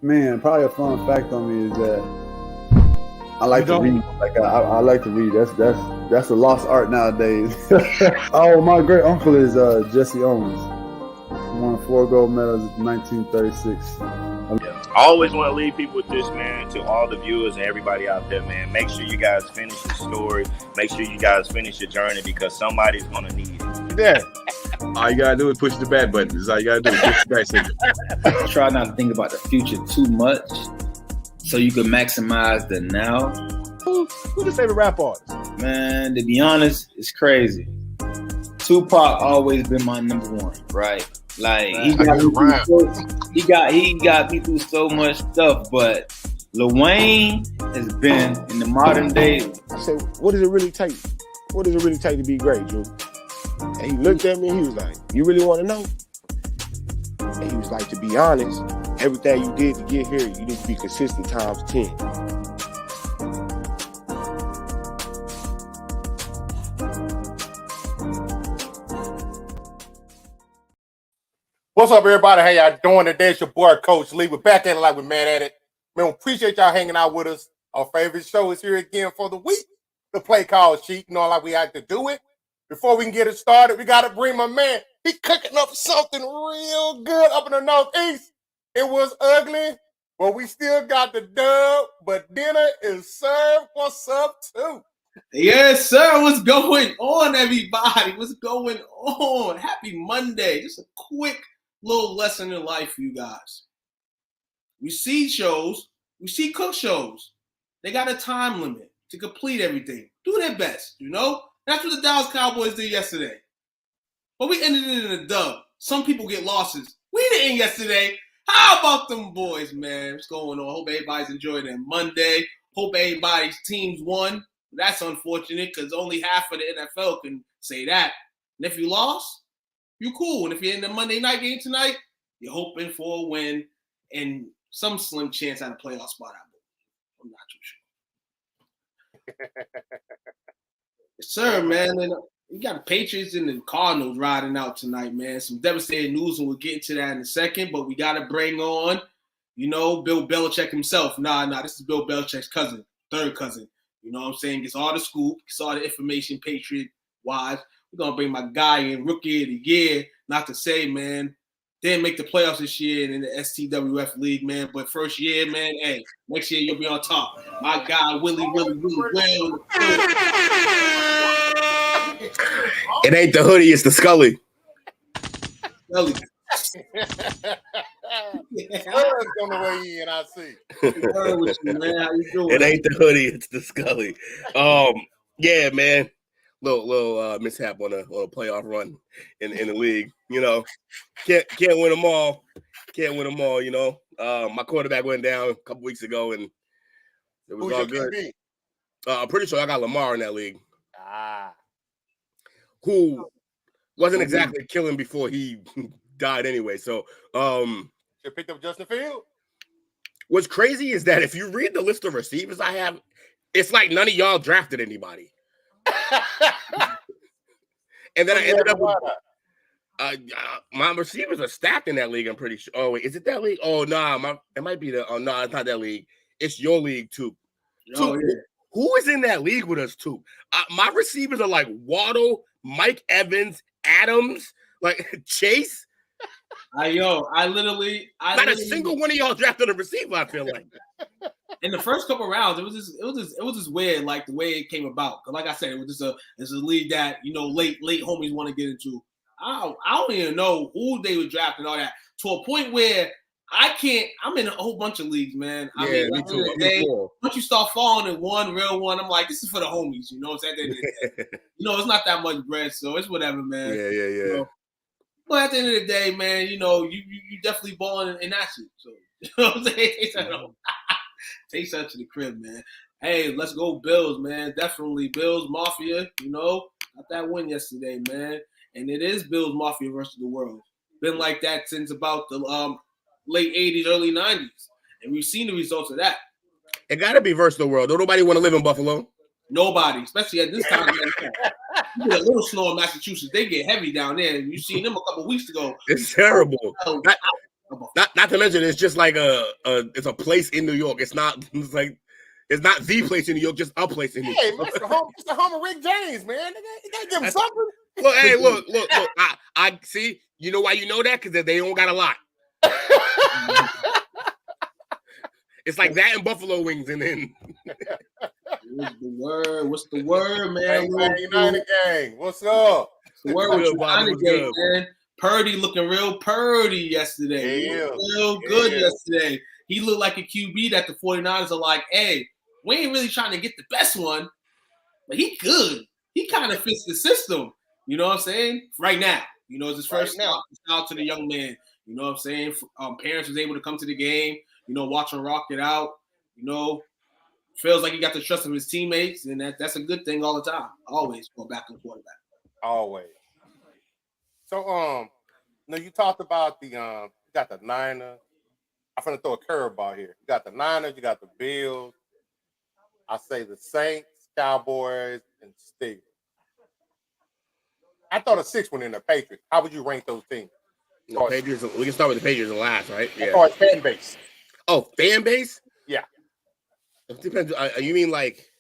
Man, probably a fun fact on me is that I like to read. Like I like to read. That's a lost art nowadays. Oh, my great uncle is Jesse Owens. He won 4 gold medals in 1936. I always want to leave people with this, man, to all the viewers and everybody out there, man. Make sure you guys finish your story. Make sure you guys finish your journey because somebody's going to need it. Yeah. All you got to do is push the bad button. That's all you got to do. Push the back signal. Try not to think about the future too much so you can maximize the now. Who's your favorite rap artist? Man, to be honest, it's crazy. Tupac always been my number one, right? Like he got me through so much stuff, but Lil Wayne has been in the modern day. I said, what does it really take? What does it really take to be great, Drew? And he looked at me and he was like, you really want to know? And he was like, to be honest, everything you did to get here, you need to be consistent times 10. What's up, everybody? How y'all doing today? It's your boy, Coach Lee. We're back at it like we're mad at it. Man, we appreciate y'all hanging out with us. Our favorite show is here again for the week. The Play Call Sheet. You know, like we like to do it. Before we can get it started, we got to bring my man. He cooking up something real good up in the Northeast. It was ugly, but we still got the dub. But dinner is served. What's up, too? Yes, sir. What's going on, everybody? What's going on? Happy Monday. Just a quick little lesson in life for you guys. We see shows, we see cook shows. They got a time limit to complete everything. Do their best, you know? That's what the Dallas Cowboys did yesterday. But we ended it in a dub. Some people get losses. We didn't yesterday. How about them boys, man? What's going on? Hope everybody's enjoying their Monday. Hope everybody's teams won. That's unfortunate because only half of the NFL can say that. And if you lost, you're cool. And if you're in the Monday night game tonight, you're hoping for a win and some slim chance at a playoff spot. I'm not too sure. Yes, sir, man. And we got the Patriots and the Cardinals riding out tonight, man. Some devastating news, and we'll get into that in a second. But we got to bring on, Bill Belichick himself. Nah, this is Bill Belichick's cousin, third cousin. You know what I'm saying? Gets all the scoop, gets all the information Patriot-wise. We're going to bring my guy in, Rookie of the Year. Not to say, man, didn't make the playoffs this year in the STWF League, man. But first year, man, hey, next year you'll be on top. My guy, Willie Will. It ain't the hoodie, it's the Scully. Scully. On the way in, I see. It ain't the hoodie, it's the Scully. Yeah, man. Little mishap on a playoff run in the league. Can't win them all. My quarterback went down a couple weeks ago, and it was all good. I'm pretty sure I got Lamar in that league. Who wasn't exactly killing before he died anyway. So, you picked up Justin Fields. What's crazy is that if you read the list of receivers I have, it's like none of y'all drafted anybody. And then I ended up with my receivers are stacked in that league, I'm pretty sure. Oh, wait, is it that league? Oh, no, it might be it's not that league. It's your league, too. Oh, yeah. Who is in that league with us, too? My receivers are like Waddle, Mike Evans, Adams, like Chase. Not a single one of y'all drafted a receiver, I feel like. In the first couple rounds, it was just weird, like the way it came about. Cause like I said, it's a league that late homies want to get into. I don't even know who they would draft and all that, to a point where I'm in a whole bunch of leagues, man. Me too. Once you start falling in one real one, I'm like, this is for the homies, It's at the end of the day. It's not that much bread, so it's whatever, man. Yeah. But at the end of the day, man, you definitely balling in that shit. So you know what I'm saying? Take that to the crib, man. Hey, let's go Bills, man. Definitely Bills Mafia, got that win yesterday, man. And it is Bills Mafia versus the world. Been like that since about the late 80s, early 90s. And we've seen the results of that. It got to be versus the world. Don't nobody want to live in Buffalo. Nobody, especially at this time. You get a little snow in Massachusetts. They get heavy down there. You seen them a couple weeks ago. It's terrible. Not to mention, it's just like it's a place in New York. It's not it's not the place in New York, just a place in New York. Hey, it's the home of Rick James, man. You gotta give him something. Look, hey, look. I see. You know why you know that? Because they don't got a lot. It's like that and Buffalo Wings, and then. What's the word, man? United gang. What's up? The word with United gang, man. Purdy looking real purdy yesterday. Yeah. Real good yesterday. He looked like a QB that the 49ers are like, hey, we ain't really trying to get the best one, but he good. He kind of fits the system. You know what I'm saying? Right now. You know, it's his first shout out to the young man. You know what I'm saying? Parents was able to come to the game, you know, watch him rock it out. You know, feels like he got the trust of his teammates, and that's a good thing all the time. Always go back to the quarterback. Always. So, you talked about you got the Niners. I'm gonna throw a curveball here. You got the Niners, you got the Bills. I say the Saints, Cowboys, and Steelers. I thought a sixth one in the Patriots. How would you rank those teams? The Patriots. We can start with the Patriots last, right? Yeah. As far as fan base. Oh, fan base? Yeah. It depends. You mean like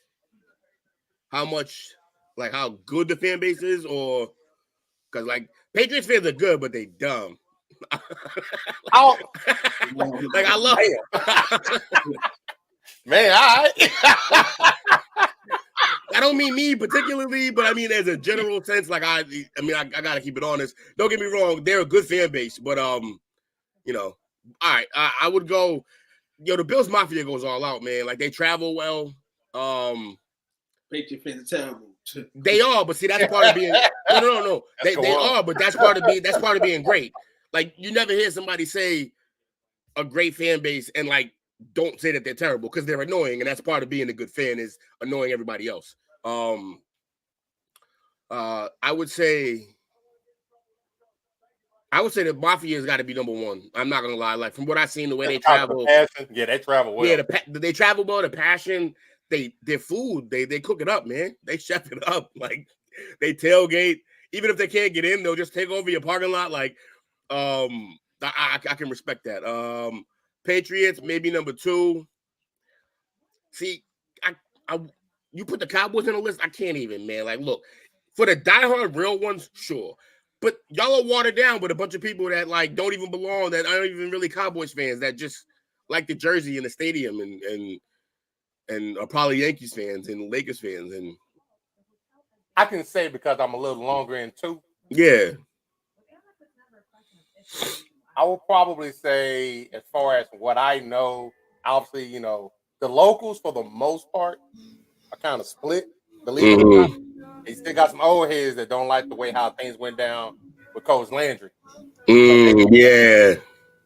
how much, like how good the fan base is, or because like Patriots fans are good, but they dumb. Like I love it. Man, all right. I don't mean me particularly, but I mean as a general sense. Like I gotta keep it honest. Don't get me wrong; they're a good fan base, but you know, all right. I would go. The Bills Mafia goes all out, man. Like they travel well. Patriot fans are terrible. They are, but see, that's part of being. No. They are, but that's part of being great. Like you never hear somebody say a great fan base and like don't say that they're terrible because they're annoying, and that's part of being a good fan is annoying everybody else. I would say the Mafia has got to be number one. I'm not gonna lie. Like from what I've seen, the way they travel, yeah, they travel well. Yeah, they travel well. The passion, their food, they cook it up, man. They chef it up. Like they tailgate. Even if they can't get in, they'll just take over your parking lot. Like, I can respect that. Patriots maybe number two. See, you put the Cowboys on the list, I can't even, man. Like, look, for the diehard real ones, sure. But y'all are watered down with a bunch of people that like don't even belong, that aren't even really Cowboys fans, that just like the jersey in the stadium and are probably Yankees fans and Lakers fans. And I can say because I'm a little longer in too. Yeah. I will probably say, as far as what I know, obviously, the locals for the most part are kind of split. Believe it or not, they still got some old heads that don't like the way how things went down with Coach Landry. Yeah,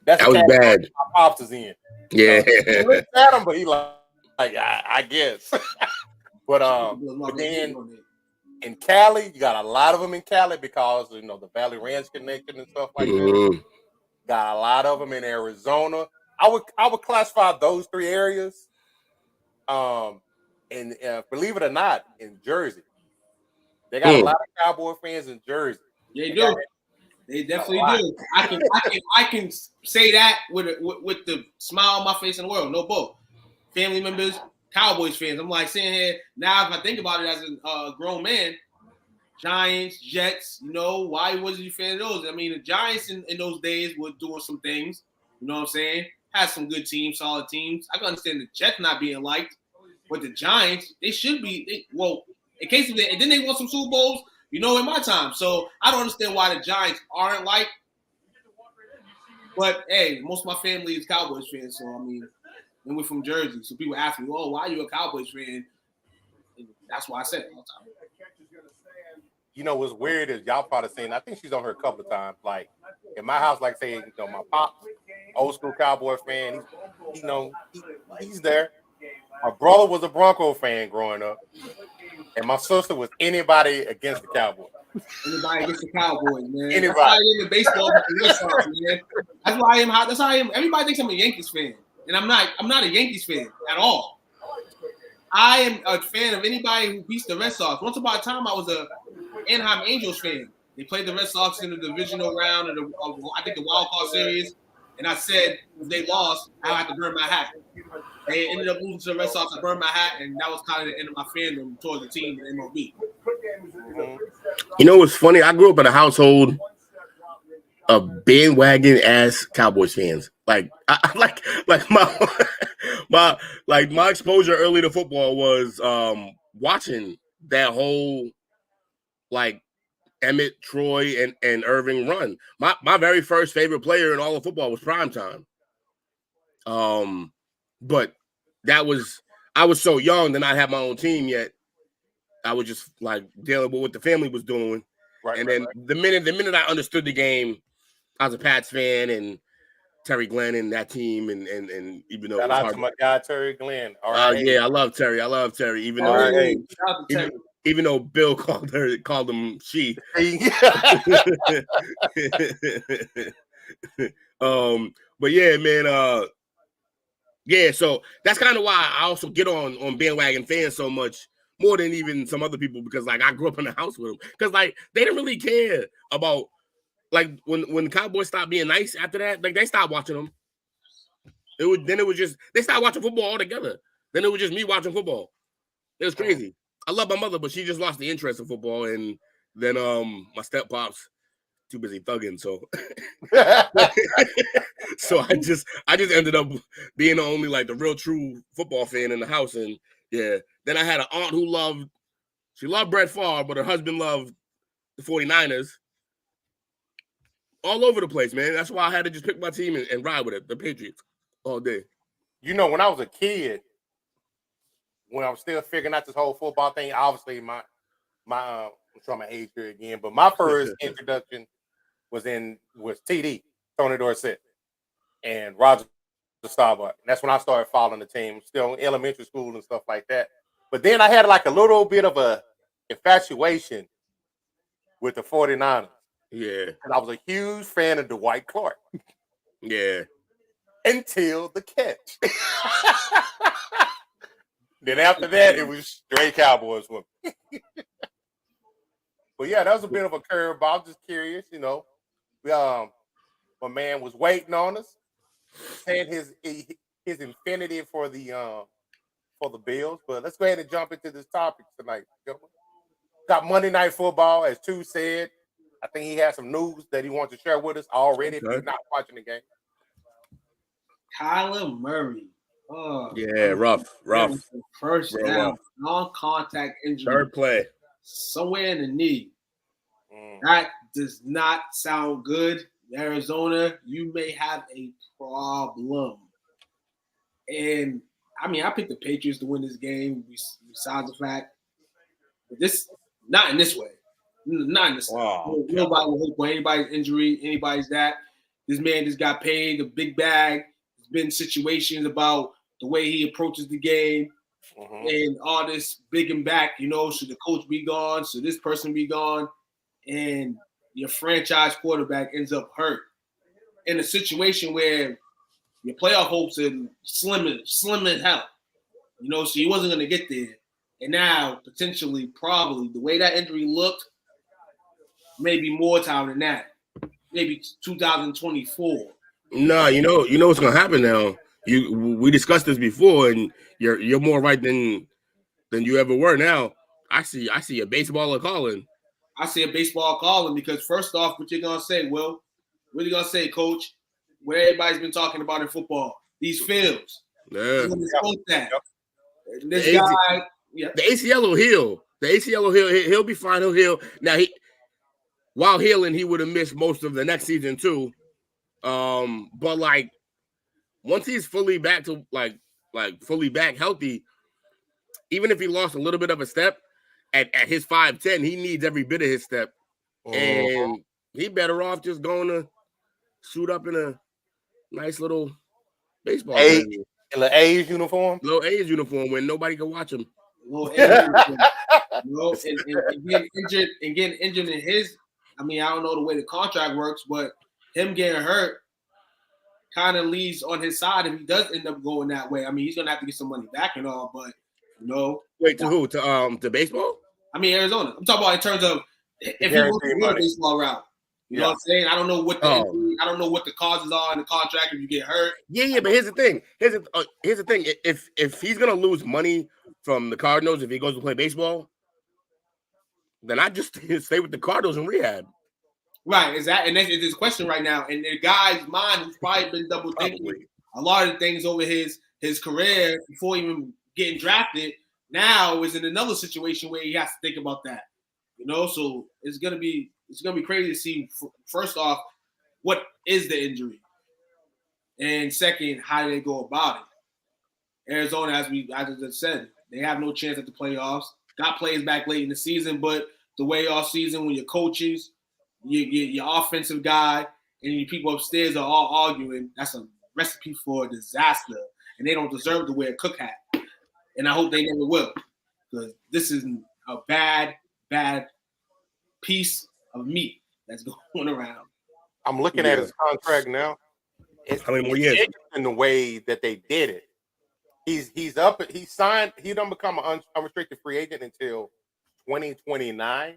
that was bad. My pops is in. Yeah, he looked at him, but he like I guess. but then in Cali, you got a lot of them in Cali because the Valley Ranch connection and stuff like that. Got a lot of them in Arizona. I would classify those three areas. And believe it or not, in Jersey, they got a lot of Cowboy fans in Jersey. They do. They definitely do. I can say that with the smile on my face in the world. No bull. Family members, Cowboys fans. I'm like sitting here now. If I think about it as a grown man, Giants, Jets. Why wasn't you a fan of those? I mean, the Giants in those days were doing some things. You know what I'm saying? Had some good teams, solid teams. I can understand the Jets not being liked, but the Giants, they should be. In case of and then they won some Super Bowls. In my time. So I don't understand why the Giants aren't liked. But hey, most of my family is Cowboys fans, so I mean, and we're from Jersey. So people ask me, "Oh, why are you a Cowboys fan?" And that's why I said it all the time. What's weird is y'all probably seen. I think she's on her a couple of times. Like in my house, like say, my pop, old school Cowboy fan. He's there. My brother was a Bronco fan growing up, and my sister was anybody against the Cowboys. Anybody against the Cowboys, man. Anybody. That's why I am in baseball, man. That's why I am. That's how I am. Everybody thinks I'm a Yankees fan, and I'm not. I'm not a Yankees fan at all. I am a fan of anybody who beats the Red Sox. Once upon a time, I was a Anaheim Angels fan. They played the Red Sox in the divisional round of I think the wild card series. And I said if they lost, I had to burn my hat. They ended up losing to the Red Sox. I burned my hat, and that was kind of the end of my fandom towards the team and MLB. You know what's funny? I grew up in a household of bandwagon ass Cowboys fans. Like my exposure early to football was watching that whole like Emmett, Troy, and Irving run. My very first favorite player in all of football was Primetime. But I was so young to not have my own team yet. I was just like dealing with what the family was doing. Right, and then the minute I understood the game, I was a Pats fan and Terry Glenn and that team, and even though shout out to my guy Terry Glenn. Yeah, I love Terry. Even though even though Bill called him she. But yeah, man. Yeah, so that's kind of why I also get on bandwagon fans so much more than even some other people, because like I grew up in the house with them, because like they didn't really care about like when the Cowboys stopped being nice after that, like they stopped watching them. It was just they stopped watching football altogether. Then it was just me watching football. It was crazy. I love my mother, but she just lost the interest in football, and then my step pops too busy thugging, so so I just ended up being the only like the real true football fan in the house. And yeah, then I had an aunt who loved Brett Favre, but her husband loved the 49ers. All over the place, man. That's why I had to just pick my team and ride with it, the Patriots, all day. You know, when I was a kid, when I was still figuring out this whole football thing, obviously my I'm showing my age here again, but my first introduction was TD, Tony Dorsett, and Roger Staubach. And that's when I started following the team, still in elementary school and stuff like that. But then I had like a little bit of a infatuation with the 49ers. Yeah. And I was a huge fan of Dwight Clark. Yeah. Until the catch. Then after that, it was straight Cowboys with me. But yeah, that was a bit of a curveball. I'm just curious, you know. My man was waiting on us, saying his infinity for the Bills. But let's go ahead and jump into this topic tonight, gentlemen. Got Monday Night Football, as Tu said. I think he has some news that he wants to share with us already if he's not watching the game. Kyler Murray. Oh, yeah, rough. First down, non-contact injury. Third play. Somewhere in the knee. That does not sound good. Arizona, you may have a problem. And, I mean, I picked the Patriots to win this game, besides the fact. But not in this way. Not in this way. Wow. Nobody will hope for anybody's injury, anybody's that. This man just got paid a big bag. There's been situations about the way he approaches the game and all this big and back, you know, should the coach be gone? Should this person be gone? And your franchise quarterback ends up hurt in a situation where your playoff hopes are slim as hell. You know, so he wasn't going to get there. And now, potentially, probably, the way that injury looked, maybe more time than that. Maybe 2024. No, you know what's going to happen now. We discussed this before, and you're more right than you ever were. Now, I see a baseballer calling. I see a baseball calling because first off, what you're gonna say, Will? What are you gonna say, Coach? What everybody's been talking about in football, these fields. Yeah. This guy, yeah. The ACL will heal. He'll be fine. He'll heal. Now while healing, he would have missed most of the next season too. But like once he's fully back to like fully back healthy, even if he lost a little bit of a step. At his 5'10", he needs every bit of his step. And he better off just going to suit up in a nice little baseball game. In the A's uniform? Little A's uniform when nobody can watch him. And getting injured in his, I mean, I don't know the way the contract works, but him getting hurt kind of leaves on his side if he does end up going that way. I mean, he's going to have to get some money back and all, but no. Wait, to who? To baseball? I mean, Arizona. I'm talking about in terms of if he wants to go the baseball route. You know what I'm saying? I don't know what I don't know what the causes are in the contract if you get hurt. Yeah, but here's the thing. Here's the thing. If he's gonna lose money from the Cardinals if he goes to play baseball, then I just stay with the Cardinals in rehab. Right, exactly. And that's this question right now. And the guy's mind has probably been double thinking a lot of the things over his career before even getting drafted. Now is in another situation where he has to think about that. You know, so it's gonna be crazy to see. First off, what is the injury, and second, how do they go about it? Arizona, as I just said, they have no chance at the playoffs. Got players back late in the season, but the way off season when your coaches, your offensive guy, and your people upstairs are all arguing, that's a recipe for a disaster, and they don't deserve to wear a cook hat. And I hope they never will, because this is a bad piece of meat that's going around. I'm looking at his contract now. How many more years? In the way that they did it, he's up. He signed. He don't become an unrestricted free agent until 2029.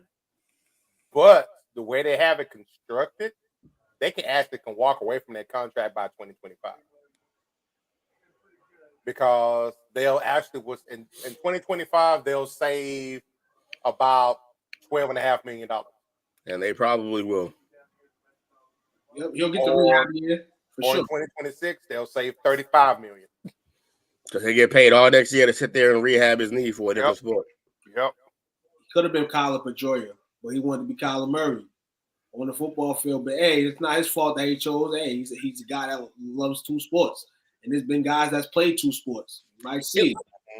But the way they have it constructed, they can walk away from that contract by 2025. Because they'll actually in 2025 they'll save about $12.5 million. And they probably will. He'll get the rehab year for sure. In 2026 they'll save $35 million. Because they get paid all next year to sit there and rehab his knee for a different sport. Yep. Could have been Kyler Pedroia, but he wanted to be Kyler Murray on the football field. But hey, it's not his fault that he chose. Hey, he's a guy that loves two sports. And there's been guys that's played two sports. You might see.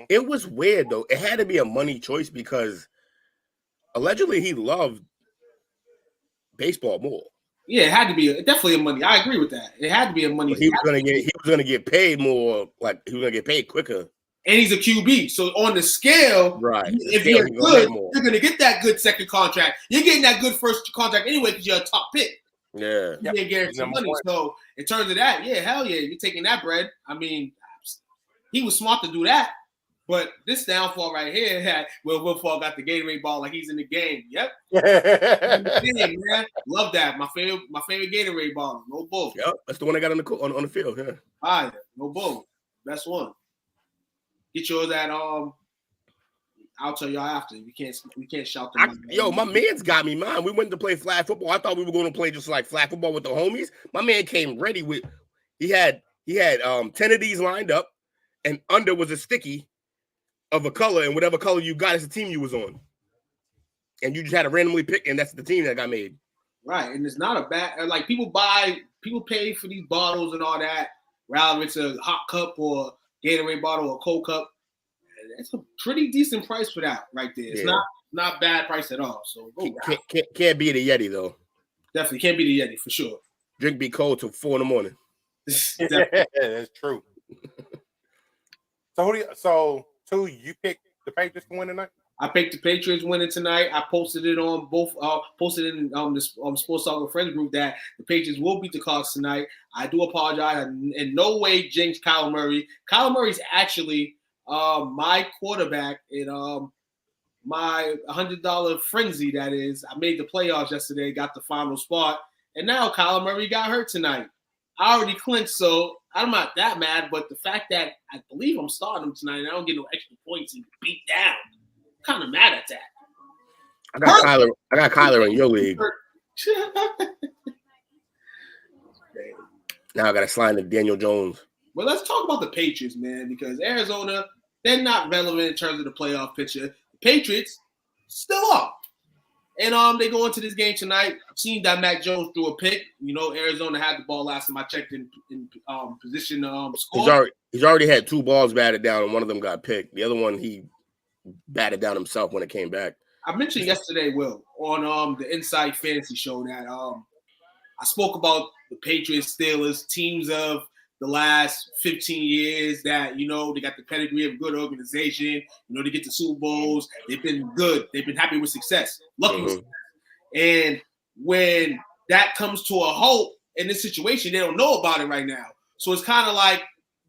It was weird, though. It had to be a money choice because allegedly he loved baseball more. Yeah, it had to be definitely a money. I agree with that. It had to be a money. He was gonna get paid more. Like he was gonna get paid quicker. And he's a QB, so on the scale, right? If you're good, you're gonna get that good second contract. You're getting that good first contract anyway because you're a top pick. Yeah, you didn't guarantee money. So in terms of that, yeah, hell yeah, you're taking that bread. I mean, he was smart to do that. But this downfall right here had Will Fall got the Gatorade ball like he's in the game. Yep. Game, man. Love that. My favorite Gatorade ball. No bull. Yep, that's the one I got on the field. Yeah. All right, no bull. Best one. Get yours at I'll tell y'all after. We can't shout them. Yo, my man's got me mine. We went to play flag football. I thought we were going to play just like flag football with the homies. My man came ready with. He had 10 of these lined up, and under was a sticky of a color, and whatever color you got is the team you was on. And you just had to randomly pick, and that's the team that got made. Right, and it's not a bad like people pay for these bottles and all that, rather it's a hot cup or Gatorade bottle or Coke cup. It's a pretty decent price for that right there. It's not bad price at all. So can't be the Yeti though. Definitely can't be the Yeti for sure. Drink be cold till 4 a.m. That's true. So you picked the Patriots to win tonight? I picked the Patriots winning tonight. I posted it on both. Posted it in the Sports Talk Friends group that the Patriots will beat the Cardinals tonight. I do apologize. In no way jinx Kyler Murray. Kyler Murray's actually my quarterback in my $100 frenzy. That is, I made the playoffs yesterday, got the final spot, and now Kyler Murray got hurt tonight. I already clinched, so I'm not that mad. But the fact that I believe I'm starting him tonight, and I don't get no extra points and beat down. Kind of mad at that. I got Kyler in your league. Now I got to slide to Daniel Jones. Well, let's talk about the Patriots, man, because Arizona, they're not relevant in terms of the playoff picture. The Patriots still are. And they go into this game tonight. I've seen that Mac Jones threw a pick. You know, Arizona had the ball last time I checked in position score. He's already had 2 balls batted down, and one of them got picked. The other one, he batted down himself when it came back. I mentioned yesterday, Will, on the Inside Fantasy Show that I spoke about the Patriots, Steelers, teams of the last 15 years that, you know, they got the pedigree of good organization. You know, they get the Super Bowls. They've been good. They've been happy with success. Lucky with success. And when that comes to a halt in this situation, they don't know about it right now. So it's kind of like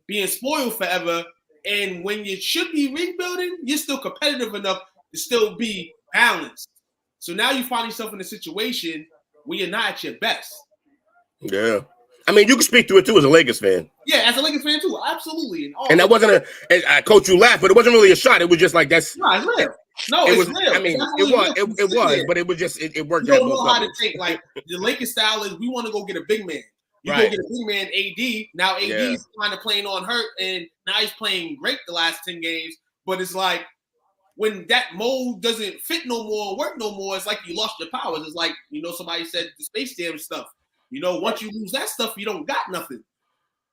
being spoiled forever. And when you should be rebuilding, you're still competitive enough to still be balanced. So now you find yourself in a situation when you're not at your best. Yeah. I mean, you can speak to it too as a Lakers fan. Yeah, as a Lakers fan too, absolutely. And that wasn't Coach, you laughed, but it wasn't really a shot. It was just like that's. No, it's real. No, it it's was. real. I mean, it was, but it was just it worked. You don't know both how levels. to take like the Lakers style is we want to go get a big man. You Right. go get a big man, AD. Now AD's kind of playing on hurt, and now he's playing great the last 10 games. But it's like when that mold doesn't fit no more, work no more, it's like you lost your powers. It's like, somebody said the Space Jam stuff. Once you lose that stuff, you don't got nothing.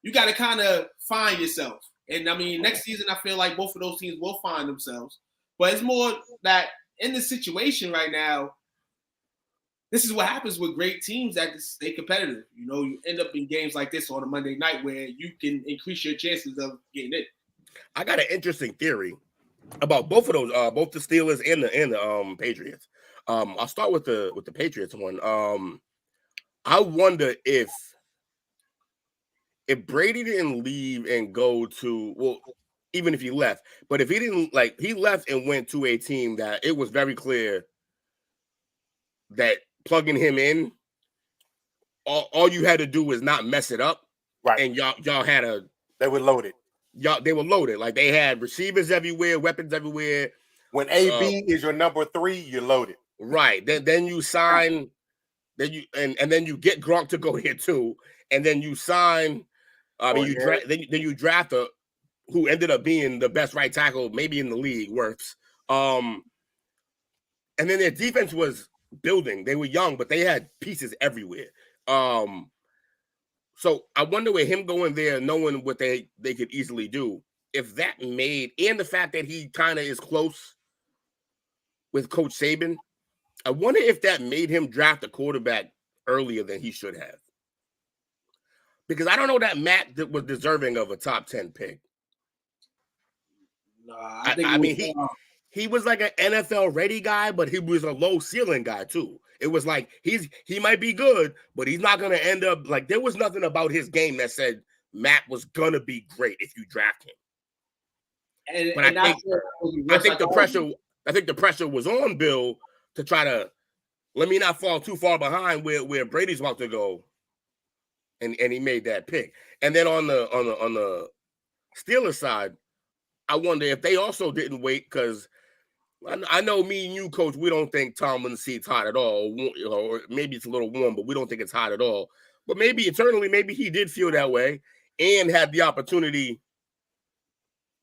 You got to kind of find yourself. And I mean, next season, I feel like both of those teams will find themselves. But it's more that in this situation right now, this is what happens with great teams that stay competitive. You end up in games like this on a Monday night where you can increase your chances of getting it. I got an interesting theory about both of those, both the Steelers and the Patriots. I'll start with the Patriots one. I wonder if Brady didn't leave and go to, even if he left, but if he didn't, he left and went to a team that it was very clear that plugging him in, all you had to do was not mess it up. Right. And y'all had they were loaded. They were loaded. Like they had receivers everywhere, weapons everywhere. When AB is your number 3, you're loaded. Right. Then you sign, then you get Gronk to go here too, and then you sign. You draft who ended up being the best right tackle maybe in the league, Wirfs. And then their defense was building. They were young, but they had pieces everywhere. So I wonder with him going there, knowing what they could easily do, if that made, and the fact that he kind of is close with Coach Saban, I wonder if that made him draft a quarterback earlier than he should have. Because I don't know that Matt was deserving of a top 10 pick. I mean, he was like an NFL ready guy, but he was a low ceiling guy too. It was like he might be good, but he's not going to end up like there was nothing about his game that said Matt was going to be great if you draft him. But I think the pressure was on Bill to try to let me not fall too far behind where Brady's about to go. And he made that pick. And then on the Steelers side, I wonder if they also didn't wait because I know me and you, Coach, we don't think Tomlin's seat's hot at all. Or maybe it's a little warm, but we don't think it's hot at all. But maybe internally, maybe he did feel that way and had the opportunity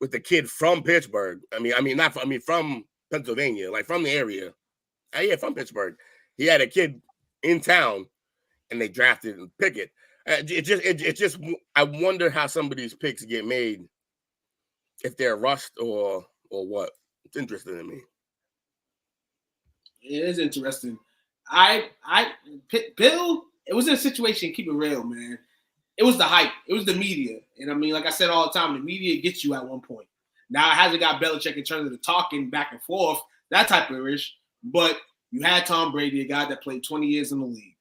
with the kid from Pittsburgh. From Pennsylvania, like from the area. Yeah, from Pittsburgh. He had a kid in town, and they drafted Pickett. It just I wonder how some of these picks get made, if they're rushed or what. It's interesting to me. It is interesting. Bill, it was in a situation, keep it real, man. It was the hype. It was the media. And I mean, like I said all the time, the media gets you at one point. Now it hasn't got Belichick in terms of the talking back and forth, that type of ish. But you had Tom Brady, a guy that played 20 years in the league.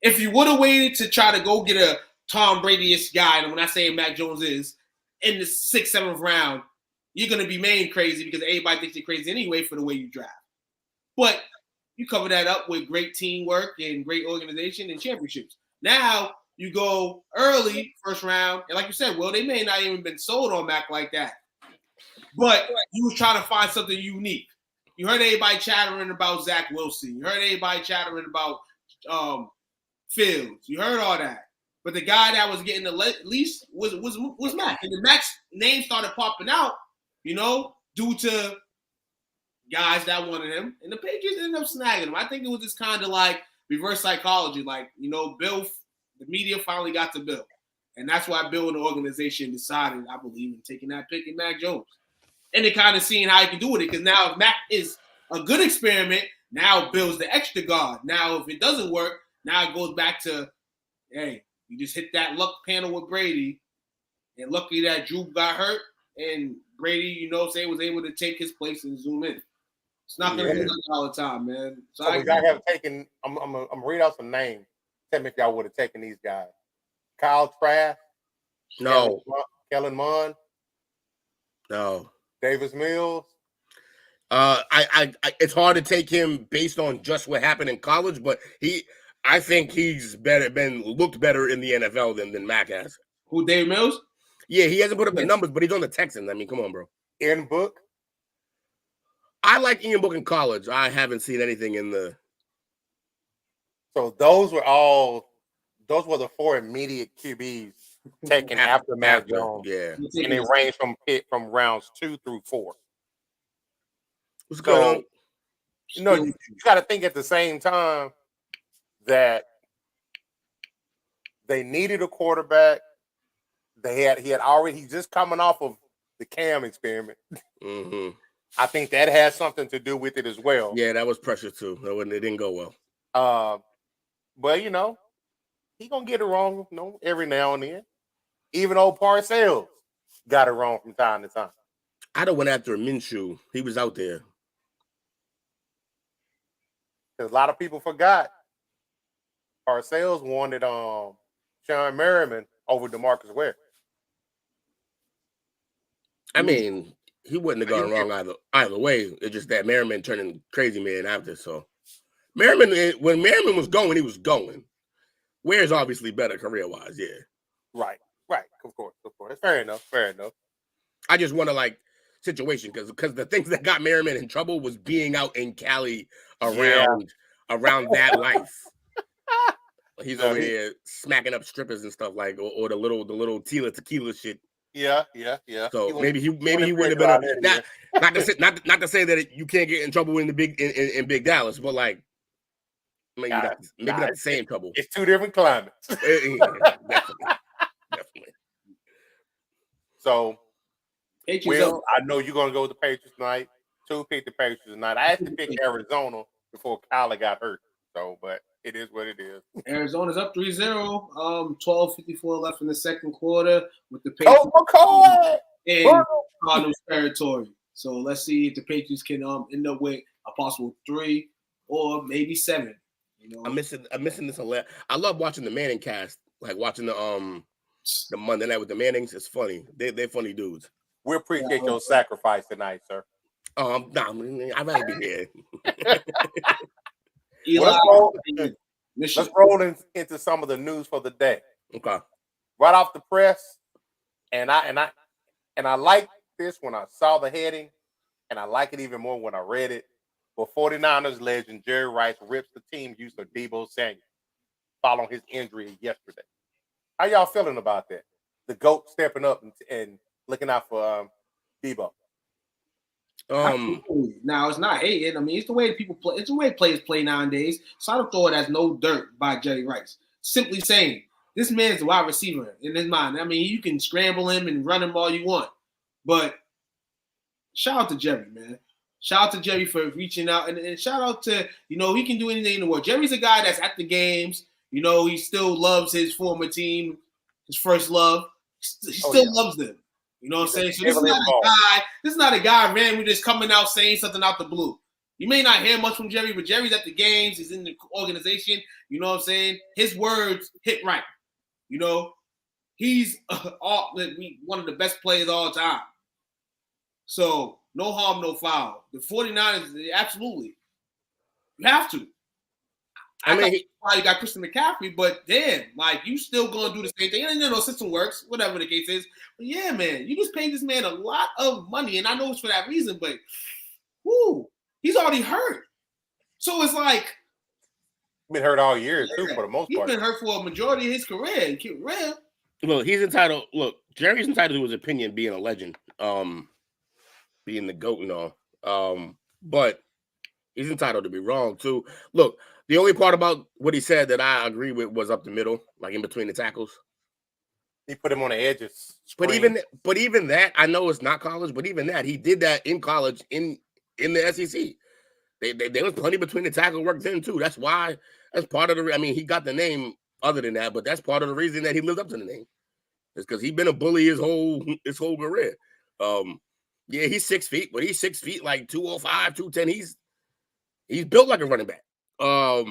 If you would have waited to try to go get a Tom Brady-ish guy, and when I say Mac Jones is, in the 6th, 7th round, you're going to be made crazy because everybody thinks you're crazy anyway for the way you draft. But you cover that up with great teamwork and great organization and championships. Now you go early, first round, and like you said, well, they may not even been sold on Mac like that. But you was trying to find something unique. You heard everybody chattering about Zach Wilson. You heard everybody chattering about Fields. You heard all that. But the guy that was getting the least was Mac. And the Mac's name started popping out, due to guys that wanted him. And the Patriots ended up snagging him. I think it was just kind of like reverse psychology. Like, Bill, the media finally got to Bill. And that's why Bill and the organization decided, I believe, in taking that pick in Mac Jones. And they kind of seeing how he can do with it. Because now if Mac is a good experiment, now Bill's the extra guard. Now if it doesn't work, now it goes back to, hey, you just hit that luck panel with Brady. And lucky that Drew got hurt. And Brady, was able to take his place and zoom in. It's not going to be like all the time, man. So we got to have taken, I'm going to read out some names. Tell me if y'all would have taken these guys. Kyle Trask. No. Kellen Mond. No. Davis Mills. It's hard to take him based on just what happened in college, but I think he's looked better in the NFL than Mac has. Who, David Mills? Yeah, he hasn't put up the numbers, but he's on the Texans. I mean, come on, bro. In Book. I like Ian Book in college. I haven't seen anything in the. So those were the 4 immediate QBs taken after Mac Jones. Yeah, and they range from rounds 2 through 4. What's going on? You got to think at the same time that they needed a quarterback. He's just coming off of the Cam experiment. Mm-hmm. I think that has something to do with it as well. Yeah, that was pressure too. It didn't go well. But he gonna get it wrong, every now and then. Even old Parcells got it wrong from time to time. I'd have went after Minshew. He was out there. Because a lot of people forgot Parcells wanted Sean Merriman over DeMarcus Ware. I mean, he wouldn't have gone wrong either way. It's just that Merriman turning crazy man after. So Merriman, when Merriman was going, he was going. Ware's obviously better career-wise, yeah. Right. Of course. Fair enough. I just want to situation because the things that got Merriman in trouble was being out in Cali around that life. He's over here smacking up strippers and stuff or the little Tila tequila shit. Yeah. So maybe he wouldn't have been not to say that you can't get in trouble in big Dallas, but maybe not the same trouble. It's 2 different climates. Definitely. So, Will, I know you're gonna go with the Patriots tonight. 2 picked the Patriots tonight. I actually picked Arizona before Kyler got hurt. So, but it is what it is. Arizona's up 3-0. 12:54 left in the second quarter with the Patriots McCoy in Cardinals territory. So let's see if the Patriots can end up with a possible 3 or maybe 7. I'm missing this a lot. I love watching the Manning cast, watching the Monday night with the Mannings. It's funny. They're funny dudes. We appreciate your sacrifice tonight, sir. I'd rather be here. Let's roll into some of the news for the day. Okay. Right off the press, and I like this when I saw the heading, and I like it even more when I read it. But 49ers legend Jerry Rice rips the team's use of Deebo Samuel following his injury yesterday. How y'all feeling about that? The GOAT stepping up and looking out for Deebo. Now it's not hating. I mean, it's the way people play. It's the way players play nowadays. So I don't throw it as no dirt by Jerry Rice. Simply saying, this man's a wide receiver in his mind. I mean, you can scramble him and run him all you want, but shout out to Jerry, man. Shout out to Jerry for reaching out, and shout out to he can do anything in the world. Jerry's a guy that's at the games. He still loves his former team, his first love. He still loves them. You know what I'm saying? So this is not a guy randomly just coming out saying something out the blue. You may not hear much from Jerry, but Jerry's at the games. He's in the organization. You know what I'm saying? His words hit right. He's one of the best players of all time. So no harm, no foul. The 49ers, absolutely. You have to. I mean, why you got Christian McCaffrey, but damn, you still gonna do the same thing. And system works, whatever the case is. But yeah, man, you just paid this man a lot of money, and I know it's for that reason, but he's already hurt. So it's been hurt all year too, for the most part. He's been hurt for a majority of his career. Keep it real. Look, he's entitled. Look, Jerry's entitled to his opinion, being a legend, being the GOAT and all. But he's entitled to be wrong too. Look. The only part about what he said that I agree with was up the middle, in between the tackles. He put him on the edges. But even that, I know it's not college, but even that, he did that in college in the SEC. There was plenty between the tackle work then too. That's why. That's part of the. I mean, he got the name other than that, but that's part of the reason that he lived up to the name. It's because he's been a bully his whole career. Yeah, he's 6 feet, but he's 6 feet, 205, 210. He's built like a running back. Yeah,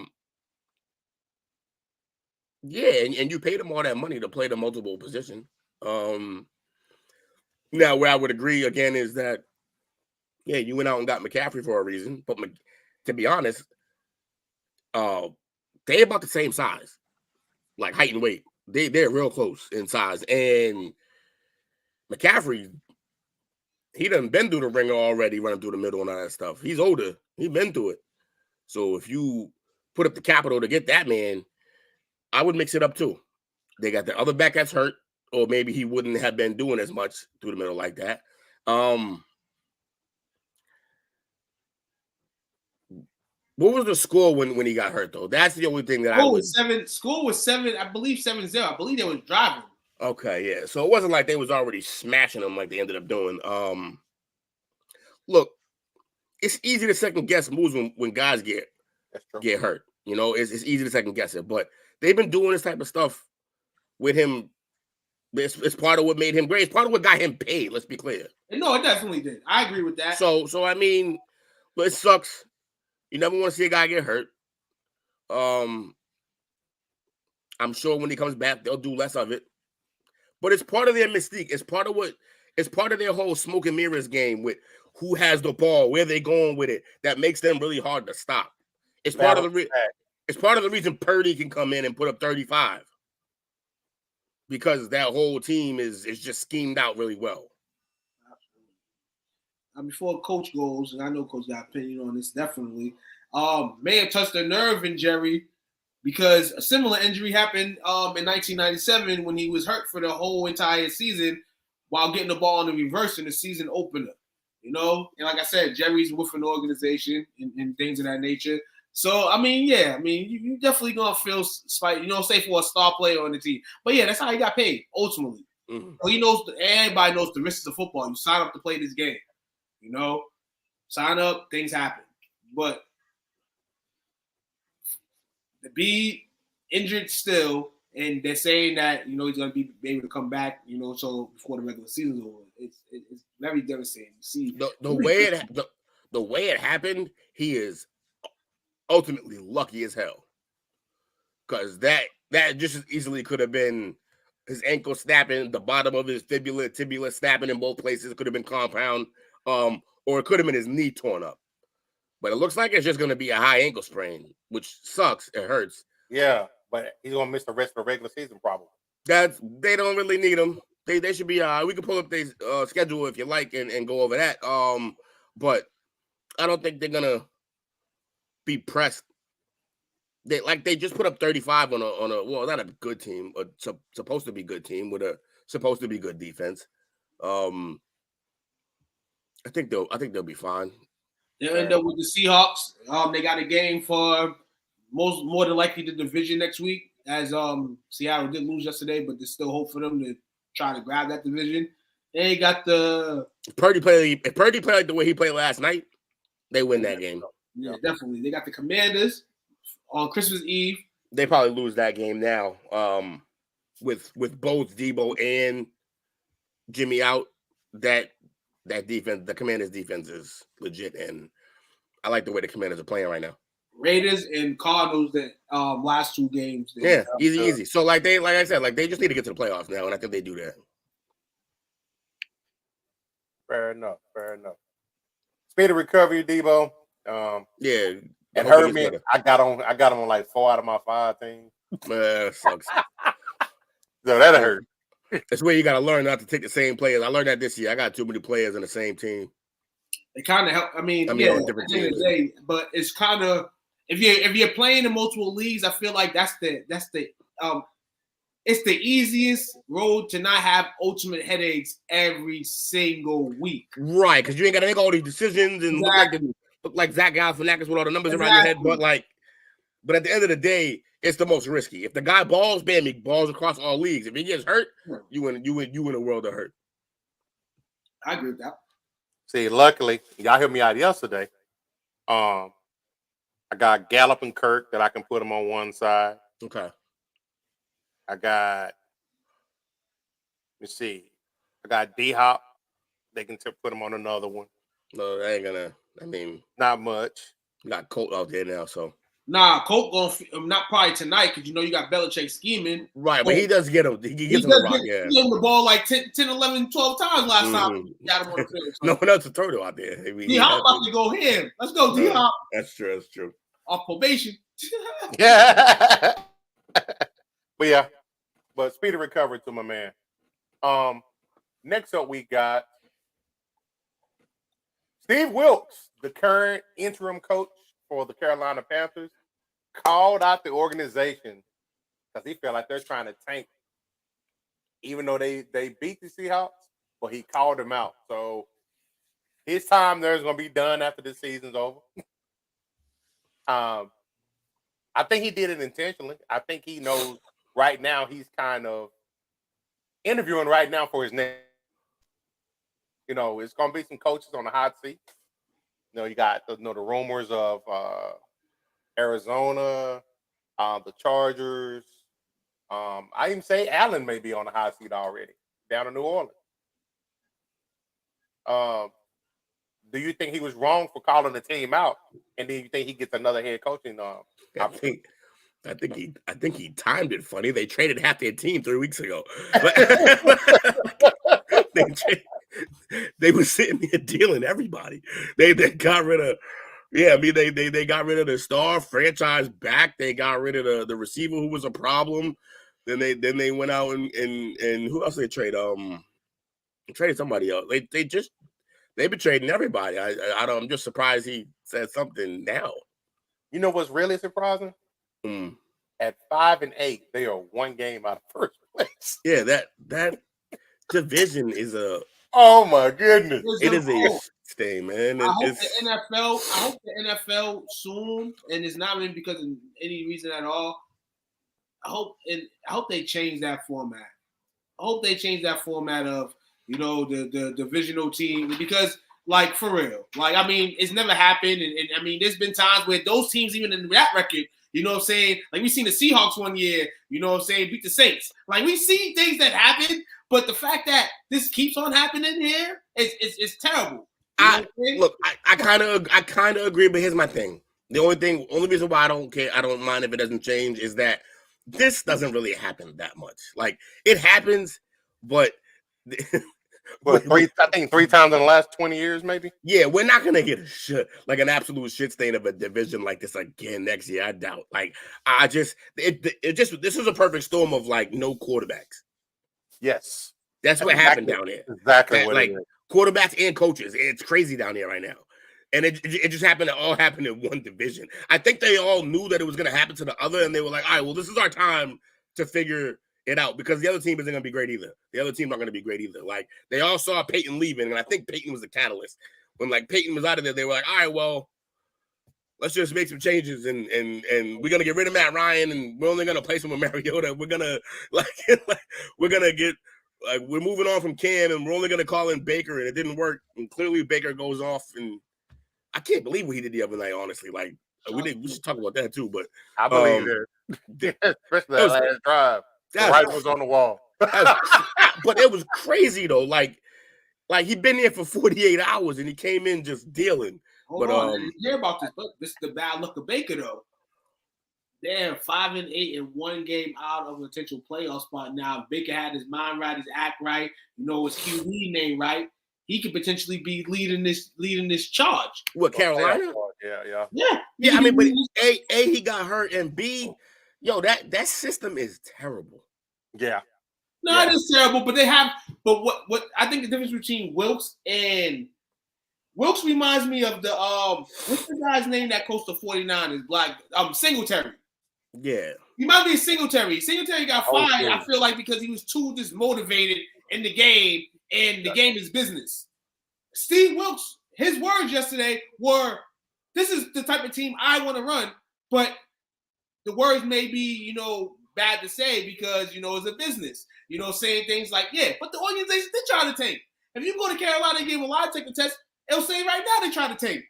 and you paid him all that money to play the multiple position. Now, where I would agree again is that, yeah, you went out and got McCaffrey for a reason, but to be honest, They about the same size, like height and weight. They're real close in size. And McCaffrey, he done been through the ringer already, running through the middle and all that stuff. He's older. He's been through it. So if you put up the capital to get that man, I would mix it up too. They got the other back that's hurt, or maybe he wouldn't have been doing as much through the middle like that. What was the score when he got hurt though? That's the only thing that Score was 7. I believe 7-0. I believe they was driving. Okay, yeah. So it wasn't like they was already smashing them like they ended up doing. Look, it's easy to second guess moves when guys get hurt. You know, it's easy to second guess it. But they've been doing this type of stuff with him. It's part of what made him great. It's part of what got him paid. Let's be clear. No, it definitely did. I agree with that. So I mean, but it sucks. You never want to see a guy get hurt. I'm sure when he comes back, they'll do less of it. But it's part of their mystique. It's part of their whole smoke and mirrors game with who has the ball, where they going with it. That makes them really hard to stop. It's part of the reason Purdy can come in and put up 35. Because that whole team is just schemed out really well. Before Coach goes, and I know Coach got opinion on this, definitely, may have touched a nerve in Jerry because a similar injury happened in 1997 when he was hurt for the whole entire season while getting the ball in the reverse in the season opener. You know, and like I said, Jerry's with an organization and things of that nature. So, I mean, yeah, you definitely going to feel spite, say for a star player on the team. But, yeah, that's how he got paid, ultimately. Mm-hmm. So he knows, everybody knows the risks of football. You sign up to play this game. You know, sign up, things happen. But to be injured still, and they're saying that, he's going to be able to come back, so before the regular season's over. It's very devastating to see. The way it happened, he is ultimately lucky as hell. Because that just as easily could have been his ankle snapping, the bottom of his tibia snapping in both places. It could have been compound. Or it could have been his knee torn up. But it looks like it's just going to be a high ankle sprain, which sucks. It hurts. Yeah, but he's going to miss the rest of the regular season probably. They don't really need him. They should be we can pull up their schedule if you like and go over that. But I don't think they're going to be pressed. They just put up 35 on a well, not a good team, supposed to be good team with a supposed to be good defense. I think they'll be fine. They'll end up with the Seahawks. They got a game for more than likely the division next week, as Seattle did lose yesterday, but there's still hope for them to try to grab that division. They got the Purdy play like the way he played last night, they win that game. Yeah, definitely. They got the Commanders on Christmas Eve. They probably lose that game now. With both Debo and Jimmy out, that defense, the Commanders' defense is legit, and I like the way the Commanders are playing right now. Raiders and Cardinals, that last two games. Easy. So like I said, they just need to get to the playoffs now, and I think they do that. Fair enough. Speedy recovery, Debo. Yeah, it hurt me. I got him on like 4 out of my 5 teams. Sucks. So that hurt. That's where you got to learn not to take the same players. I learned that this year. I got too many players in the same team. It kind of help. I mean on different teams. But it's kind of if you're playing in multiple leagues, I feel like that's the it's the easiest road to not have ultimate headaches every single week. Right, because you ain't got to make all these decisions and look like Zach Galifianakis with all the numbers around your head. But at the end of the day, it's the most risky. If the guy balls, bam, he balls across all leagues. If he gets hurt, you in a world of hurt. I agree with that. See, luckily, y'all heard me out yesterday. I got Gallup and Kirk that I can put them on one side. Okay. I got, I got D-Hop. They can put them on another one. No, they ain't gonna. Not much. You got Colt out there now, so. Nah, Colt going not probably tonight because you got Belichick scheming. Right, but he does get him. He gets him the rock, yeah. He gave him the ball like 10, 11, 12 times last time. He got him on the field. No one else to throw to out there. D-Hop about to go him. Let's go, D-Hop. That's true. Off probation. Yeah. But speedy recovery to my man. Next up we got Steve Wilkes, the current interim coach for the Carolina Panthers, called out the organization because he felt like they're trying to tank, even though they beat the Seahawks, but he called them out. So his time there is going to be done after the season's over. I think he did it intentionally. I think he knows right now he's kind of interviewing right now for his next. You know, it's going to be some coaches on the hot seat. You know, you got the rumors of Arizona, the Chargers. I even say Allen may be on the hot seat already down in New Orleans. Do you think he was wrong for calling the team out? And do you think he gets another head coaching? I think he timed it funny. They traded half their team 3 weeks ago. They were sitting there dealing everybody. They got rid of, they got rid of the star franchise back. They got rid of the receiver who was a problem. Then they went out and who else they trade? Traded somebody else. They've been trading everybody. I'm just surprised he said something now. You know what's really surprising? At 5-8, they are one game out of first place. Yeah, that division is a. Oh my goodness! It is a stain, man. I hope the NFL soon, and it's not even because of any reason at all. I hope they change that format. I hope they change that format of the divisional team, because like for real, like I mean it's never happened, and I mean there's been times where those teams even in that record. You know what I'm saying? Like we seen the Seahawks one year, you know what I'm saying, beat the Saints. Like we see things that happen, but the fact that this keeps on happening here is terrible. I kind of agree, but here's my thing. The only reason why I don't mind if it doesn't change is that this doesn't really happen that much. Like it happens, but I think 3 times in the last 20 years, maybe. Yeah, we're not gonna get an absolute shit stain of a division like this again next year. I doubt. Like, this is a perfect storm of like no quarterbacks. Yes, that's what happened down there. Exactly what it is. Quarterbacks and coaches. It's crazy down there right now, and it just happened to all happen in one division. I think they all knew that it was gonna happen to the other, and they were like, all right, well, this is our time to figure it out, because the other team isn't going to be great either. The other team's not going to be great either. Like they all saw Peyton leaving, and I think Peyton was the catalyst. When like Peyton was out of there, they were like, all right, well, let's just make some changes, and we're going to get rid of Matt Ryan, and we're only going to place him with Mariota. We're going to we're moving on from Cam, and we're only going to call in Baker, and it didn't work. And clearly Baker goes off, and I can't believe what he did the other night, honestly. Like we should talk about that too, but I believe it. Especially that last drive. Right was on the wall. But it was crazy though. Like he'd been there for 48 hours and he came in just dealing. Hold on, I didn't hear about this. Look, this is the bad look of Baker though. They're 5-8 and one game out of a potential playoff spot now. If Baker had his mind right, his act right, his QB name right, he could potentially be leading this charge. What, Carolina? Yeah. I mean, but A, he got hurt, and B, that system is terrible. Yeah. No, it is terrible, but they have. But what I think the difference between Wilkes reminds me of the what's the guy's name that coached the 49ers? Black Singletary. Yeah. He might be Singletary. Singletary got fired. I feel like because he was too dismotivated in the game, and the game is business. Steve Wilkes, his words yesterday were, "This is the type of team I want to run," but the words may be, bad to say because, it's a business. Saying things like, but the organization did try to tank. If you go to Carolina and give them a lie detector test, it'll say right now they try to tank.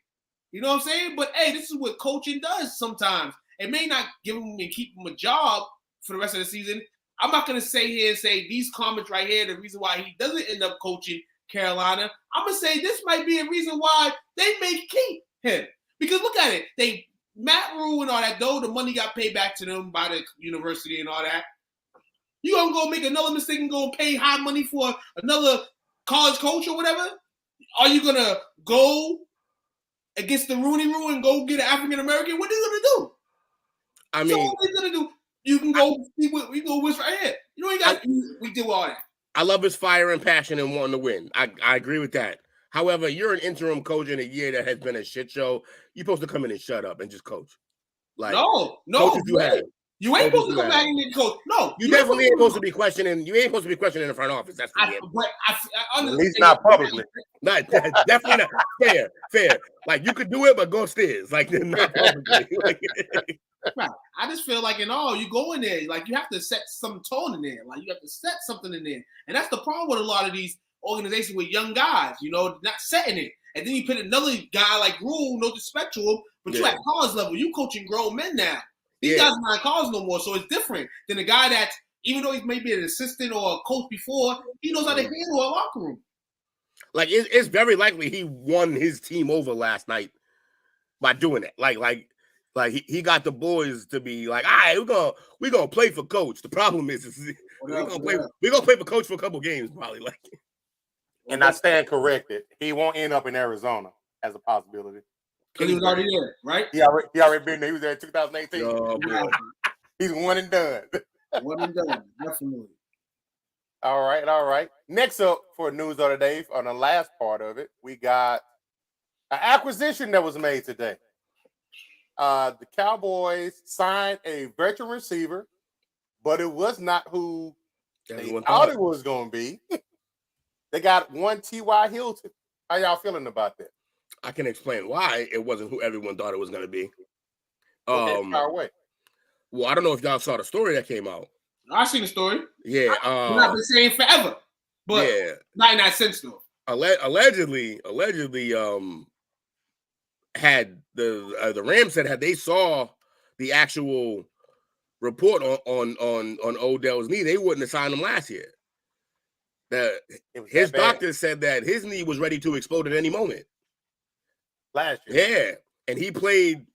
You know what I'm saying? But, hey, this is what coaching does sometimes. It may not give him and keep him a job for the rest of the season. I'm not going to say here and say these comments right here, the reason why he doesn't end up coaching Carolina. I'm going to say this might be a reason why they may keep him. Because look at it. Matt Rule and all that, though the money got paid back to them by the university and all that, you gonna go make another mistake and go pay high money for another college coach or whatever? Are you gonna go against the Rooney Rule and go get an African American? What are you gonna do? I So mean, what are you gonna do? You can go see what we go with right here. You know, you got we do all that. I love his fire and passion and wanting to win. I agree with that. However, you're an interim coach in a year that has been a shit show. You're supposed to come in and shut up and just coach. Like No, coaches you have. You ain't supposed to Coaches come back and coach. No, you definitely ain't supposed to be questioning. You ain't supposed to be questioning the front office. That's the game. At least not publicly. Not definitely not fair. Like you could do it, but go upstairs. Like not publicly. Right. I just feel like in all you go in there, like you have to set some tone in there. Like you have to set something in there, and that's the problem with a lot of these organizations with young guys. You know, not setting it, and then you put another guy like Rule, no disrespect to him, but you at college level, you coaching grown men now. These guys are not in college no more, so it's different than a guy that's, even though he's maybe an assistant or a coach before, he knows how to handle a locker room. Like it's very likely he won his team over last night by doing it. Like he got the boys to be like, all right, we're gonna play for coach. The problem is we're gonna play for coach for a couple games, probably. Like, and I stand corrected. He won't end up in Arizona as a possibility. Because he was already there, right? He already been there. He was there in 2018. Oh, he's one and done. One and done, definitely. All right. Next up for news of the day, on the last part of it, we got an acquisition that was made today. The Cowboys signed a veteran receiver, but it was not who they thought it was going to be. They got one T.Y. Hilton. How y'all feeling about that? I can explain why it wasn't who everyone thought it was going to be. Well, I don't know if y'all saw the story that came out. I seen the story. Yeah, I've been saying forever, but not in that sense though. Allegedly, had the Rams said had they saw the actual report on Odell's knee, they wouldn't have signed him last year. His doctor said that his knee was ready to explode at any moment. Last year. Yeah. And he played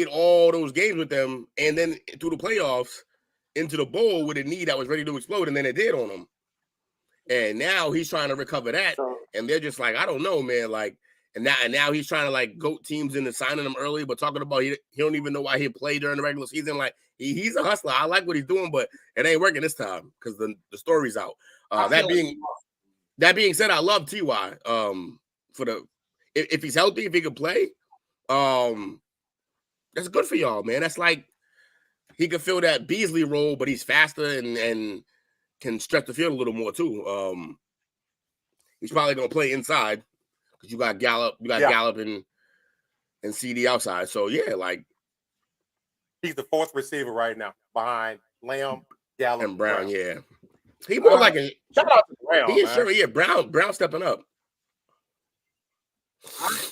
all those games with them, and then through the playoffs into the bowl with a knee that was ready to explode, and then it did on him. And now he's trying to recover that, and they're just like, I don't know, man. Like, and now he's trying to like goat teams into signing him early, but talking about he don't even know why he played during the regular season. Like he's a hustler. I like what he's doing, but it ain't working this time because the story's out. That being said, I love T.Y. If he's healthy, if he can play, that's good for y'all, man. That's like he can fill that Beasley role, but he's faster and can stretch the field a little more too. He's probably gonna play inside because you got Gallup, Gallup and CD outside. So yeah, like he's the fourth receiver right now behind Lamb, Gallup, and Brown. Yeah, he more like a shout out to Brown. He is sure, yeah. Brown stepping up.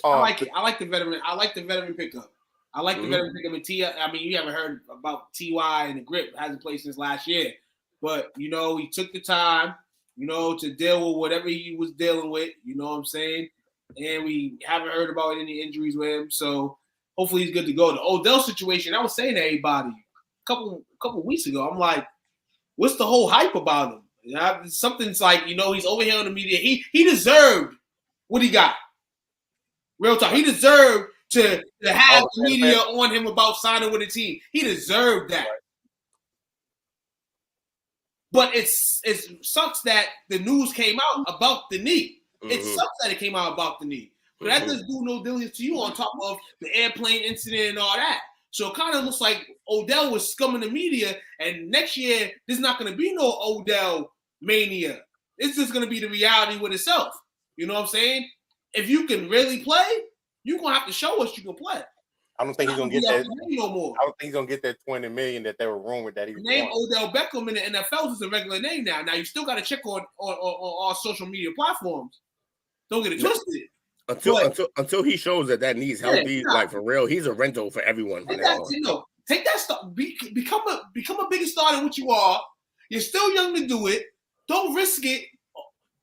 I like it. I like the veteran. I like the veteran pickup. I like the veteran pickup with T. I mean, you haven't heard about T.Y. and the grip hasn't played since last year, but you know he took the time, you know, to deal with whatever he was dealing with. You know what I'm saying? And we haven't heard about any injuries with him, so hopefully he's good to go. The Odell situation, I was saying to everybody a couple weeks ago, I'm like, what's the whole hype about him? You know, something's like, you know, he's over here on the media. He deserved what he got. Real talk. He deserved to have the media on him about signing with a team. He deserved that. But it sucks that the news came out about the knee. It sucks that it came out about the knee. But that doesn't do no diligence to you on top of the airplane incident and all that. So it kind of looks like Odell was scumming the media, and next year there's not going to be no Odell mania. It's just going to be the reality with itself. You know what I'm saying? If you can really play, you're going to have to show us you can play. I don't think he's going to get that no more. I don't think he's going to get that $20 million that they were rumored that he was name Odell Beckham in the NFL is a regular name now. Now you still got to check on all social media platforms. Don't get it twisted. Until he shows that knee's healthy, like for real, he's a rental for everyone. You know, take that stuff. Become a bigger star than what you are. You're still young to do it. Don't risk it.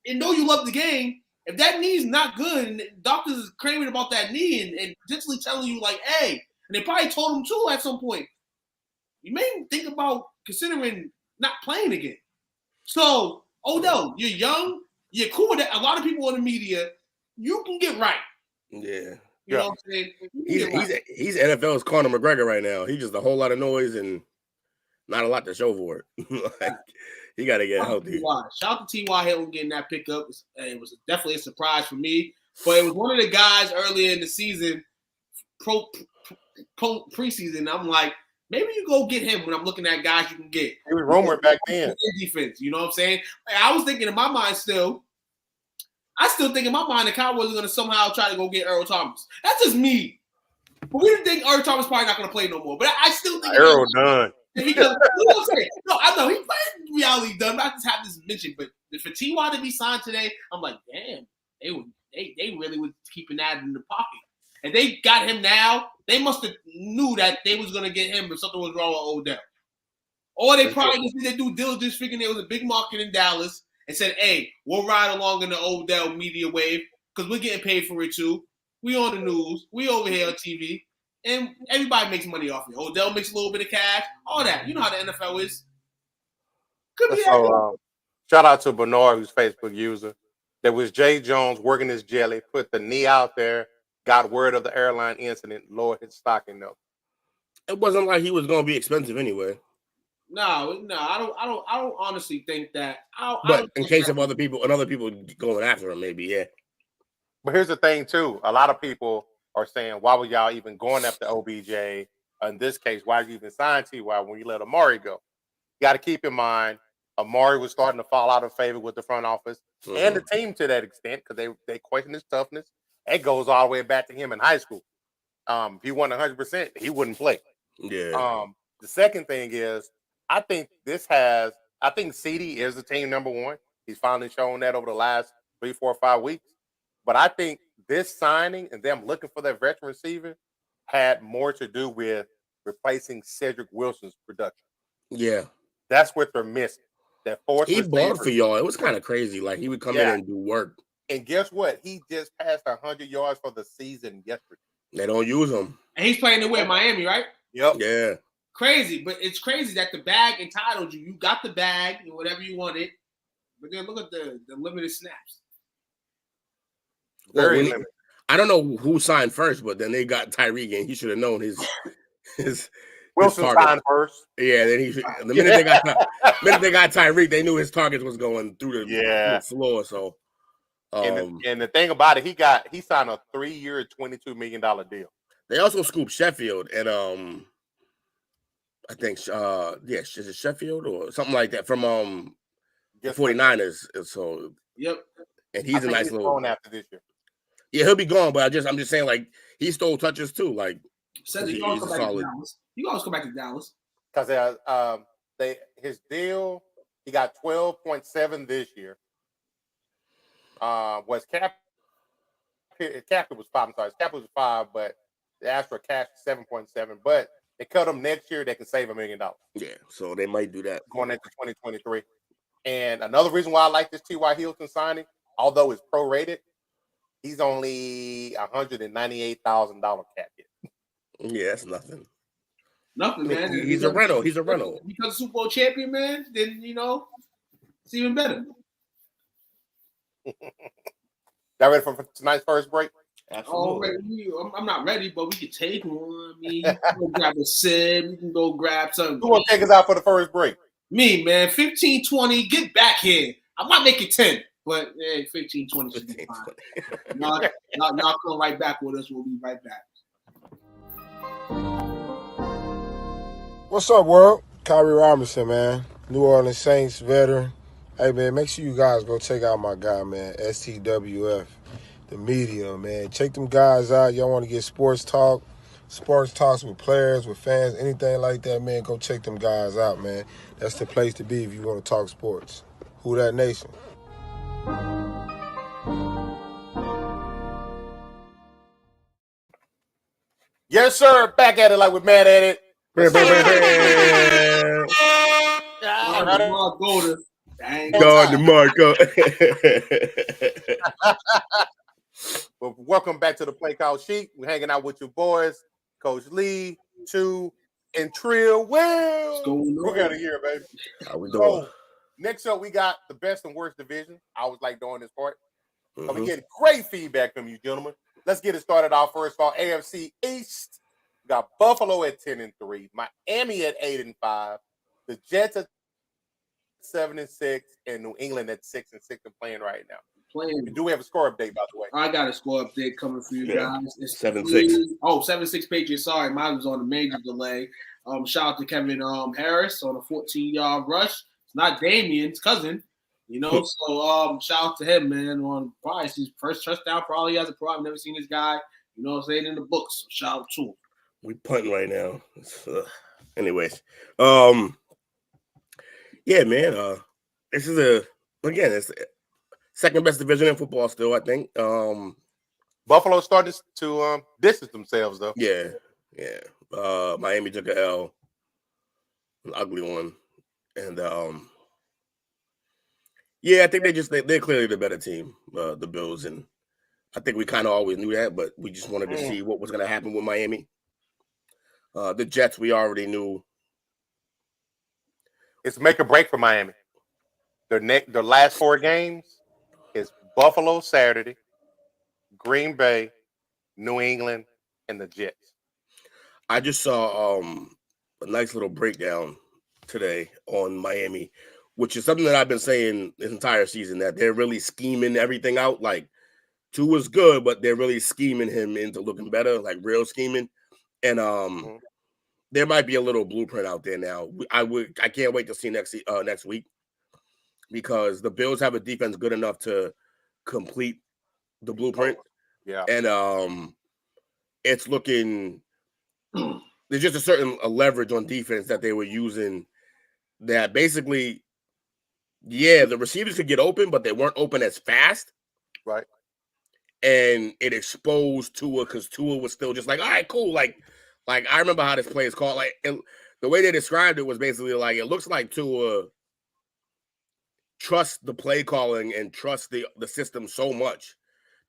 And know you love the game. If that knee's not good, and doctors is craving about that knee and potentially telling you like, hey, and they probably told him too at some point, you may think about considering not playing again. So, Odell, you're young, you're cool with that. A lot of people in the media, you can get right. Yeah. You know what I'm saying? He's NFL's Conor McGregor right now. He's just a whole lot of noise and not a lot to show for it. Like, he got to get healthy. Shout out to T.Y. Hilton getting that pickup. It was definitely a surprise for me. But it was one of the guys earlier in the season, preseason. I'm like, maybe you go get him when I'm looking at guys you can get. He was rumored back then. Defense, you know what I'm saying? Like, I was thinking in my mind still. I still think in my mind the Cowboys are going to somehow try to go get Earl Thomas. That's just me. But we didn't think Earl Thomas probably not going to play no more. But I still think Earl done. Because you know what I'm saying? No, I know he played reality done. I just have this mention, but for T.Y. to be signed today, I'm like, damn, they really was keeping that in the pocket. And they got him now. They must have knew that they was going to get him if something was wrong with Odell. Or they probably just did their due diligence, figuring there was a big market in Dallas, and said, hey, we'll ride along in the Odell media wave because we're getting paid for it too. We on the news. We over here on TV. And everybody makes money off it. Odell makes a little bit of cash. All that. You know how the NFL is. Could be that. Shout out to Bernard, who's Facebook user. There was Jay Jones working his jelly, put the knee out there, got word of the airline incident, lowered his stocking note. It wasn't like he was going to be expensive anyway. No, I don't honestly think that. But in case of other people going after him, maybe, yeah. But here's the thing, too. A lot of people are saying, why were y'all even going after OBJ? In this case, why did you even sign T.Y. when you let Amari go? You got to keep in mind, Amari was starting to fall out of favor with the front office and the team to that extent because they question his toughness. It goes all the way back to him in high school. If he won 100%, he wouldn't play. Yeah. The second thing is, I think CD is the team number one. He's finally shown that over the last 3, 4, 5 weeks. But I think this signing and them looking for that veteran receiver had more to do with replacing Cedric Wilson's production. Yeah. That's what they're missing. That fourth he balled for y'all. It was kind of crazy. Like, he would come in and do work. And guess what? He just passed 100 yards for the season yesterday. They don't use him. And he's playing away Miami, right? Yep. Yeah. Crazy. But it's crazy that the bag entitled you. You got the bag and whatever you wanted. But then look at the limited snaps. Very limited. I don't know who signed first, but then they got Tyreek, and he should have known his Wilson signed first. Yeah, then the minute they got Tyreek, they knew his target was going through the floor. So, and the thing about it, he signed a 3-year, $22 million deal. They also scooped Sheffield, and I think is it Sheffield or something like that from the 49ers. So yep, and he's a nice little going after this year. Yeah, he'll be gone, but I'm just saying, like, he stole touches too. Like, says he always come back to Dallas. You always come back to Dallas because his deal, he got 12.7 this year. Was cap was 5. I'm sorry, his cap was 5, but they asked for cash 7.7. But they cut him next year. They can save $1 million. Yeah, so they might do that going into 2023. And another reason why I like this T.Y. Hilton signing, although it's prorated, he's only $198,000 cap hit. Yeah, that's nothing. Nothing, man. He's a rental. He's a rental. Because Super Bowl champion, man, then, it's even better. Y'all ready for tonight's first break? Absolutely. I'm not ready, but we can take one. We can go grab a sip. We can go grab something. Who want to take us out for the first break? Me, man. 15, 20. Get back here. I might make it 10. But 15, 20 should be fine. Y'all come right back with us. We'll be right back. What's up, world? Kyrie Robinson, man. New Orleans Saints veteran. Hey, man, make sure you guys go check out my guy, man, STWF, the media, man. Check them guys out. Y'all want to get sports talks with players, with fans, anything like that, man, go check them guys out, man. That's the place to be if you want to talk sports. Who that nation? Yes, sir. Back at it like we're mad at it. Well, welcome back to the Play Call Sheet. We're hanging out with your boys, Coach Lee, Chew, and Trill. Well, we got it here, baby. How we doing? So, next up, we got the best and worst division. I always like doing this part. Mm-hmm. We getting great feedback from you, gentlemen. let's get it started off. First of all, AFC East. We got Buffalo at 10-3, Miami at 8-5, the Jets at 7-6, and New England at 6-6 and playing right now. Do we have a score update, by the way? I got a score update coming for you guys. It's 7-6. 7-6 Patriots. Sorry, mine was on a major delay. Shout out to Kevin Harris on a 14-yard rush. It's not Damien's cousin, you know. So shout out to him, man. On probably his first touchdown, probably as a pro. I've never seen this guy, you know what I'm saying, in the books. So shout out to him. We punting right now. Anyways, yeah, man. This is it's second best division in football still, I think. Buffalo started to distance themselves, though. Yeah. Miami took an L, an ugly one, and I think they're clearly the better team, the Bills, and I think we kind of always knew that, but we just wanted to see what was going to happen with Miami. The Jets, we already knew. It's make or break for Miami. Their last 4 games is Buffalo Saturday, Green Bay, New England, and the Jets. I just saw a nice little breakdown today on Miami, which is something that I've been saying this entire season, that they're really scheming everything out. Like, Tua's good, but they're really scheming him into looking better, like real scheming. And there might be a little blueprint out there now. I can't wait to see next week, because the Bills have a defense good enough to complete the blueprint. Yeah. And it's looking, there's just a certain leverage on defense that they were using that basically, the receivers could get open, but they weren't open as fast. Right. And it exposed Tua, because Tua was still just like, all right, cool. Like I remember how this play is called. Like, the way they described it was basically like, it looks like Tua trusts the play calling and trusts the system so much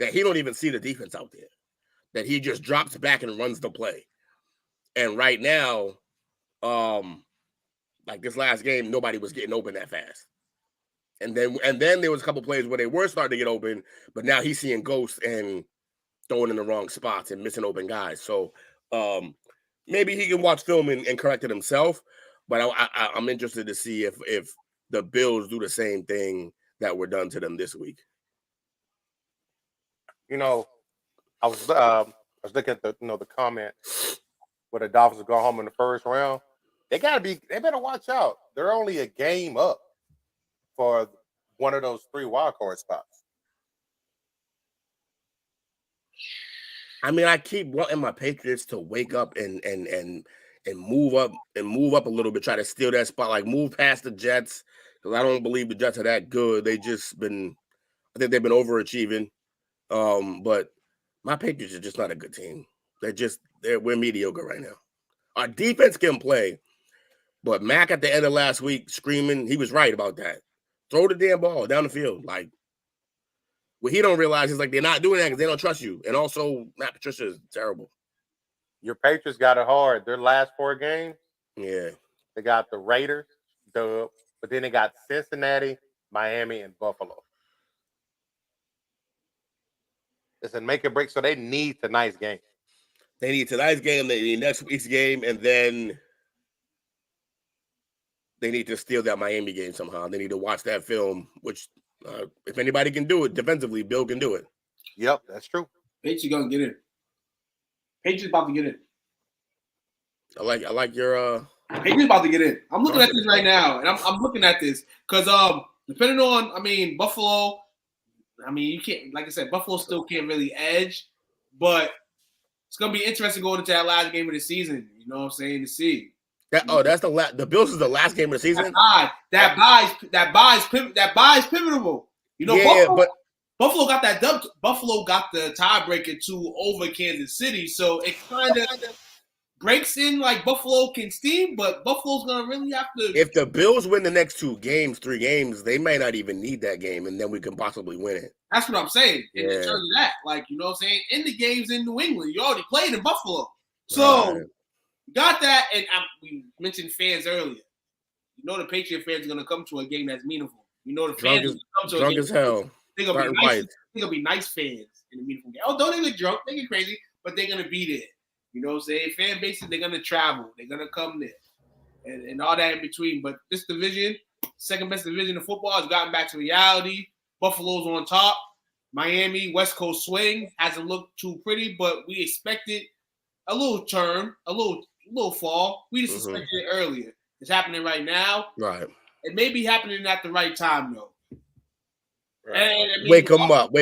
that he don't even see the defense out there, that he just drops back and runs the play. And right now, like this last game, nobody was getting open that fast. And then there was a couple plays where they were starting to get open, but now he's seeing ghosts and throwing in the wrong spots and missing open guys. So maybe he can watch film and correct it himself. But I'm interested to see if the Bills do the same thing that were done to them this week. You know, I was looking at the comment where the Dolphins go home in the first round. They better watch out. They're only a game up for one of those 3 wild card spots. I mean, I keep wanting my Patriots to wake up and move up a little bit, try to steal that spot, like move past the Jets, because I don't believe the Jets are that good. I think they've been overachieving. But my Patriots are just not a good team. We're mediocre right now. Our defense can play, but Mac at the end of last week screaming, he was right about that. Throw the damn ball down the field. Like, what he don't realize is, like, they're not doing that because they don't trust you. And also, Matt Patricia is terrible. Your Patriots got it hard. Their last 4 games, they got the Raiders, but then they got Cincinnati, Miami, and Buffalo. It's a make or break, so they need tonight's game. They need tonight's game, they need next week's game, and then they need to steal that Miami game somehow. They need to watch that film, which if anybody can do it defensively, Bill can do it. Yep, that's true. Patriots gonna get in. Patriots about to get in. I like your Patriots about to get in. I'm looking at this right now, and I'm looking at this because depending on Buffalo. You can't, like I said, Buffalo still can't really edge, but it's gonna be interesting going into that last game of the season. You know what I'm saying, to see. That's the Bills is the last game of the season. That buys pivotal. You know, Buffalo got that dub. Buffalo got the tiebreaker 2 over Kansas City, so it kind of breaks in like Buffalo can steam, but Buffalo's gonna really have to. If the Bills win the next 3 games, they may not even need that game, and then we can possibly win it. That's what I'm saying. In terms of that, like, you know what I'm saying, in the games in New England, you already played in Buffalo, so got that. And we mentioned fans earlier. You know the Patriot fans are gonna come to a game that's meaningful. You know the fans drunk as hell. They're gonna Starting be nice. fights. They're gonna be nice fans in the meaningful game. Although they get drunk, they get crazy, but they're gonna be there. You know what I'm saying? Fan bases, they're gonna travel, they're gonna come there, and all that in between. But this division, second best division in football, has gotten back to reality. Buffalo's on top. Miami, West Coast swing hasn't looked too pretty, but we expected a little turn, a little fall. We just expected it earlier. It's happening right now. Right. It may be happening at the right time, though. Right. And I mean, Wake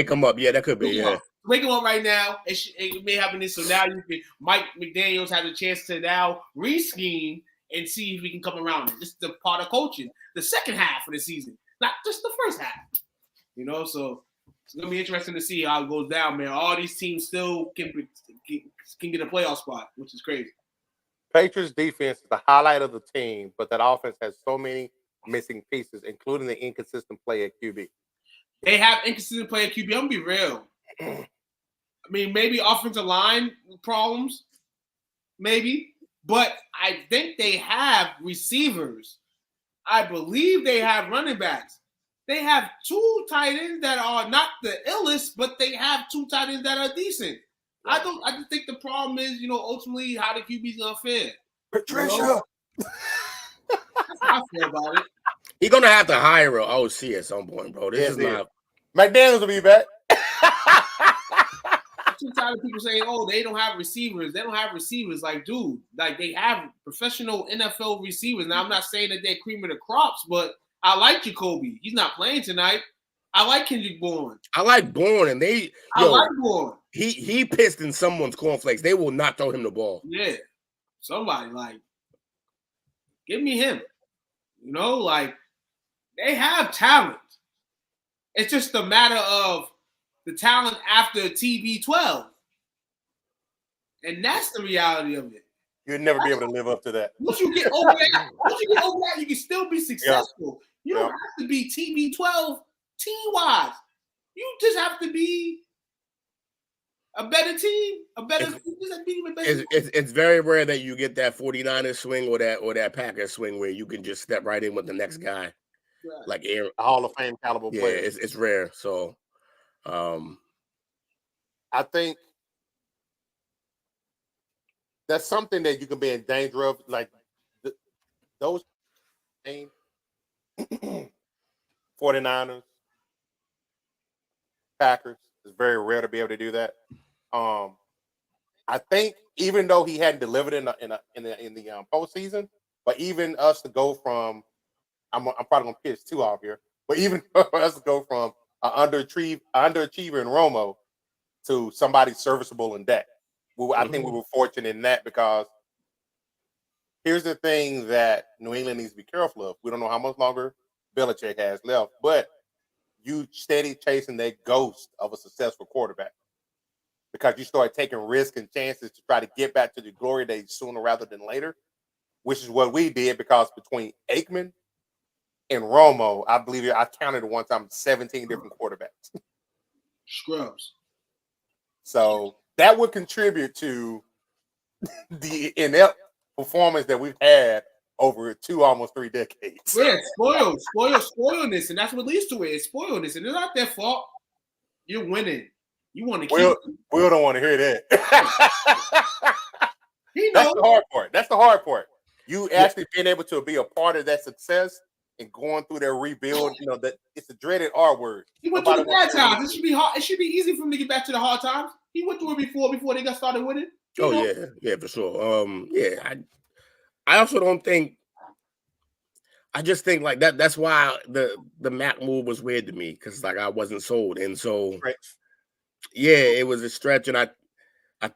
them up. Yeah, that could be. Yeah. Wake them up right now. It may happen. So now you can. Mike McDaniels has a chance to now re-scheme and see if we can come around it. This is the part of coaching. The second half of the season, not just the first half. You know, so it's gonna be interesting to see how it goes down, man. All these teams still can get a playoff spot, which is crazy. Patriots defense is the highlight of the team, but that offense has so many missing pieces, including the inconsistent play at QB. They have inconsistent play at QB. I'm gonna be real. I mean, maybe offensive line problems, maybe, but I think they have receivers. I believe they have running backs. They have two tight ends that are not the illest, but they have two tight ends that are decent. I just think the problem is, ultimately how the QB's gonna fare. Patricia. You know? That's how I feel about it. He's gonna have to hire an OC at some point, bro. This is not. McDaniels will be back. I'm too tired of people saying, "Oh, they don't have receivers. They don't have receivers." Like, dude, like they have professional NFL receivers. Now, I'm not saying that they're cream of the crops, but I like Jacoby. He's not playing tonight. I like Kendrick Bourne. I like Bourne, and I like Bourne. He pissed in someone's cornflakes. They will not throw him the ball. Yeah, somebody give me him. Like they have talent. It's just a matter of the talent after TB12, and that's the reality of it. You'll never be able to live up to that. Once you get over that, you can still be successful. You don't have to be TB12 team-wise. You just have to be a better team, It's very rare that you get that 49ers swing or that Packers swing where you can just step right in with the next guy. Right. Like Aaron, a Hall of Fame caliber player. Yeah, it's rare. So I think that's something that you can be in danger of. Like those 49ers, Packers, it's very rare to be able to do that. I think even though he hadn't delivered in the postseason, but even us to go from I'm probably gonna piss two off here, but even for us to go from an underachiever in Romo to somebody serviceable in Dak, I think we were fortunate in that, because here's the thing that New England needs to be careful of. We don't know how much longer Belichick has left, but you steady chasing that ghost of a successful quarterback, because you start taking risks and chances to try to get back to the glory days sooner rather than later, which is what we did, because between Aikman and Romo, I believe I counted at one time 17 different quarterbacks. Scrubs. So that would contribute to the inept performance that we've had over almost 3 decades. Yeah, spoiledness, and that's what leads to it. It's spoiledness, and it's not their fault. You're winning. You want to keep. Will don't want to hear that. That's the hard part. That's the hard part. You actually being able to be a part of that success and going through their rebuild. That it's a dreaded R word. He went through the bad times. It should be hard. It should be easy for him to get back to the hard times. He went through it before they got started winning. Yeah, for sure. I also don't think. I just think like that. That's why the Mac move was weird to me, because I wasn't sold, and so it was a stretch, and I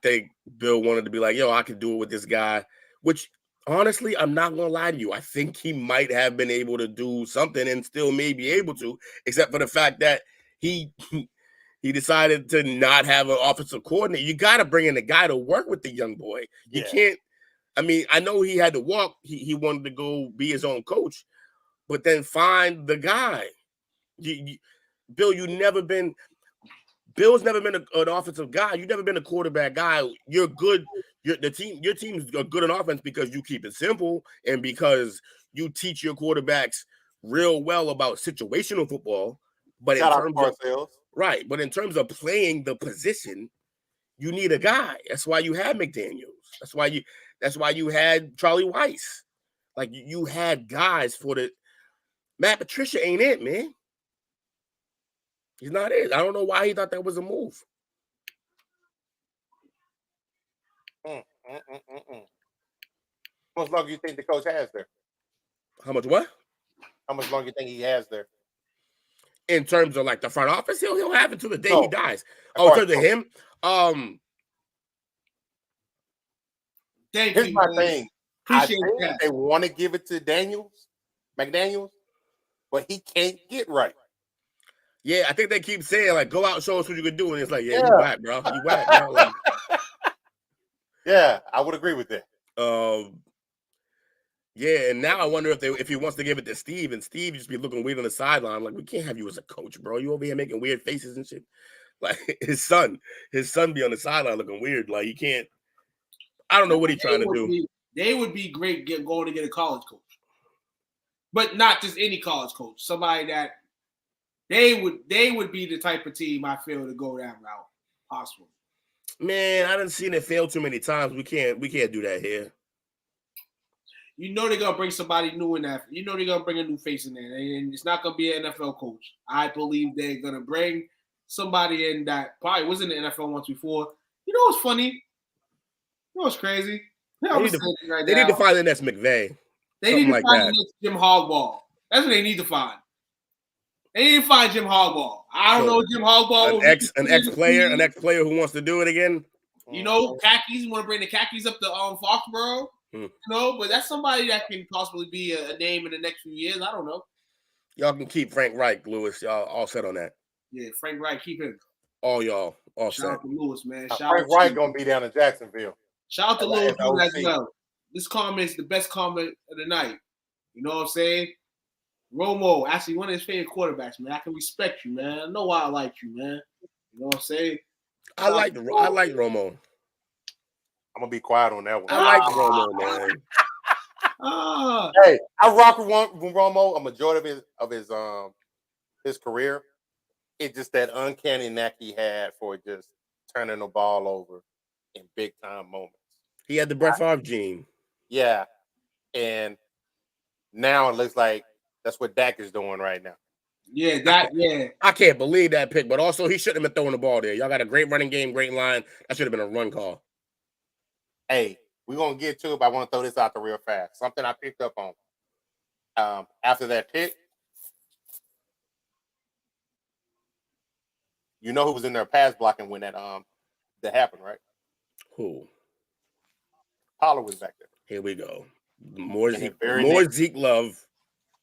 think Bill wanted to be like, yo, I could do it with this guy, which honestly, I'm not gonna lie to you. I think he might have been able to do something and still may be able to, except for the fact that he decided to not have an offensive coordinator. You got to bring in a guy to work with the young boy. You can't. I mean, I know he had to walk. He wanted to go be his own coach, but then find the guy. Bill's never been an offensive guy. You've never been a quarterback guy. You're good. Your team's good in offense because you keep it simple and because you teach your quarterbacks real well about situational football. But Shout in out terms to of ourselves. right, but in terms of playing the position, you need a guy. That's why you had McDaniels. That's why you had Charlie Weiss. Like you had guys for the Matt Patricia ain't it, man. He's not it. I don't know why he thought that was a move. How much longer do you think the coach has there? How much what? How much longer do you think he has there? In terms of like the front office, he'll have until the day he dies. Of In terms of him, Thank here's you. my man. thing. Appreciate I think that. they want to give it to McDaniels, but he can't get right. Yeah, I think they keep saying like, "Go out, and show us what you can do," and it's like, "Yeah, you whack, bro. You whack, bro." Like, yeah, I would agree with that. Yeah, and now I wonder if he wants to give it to Steve, and Steve just be looking weird on the sideline. Like, we can't have you as a coach, bro. You over here making weird faces and shit. Like his son be on the sideline looking weird. Like he can't. I don't know what he's trying to do. They would be great going to get a college coach, but not just any college coach. Somebody that they would be the type of team I feel to go that route. Possible. Man, I done seen it fail too many times. We can't do that here. You know they're gonna bring somebody new in that. You know they're gonna bring a new face in there, and it's not gonna be an NFL coach. I believe they're gonna bring somebody in that probably was in the NFL once before. You know what's funny? You know what's crazy? They need to find the next McVay. They need to find the next Jim Harbaugh. That's what they need to find. They need to find Jim Harbaugh. I don't know Jim Harbaugh. An ex player who wants to do it again. You know, khakis. You want to bring the khakis up to Foxborough. You know, but that's somebody that can possibly be a name in the next few years. I don't know. Y'all can keep Frank Reich, Lewis. Y'all all set on that. Yeah, Frank Reich, keep him. All y'all, all set. Shout out to Lewis, man. Frank Reich gonna be down in Jacksonville. Shout out to Lewis as well. This comment is the best comment of the night. You know what I'm saying? Romo, actually one of his favorite quarterbacks, man. I can respect you, man. I know why I like you, man. You know what I'm saying? I like Romo. I'm gonna be quiet on that one. I like Romo, man. Hey, I rock with Romo a majority of his career. It's just that uncanny knack he had for just turning the ball over in big time moments. He had the Brett Favre gene. Yeah, and now it looks like that's what Dak is doing right now. Yeah, I can't believe that pick, but also he shouldn't have been throwing the ball there. Y'all got a great running game, great line. That should have been a run call. Hey, we're going to get to it, but I want to throw this out there real fast. Something I picked up on after that pick. You know who was in there pass blocking when that happened, right? Who? Pollard was back there. Here we go. More Zeke Love.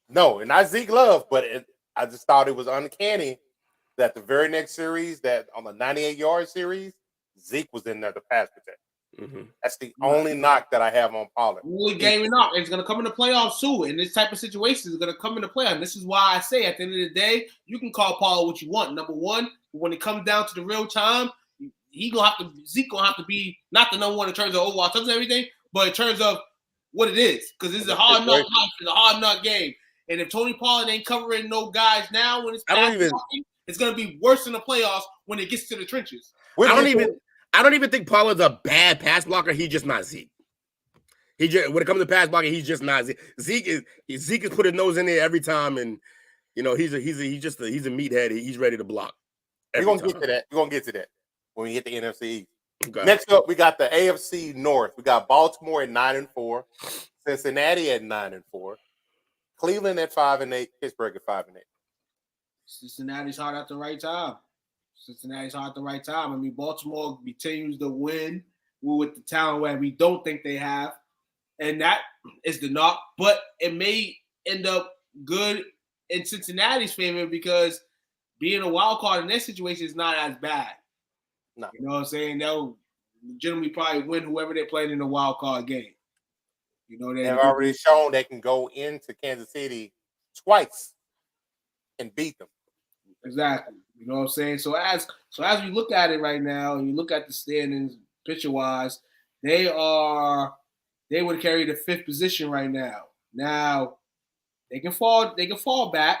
No, and not Zeke Love, but I just thought it was uncanny that the very next series, that on the 98-yard series, Zeke was in there to pass protect. Mm-hmm. That's the only knock that I have on Pollard. Only game and knock. It's going to come in the playoffs too. And this type of situation is going to come in the playoffs. This is why I say at the end of the day, you can call Pollard what you want. Number one, when it comes down to the real time, Zeke gonna have to be not the number one in terms of overall touchdowns and everything, but in terms of what it is, because this is a hard knock life, it's a hard knock game. And if Tony Pollard ain't covering no guys now when it's it's gonna be worse in the playoffs when it gets to the trenches. I don't even think Pollard's a bad pass blocker. He's just not Zeke. When it comes to pass blocking, he's just not Zeke. Zeke is putting nose in there every time, and you know he's a meathead. He's ready to block. We're gonna get to that. We're gonna get to that when we get the NFC East. Okay. Next up, we got the AFC North. We got Baltimore at 9-4, Cincinnati at 9-4, Cleveland at 5-8, Pittsburgh at 5-8. Cincinnati's hard at the right time. I mean, Baltimore continues to win with the talent where we don't think they have, and that is the knock. But it may end up good in Cincinnati's favor because being a wild card in this situation is not as bad. No. You know what I'm saying? They'll generally probably win whoever they're playing in the wild card game. You know, they've already shown they can go into Kansas City twice and beat them. Exactly. You know what I'm saying? So as we look at it right now, and you look at the standings picture-wise, they would carry the 5th position right now. Now, they can fall back.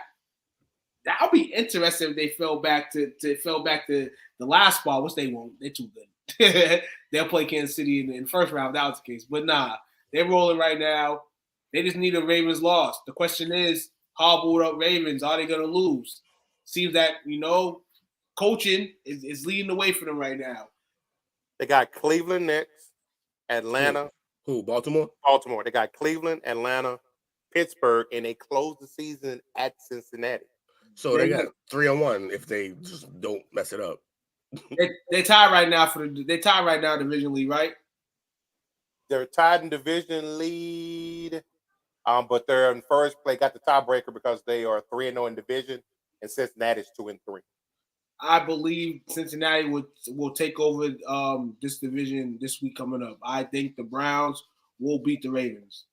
That'll be interesting if they fell back to the last spot, which they won't. They're too good. They'll play Kansas City in the first round if that was the case. But nah, they're rolling right now. They just need a Ravens loss. The question is, hobbled up Ravens, are they gonna lose? Seems that, coaching is leading the way for them right now. They got Cleveland next, Atlanta. Who? Baltimore? Baltimore. They got Cleveland, Atlanta, Pittsburgh, and they close the season at Cincinnati. So they got 3-1 if they just don't mess it up. They tied right now divisionally, right? They're tied in division lead, but they're in first place. Got the tiebreaker because they are 3-0 in division, and Cincinnati's 2-3. I believe Cincinnati will take over this division this week coming up. I think the Browns will beat the Ravens.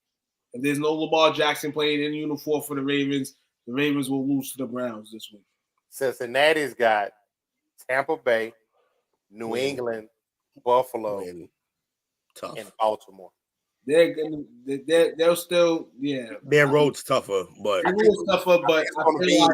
If there's no Lamar Jackson playing in uniform for the Ravens will lose to the Browns this week. Cincinnati's got Tampa Bay, New England, Buffalo, Tough. and Baltimore. They'll still, yeah. Their road's tougher, but It's going to be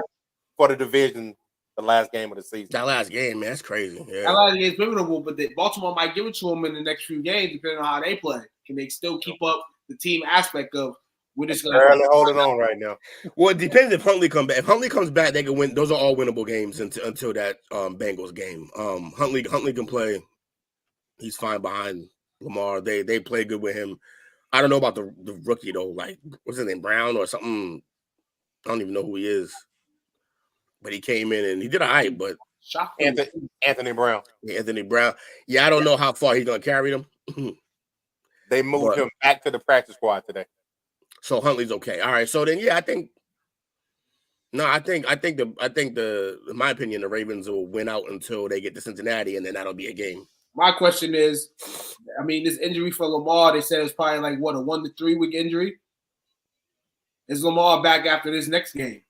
for the division. The last game of the season. That last game, man, that's crazy. Yeah. That last game is pivotal, but Baltimore might give it to them in the next few games, depending on how they play. Can they still keep up the team aspect of we're just going to holding on right now? Well, it depends if Huntley comes back. If Huntley comes back, they can win. Those are all winnable games until that Bengals game. Huntley can play. He's fine behind Lamar. They play good with him. I don't know about the rookie though. Like, what's his name, Brown or something? I don't even know who he is. But he came in and he did all right, but Anthony Brown. Yeah, Anthony Brown. Yeah, I don't know how far he's gonna carry them. They moved him back to the practice squad today. So Huntley's okay. All right. So then I think in my opinion, the Ravens will win out until they get to Cincinnati, and then that'll be a game. My question is, this injury for Lamar, they said it's probably like a 1 to 3 week injury. Is Lamar back after this next game?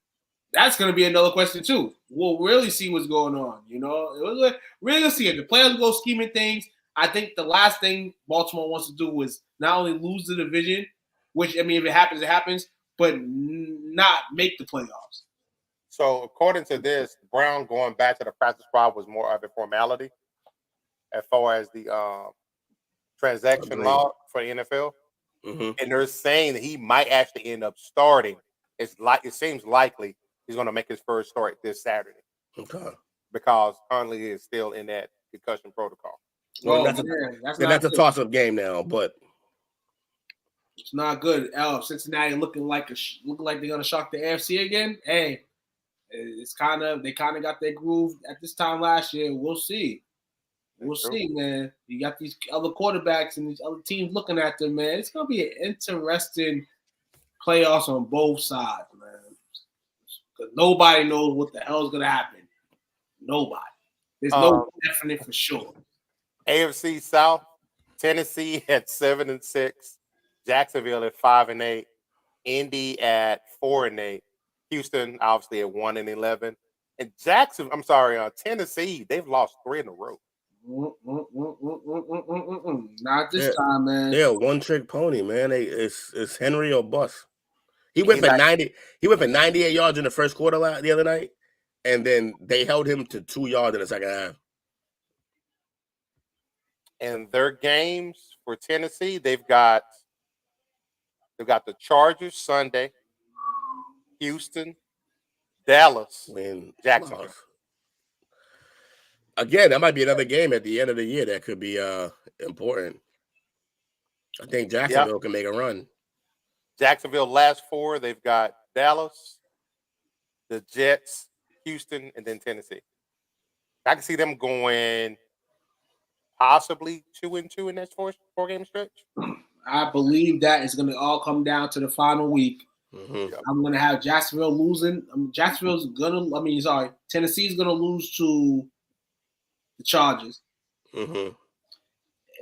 That's going to be another question, too. We'll really see what's going on, We're going to see it. The players go scheming things. I think the last thing Baltimore wants to do is not only lose the division, which, if it happens, it happens, but not make the playoffs. So, according to this, Brown going back to the practice squad was more of a formality as far as the transaction law for the NFL. Mm-hmm. And they're saying that he might actually end up starting. It seems likely he's going to make his first start this Saturday. Okay. Because Huntley is still in that concussion protocol. Well, that's a toss-up game now, but it's not good. Cincinnati looking like they're going to shock the AFC again. Hey, they kind of got their groove at this time last year. We'll see. We'll see, man. You got these other quarterbacks and these other teams looking at them, man. It's going to be an interesting playoffs on both sides, man. Because nobody knows what the hell is going to happen. Nobody. There's no definite for sure. AFC South, Tennessee at 7-6, Jacksonville at 5-8, Indy at 4-8, Houston obviously at 1-11, and Tennessee, they've lost 3 in a row. Not this time, man. They're a one-trick pony, man. It's Henry or bust. He went for 90. He went for 98 yards in the first quarter the other night, and then they held him to 2 yards in the second half. And their games for Tennessee, they've got the Chargers Sunday, Houston, Dallas, and Jacksonville. Again, that might be another game at the end of the year that could be important. I think Jacksonville can make a run. Jacksonville last 4, they've got Dallas, the Jets, Houston, and then Tennessee. I can see them going possibly 2-2 in that 4-game stretch. I believe that is going to all come down to the final week. Mm-hmm. I'm going to have Jacksonville losing. Tennessee's going to lose to the Chargers. Mm-hmm.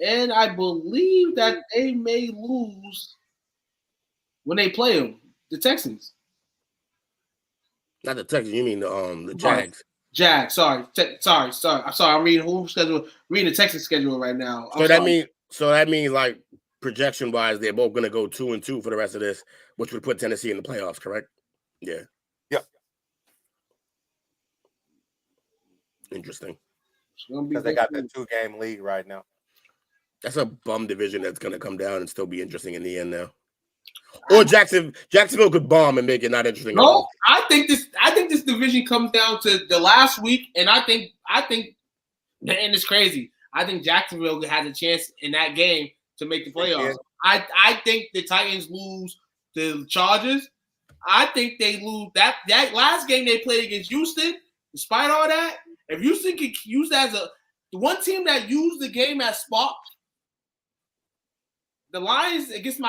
And I believe that they may lose when they play them, the Texans. Not the Texans, you mean the Jags. Jags, sorry. I'm sorry. I'm reading the Texans schedule right now. So that means like projection wise, they're both gonna go 2-2 for the rest of this, which would put Tennessee in the playoffs, correct? Yeah. Yep. interesting. Because they got the 2-game lead right now. That's a bum division that's going to come down and still be interesting in the end now. Or Jacksonville could bomb and make it not interesting. No, I think this division comes down to the last week, and I think, and it's crazy. I think Jacksonville has a chance in that game to make the playoffs. I think the Titans lose the Chargers. I think they lose that last game they played against Houston. Despite all that, if Houston could use that as the one team that used the game as spark, the Lions against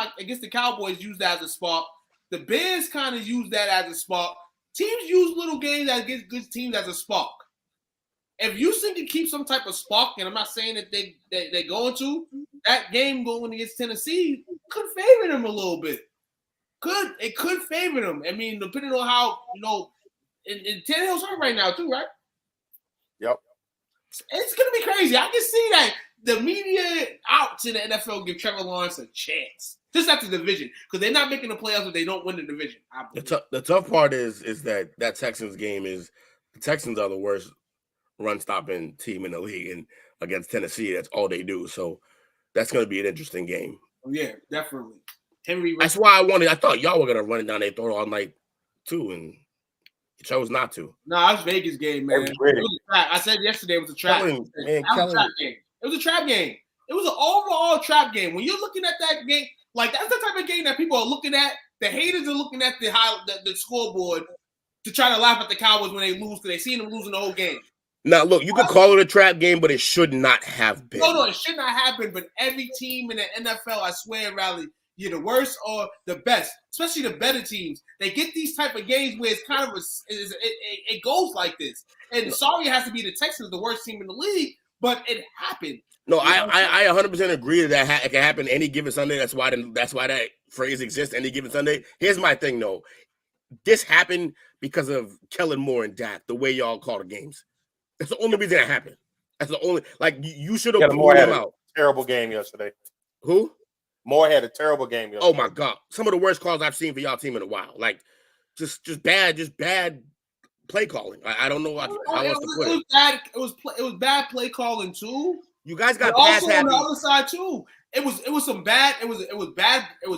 the Cowboys use that as a spark. The Bears kind of use that as a spark. Teams use little games that get good teams as a spark. If Houston can keep some type of spark, and I'm not saying that they're going to, that game going against Tennessee could favor them a little bit. It could favor them. I mean, depending on how, and Tannehill's hurt right now too, right? Yep. It's going to be crazy. I can see that the media outs in the NFL give Trevor Lawrence a chance. Just after the division. Because they're not making the playoffs if they don't win the division. The tough part is that Texans game is the Texans are the worst run-stopping team in the league. And against Tennessee, that's all they do. So that's going to be an interesting game. Yeah, definitely. That's why I thought y'all were going to run it down their throat all night too. And you chose not to. No, it was Vegas game, man. It was a trap. I said yesterday it was a trap. It was a trap game. It was a trap game. It was an overall trap game. When you're looking at that game, like that's the type of game that people are looking at. The haters are looking at the scoreboard to try to laugh at the Cowboys when they lose because they seen them losing the whole game. Now, look, you could call it a trap game, but it should not have been. No, it should not happen. But every team in the NFL, I swear, Riley, you're the worst or the best, especially the better teams. They get these type of games where it's kind of it goes like this. And sorry, it has to be the Texans, the worst team in the league, but it happened. No, I 100% agree that it can happen any given Sunday. That's why that phrase exists, any given Sunday. Here's my thing, though. This happened because of Kellen Moore and Dak, the way y'all call the games. That's the only reason it happened. That's the only you should have pulled him out. Terrible game yesterday. Who? Moore had a terrible game yesterday. Oh my God. Some of the worst calls I've seen for y'all team in a while. Like just bad play calling. I don't know how else to put it. It was bad play calling too. You guys got also pass happy. On the other side too. It was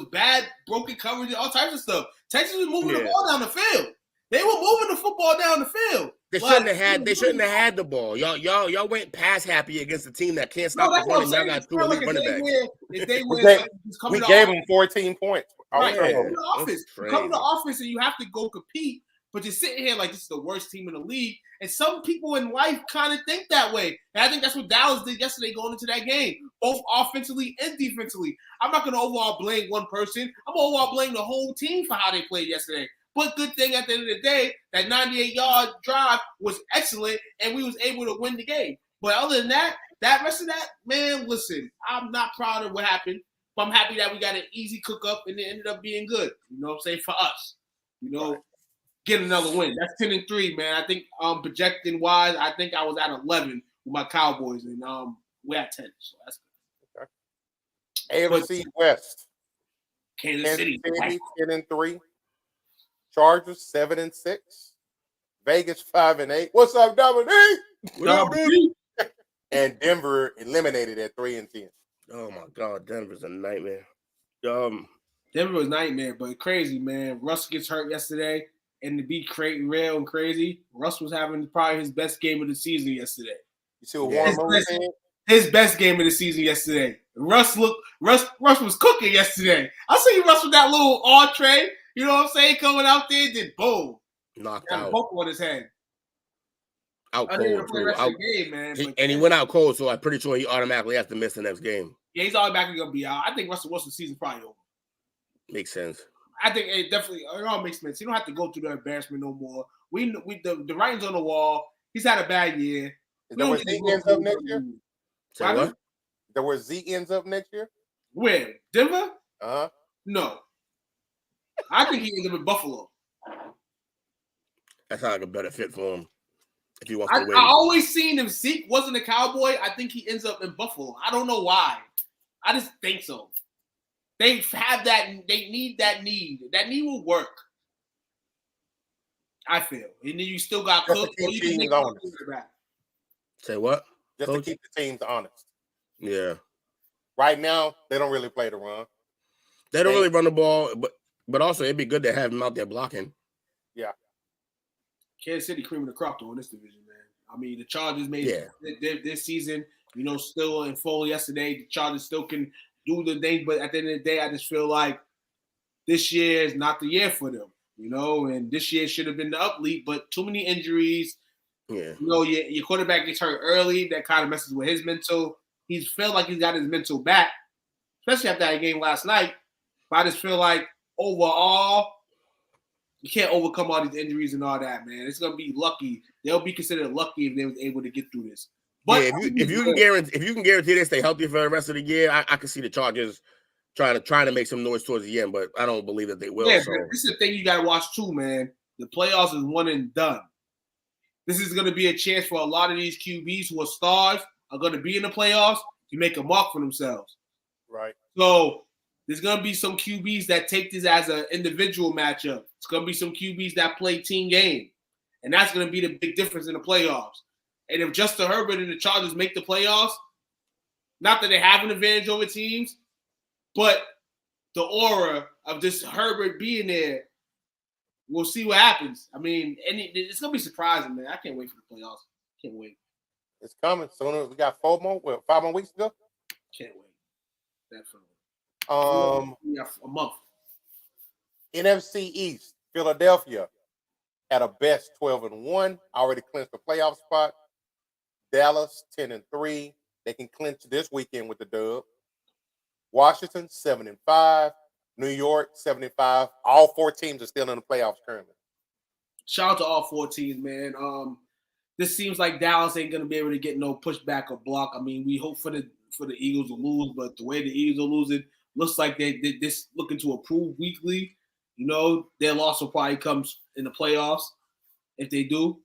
bad broken coverage, all types of stuff. Texas was moving the ball down the field. They were moving the football down the field. They shouldn't have had the ball. Y'all went pass happy against a team that can't stop the running. Y'all got two elite running backs. We gave them 14 points. Right. You come to the office and you have to go compete, but you're sitting here like this is the worst team in the league. And some people in life kind of think that way. And I think that's what Dallas did yesterday going into that game, both offensively and defensively. I'm not going to overall blame one person. I'm going to overall blame the whole team for how they played yesterday. But good thing at the end of the day, that 98-yard drive was excellent, and we was able to win the game. But other than that rest of that, man, listen, I'm not proud of what happened, but I'm happy that we got an easy cook-up, and it ended up being good. You know what I'm saying? For us. Get another win. That's 10-3, man. I think projecting-wise, I think I was at 11 with my Cowboys, and we're at 10. So that's good. AFC West. Kansas City 10-3. Chargers 7-6, Vegas 5-8. What's up, Dominique? And Denver eliminated at 3-10. Oh my God, Denver's a nightmare. Denver was a nightmare, but crazy, man. Russ gets hurt yesterday, and to be real and crazy, Russ was having probably his best game of the season yesterday. You see what Warren Moon said? His best game of the season yesterday. Russ was cooking yesterday. I see Russ with that little entree. You know what I'm saying? Coming out there, did boom. Knocked out. Poke on his head. Out cold, too. And he went out cold, so I'm pretty sure he automatically has to miss the next game. Yeah, he's automatically going to be out. I think Russell Wilson's season's probably over. Makes sense. I think it all makes sense. You don't have to go through the embarrassment no more. The writing's on the wall. He's had a bad year. There where Z ends up next year? Say what? There where Z ends up next year? Where? Denver? Uh-huh. No. I think he ends up in Buffalo. That sounds like a better fit for him. If he wants to win. I always seen him. Zeke wasn't a Cowboy. I think he ends up in Buffalo. I don't know why. I just think so. They have that. They need that need. That need will work. I feel. And then you still got Cook. You can make back. Say what? Just Coach? to keep the teams honest. Yeah. Right now, they don't really play the run. They don't really run the ball, but also it'd be good to have them out there blocking. Yeah. Kansas City cream of the crop though in this division, man. I mean, the Chargers made this season, still in full yesterday. The Chargers still can do the thing, but at the end of the day, I just feel like this year is not the year for them, and this year should have been the uplead, but too many injuries. Yeah. Your quarterback gets hurt early. That kind of messes with his mental. He's felt like he's got his mental back, especially after that game last night. But I just feel like overall, you can't overcome all these injuries and all that, man. It's gonna be lucky. They'll be considered lucky if they was able to get through this. But if you can guarantee they stay healthy for the rest of the year, I can see the Chargers trying to make some noise towards the end, but I don't believe that they will. Yeah, so. This is the thing you gotta watch too, man. The playoffs is one and done. This is gonna be a chance for a lot of these QBs who are stars are gonna be in the playoffs to make a mark for themselves. Right. So there's going to be some QBs that take this as an individual matchup. It's going to be some QBs that play team game. And that's going to be the big difference in the playoffs. And if Justin Herbert and the Chargers make the playoffs, not that they have an advantage over teams, but the aura of this Herbert being there, we'll see what happens. I mean, it's going to be surprising, man. I can't wait for the playoffs. Can't wait. It's coming. Soon we got 5 more weeks to go. Can't wait. Definitely. Yeah, a month. NFC East, Philadelphia at a best 12-1, already clinched the playoff spot. Dallas 10-3, they can clinch this weekend with the dub. Washington 7-5, New York 75. All 4 teams are still in the playoffs currently. Shout out to all 4 teams, man. This seems like Dallas ain't gonna be able to get no pushback or block. I mean, we hope for the Eagles to lose, but the way the Eagles are losing, looks like they're looking to improve weekly. Their loss will probably come in the playoffs if they do.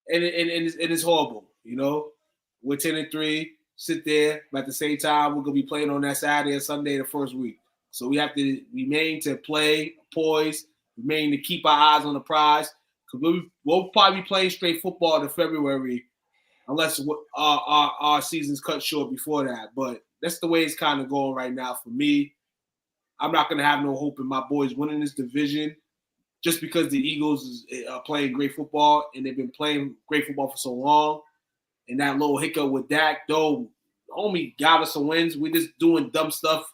And it's horrible, We're 10-3, sit there, but at the same time, we're going to be playing on that Saturday or Sunday the first week. So we have to remain to play, poise, remain to keep our eyes on the prize. Because we'll probably be playing straight football in February unless our season's cut short before that. But that's the way it's kind of going right now for me. I'm not going to have no hope in my boys winning this division just because the Eagles are playing great football, and they've been playing great football for so long. And that little hiccup with Dak, though, homie got us some wins. We're just doing dumb stuff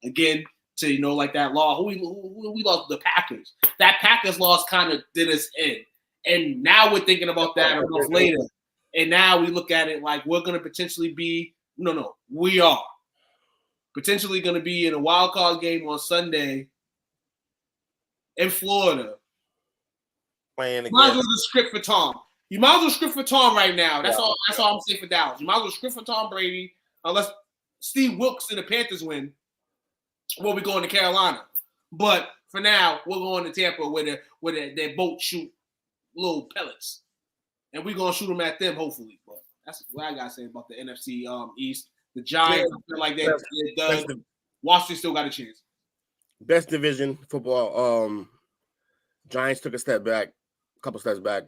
again to, like that law. Who we lost? The Packers. That Packers loss kind of did us in. And now we're thinking about that a month later. And now we look at it like we're going to potentially be – we are potentially going to be in a wild card game on Sunday in Florida. Playing again. You might as well just script for Tom. You might as well script for Tom right now. That's all I'm saying for Dallas. You might as well script for Tom Brady unless Steve Wilkes and the Panthers win. We'll be going to Carolina. But for now, we're going to Tampa where their boat shoot little pellets. And we're going to shoot them at them, hopefully. But that's what I got to say about the NFC East. The Giants, I feel like they're done. Washington still got a chance. Best division football. Giants took a couple steps back.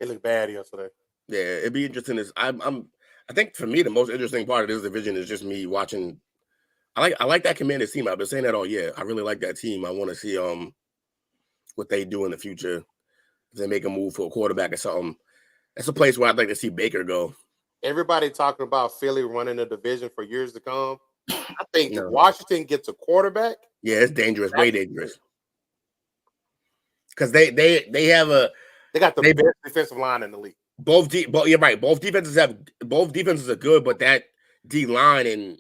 It looked bad yesterday. Yeah, it'd be interesting. I think for me, the most interesting part of this division is just me watching. I like that Commanders team. I've been saying that all year. I really like that team. I want to see what they do in the future. If they make a move for a quarterback or something. That's a place where I'd like to see Baker go. Everybody talking about Philly running the division for years to come. I think if Washington gets a quarterback. Yeah, it's dangerous, way dangerous. Because they got the best defensive line in the league. You're right. Both defenses are good, but that D line in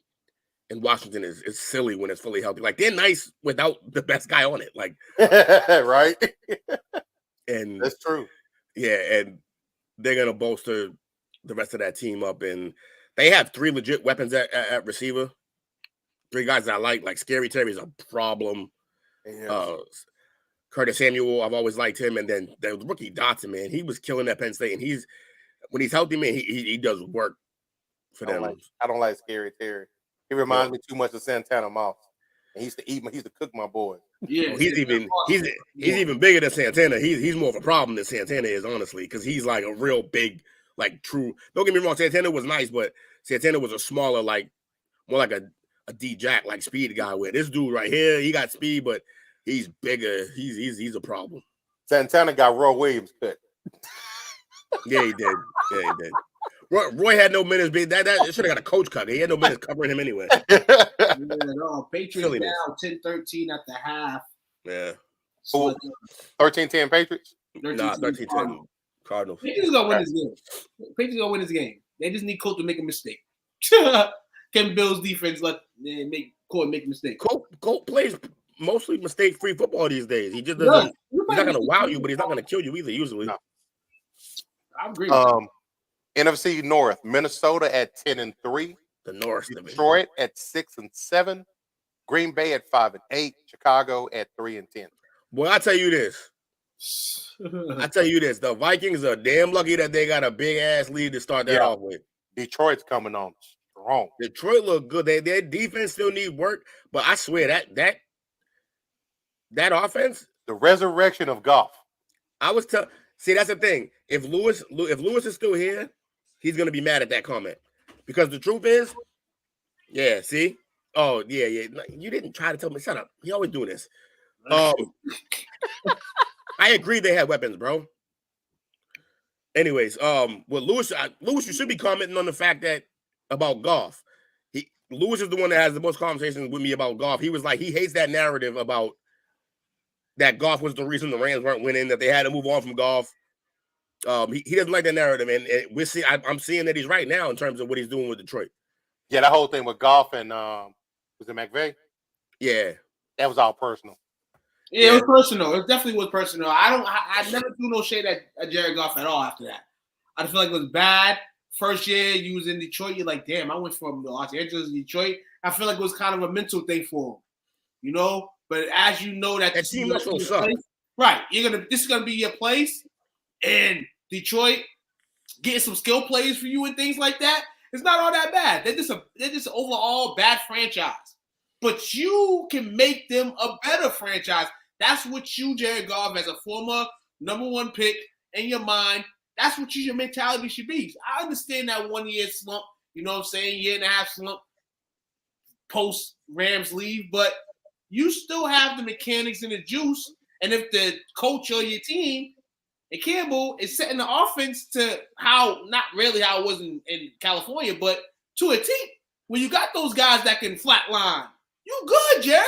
Washington is silly when it's fully healthy. Like they're nice without the best guy on it. Like right. And that's true. Yeah, and they're gonna bolster the rest of that team up, and they have 3 legit weapons at receiver. 3 guys that I like Scary Terry's a problem. Yeah. Curtis Samuel, I've always liked him, and then the rookie Dotson, man, he was killing at Penn State, and when he's healthy, man, he does work for them. I don't like Scary Terry. He reminds me too much of Santana Moss. And he used to cook my boys. Yeah, he's even bigger than Santana. He's more of a problem than Santana is, honestly, because he's like a real big like true. Don't get me wrong, Santana was nice, but Santana was a smaller, like more like a D-Jack, like speed guy. With this dude right here, he got speed, but he's bigger. He's a problem. Santana got Roy Williams cut. Yeah, he did. Yeah, he did. Roy had no minutes. That should have got a coach cut. He had no minutes covering him anyway. Patriots down 10-13 at the half. Yeah. 13-10 Patriots? 13-10 Cardinals. Patriots gonna win this game. Patriots gonna win this game. They just need Colt to make a mistake. Ken Bill's defense make Colt make a mistake. Colt plays mostly mistake-free football these days. He just doesn't. He's not gonna wow you, but he's not gonna kill you either. Usually. No. I agree. NFC North, Minnesota at 10-3. The North. Detroit at 6-7. Green Bay at 5-8. Chicago at 3-10. Boy, I tell you this. The Vikings are damn lucky that they got a big ass lead to start that off with. Detroit's coming on strong. Detroit look good. Their defense still need work, but I swear that offense, the resurrection of Goff. See, that's the thing. If Lewis is still here, he's gonna be mad at that comment. Because the truth is, yeah, see? Oh, yeah. You didn't try to tell me. Shut up. You always do this. I agree they had weapons, bro. Anyways, with Lewis, you should be commenting on the fact that about Goff. Lewis is the one that has the most conversations with me about Goff. He was like, he hates that narrative about that Goff was the reason the Rams weren't winning, that they had to move on from Goff. He doesn't like that narrative, and I'm seeing that he's right now in terms of what he's doing with Detroit. Yeah, that whole thing with Goff and was it McVay? Yeah, that was all personal. Yeah, it was personal. It definitely was personal. I never threw no shade at Jared Goff at all after that. I feel like it was bad. First year you was in Detroit, you're like, damn, I went from Los Angeles to Detroit. I feel like it was kind of a mental thing for him, you know. But as you know that team also sucks. Right, this is gonna be your place, and Detroit getting some skill plays for you and things like that. It's not all that bad. They're just overall bad franchise. But you can make them a better franchise. That's what you, Jared Goff, as a former number one pick in your mind, that's what your mentality should be. I understand that 1 year slump, you know what I'm saying, year and a half slump post Rams leave, but you still have the mechanics and the juice. And if the coach of your team, and Campbell, is setting the offense to not really how it was in California, but to a T, when you got those guys that can flatline, you good, Jared.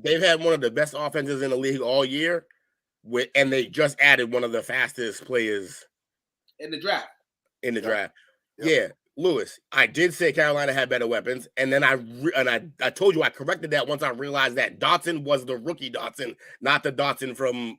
They've had one of the best offenses in the league all year, and they just added one of the fastest players in the draft. Yep. Yeah, Lewis. I did say Carolina had better weapons, and then I told you I corrected that once I realized that Dotson was the rookie Dotson, not the Dotson from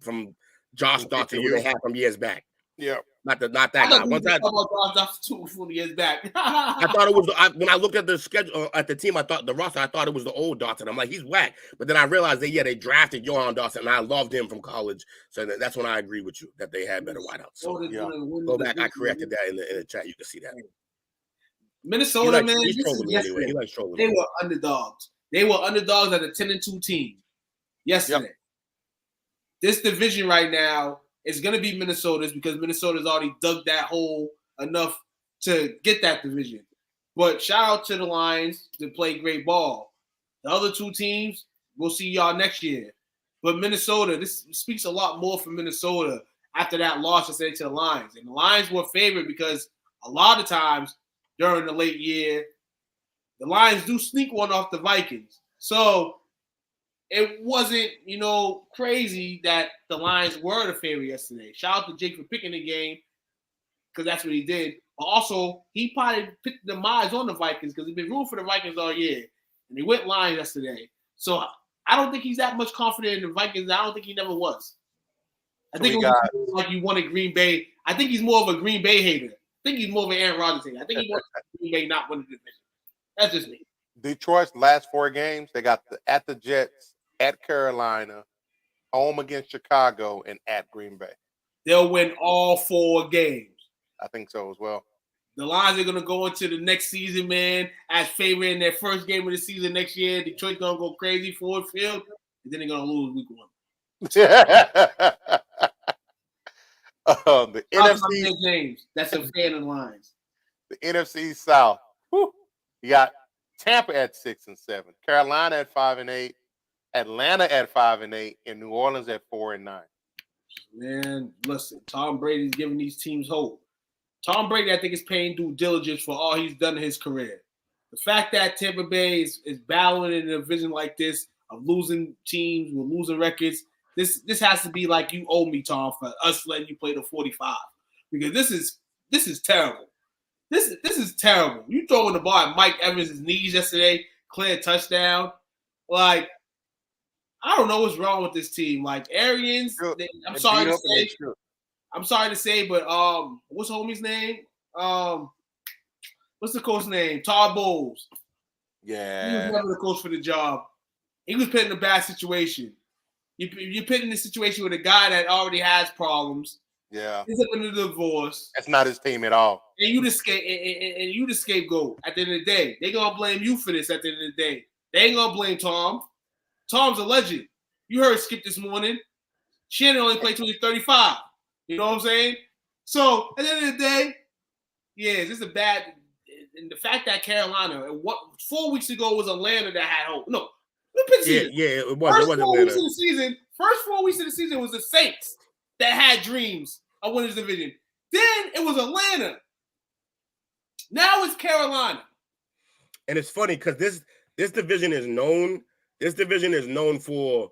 Josh Dotson who they had from years back. Yeah. Not that guy. Once I about Josh Dotson 2 years back. I thought it was when I looked at the schedule at the team. I thought the roster. I thought it was the old Dotson. I'm like, he's whack. But then I realized they drafted Johan Dotson, and I loved him from college. So that's when I agree with you that they had better wideouts. So go back. I corrected that in the chat. You can see that. Minnesota, man. He's trolling anyway. He likes trolling. They were underdogs. They were underdogs at a 10-2 team yesterday. Yep. This division right now is going to be Minnesota's because Minnesota's already dug that hole enough to get that division. But shout out to the Lions to play great ball. The other two teams, we'll see y'all next year. But Minnesota, this speaks a lot more for Minnesota after that loss yesterday to the Lions. And the Lions were favored because a lot of times during the late year, the Lions do sneak one off the Vikings. So it wasn't, crazy that the Lions were the favorite yesterday. Shout out to Jake for picking the game because that's what he did. But also, he probably picked the demise on the Vikings because he's been rooting for the Vikings all year. And they went Lions yesterday. So I don't think he's that much confident in the Vikings. I don't think he never was. I think it was like you wanted Green Bay. I think he's more of a Green Bay hater. I think he's more of an Aaron Rodgers hater. I think he wants Green Bay not win the division. That's just me. Detroit's last 4 games, they got at the Jets, at Carolina, home against Chicago, and at Green Bay. They'll win all 4 games. I think so as well. The Lions are going to go into the next season, man, as favorite in their first game of the season next year. Detroit's going to go crazy Ford Field, and then they're going to lose week 1. The NFC James, that's a fan of lines. The NFC South. Whew. You got Tampa at 6-7, Carolina at 5-8, Atlanta at 5-8, and New Orleans at 4-9. Man, listen, Tom Brady's giving these teams hope. Tom Brady, I think, is paying due diligence for all he's done in his career. The fact that Tampa Bay is battling in a division like this of losing teams with losing records, this has to be like you owe me, Tom, for us letting you play the 45. Because this is terrible. This is terrible. You throwing the ball at Mike Evans' knees yesterday, clear touchdown. Like, I don't know what's wrong with this team. Like, Arians, I'm sorry to say, but what's homie's name? What's the coach's name? Todd Bowles. Yeah. He was never the coach for the job. He was put in a bad situation. You're put in a situation with a guy that already has problems. Yeah. He's up in a divorce. That's not his team at all. And you the scapegoat at the end of the day. They're gonna blame you for this at the end of the day. They ain't gonna blame Tom. Tom's a legend. You heard Skip this morning. Shannon only played till he's 35. You know what I'm saying? So at the end of the day, yeah, this is a bad. And the fact that Carolina, 4 weeks ago was Atlanta that had hope. No, it was. First It was 4 Atlanta. weeks of the season. First 4 weeks of the season was the Saints that had dreams of winning this division. Then it was Atlanta. Now it's Carolina. And it's funny because this division is known. This division is known for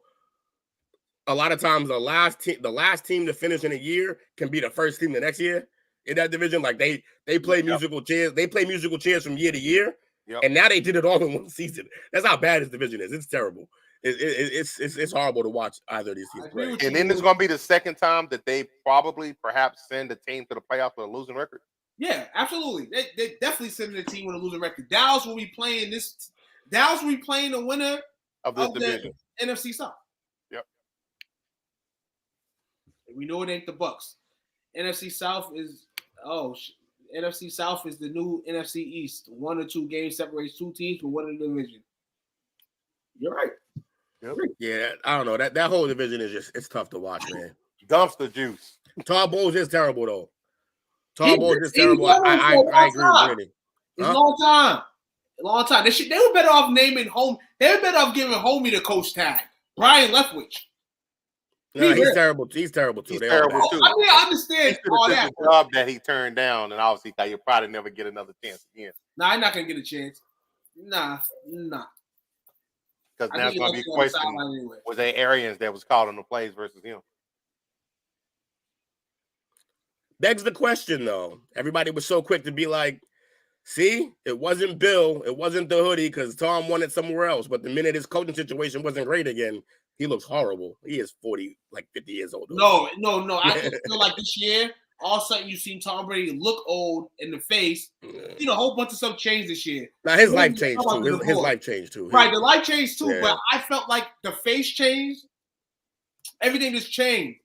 a lot of times the last team to finish in a year can be the first team the next year in that division. Like they play musical chairs. They play musical chairs from year to year. Yep. And now they did it all in one season. That's how bad this division is. It's terrible. It's horrible to watch either of these teams play. And then it's going to be the second time that they perhaps send a team to the playoffs with a losing record. Yeah, absolutely. They definitely sending a team with a losing record. Dallas will be playing this. Dallas will be playing the winner of this division, NFC South. Yep. We know it ain't the Bucks. NFC South is NFC South is the new NFC East. 1 or 2 games separates two teams from winning the division. You're right. Yep. Yeah, I don't know. That whole division is it's tough to watch, man. Dumpster juice. Todd Bowles is terrible though. Todd Bowles is terrible. I agree with Brady. It's a long time. A long time. They were better off naming home. They were better off giving Homie the coach tag. Brian Leftwich. No, he's terrible. He's terrible too. He's terrible too. I mean, I understand all that. The job that he turned down, and obviously you'll probably never get another chance again. Nah, I'm not gonna get a chance. Nah. Because now it's gonna be a question: anyway. Was there Arians that was calling the plays versus him? Begs the question, though. Everybody was so quick to be like, see, it wasn't Bill, it wasn't the hoodie, because Tom won it somewhere else. But the minute his coaching situation wasn't great again, he looks horrible. He is 50 years old. No. I just feel like this year, all of a sudden you've seen Tom Brady look old in the face. You know, a whole bunch of stuff changed this year. Now his life changed too. His life changed too. Right, the life changed too, Yeah. but I felt like the face changed. Everything just changed.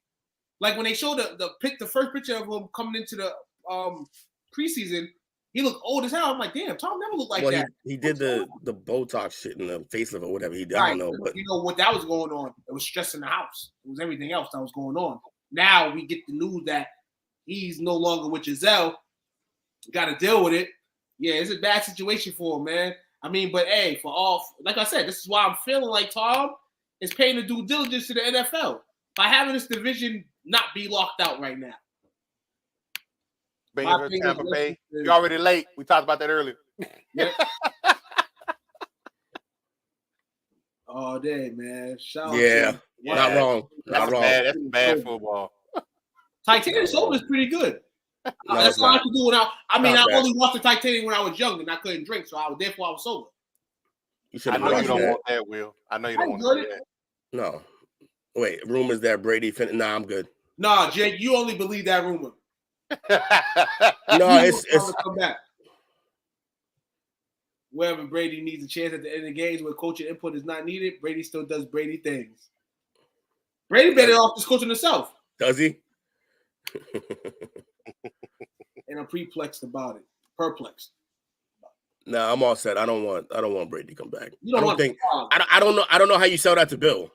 Like when they showed the first picture of him coming into the preseason, he looked old as hell. I'm like, damn, Tom never looked like that. He did the Botox shit in the facelift or whatever he did. Right. I don't know, but you know what that was going on? It was stress in the house. It was everything else that was going on. Now we get the news that he's no longer with Giselle. Got to deal with it. Yeah, it's a bad situation for him, man. I mean, but hey, like I said, this is why I'm feeling like Tom is paying the due diligence to the NFL by having this division not be locked out right now. Being in Tampa Bay, you're already late. We talked about that earlier. Yep. All day, man. Not wrong. Not wrong. That's bad football. Titanic Soul is pretty good. That's all I can do without. I only watched the Titanic when I was young and I couldn't drink, so I was sober. I know you don't want that, Will. I know you don't want that. No. Wait, rumors that Brady Nah, I'm good. Nah, Jake, you only believe that rumor. No, it's come back. Wherever Brady needs a chance at the end of the games where coaching input is not needed, Brady still does Brady things. Brady better off just coaching himself. Does he? And I'm perplexed about it. Perplexed. No, I'm all set. I don't want Brady to come back. You don't I don't know how you sell that to Bill.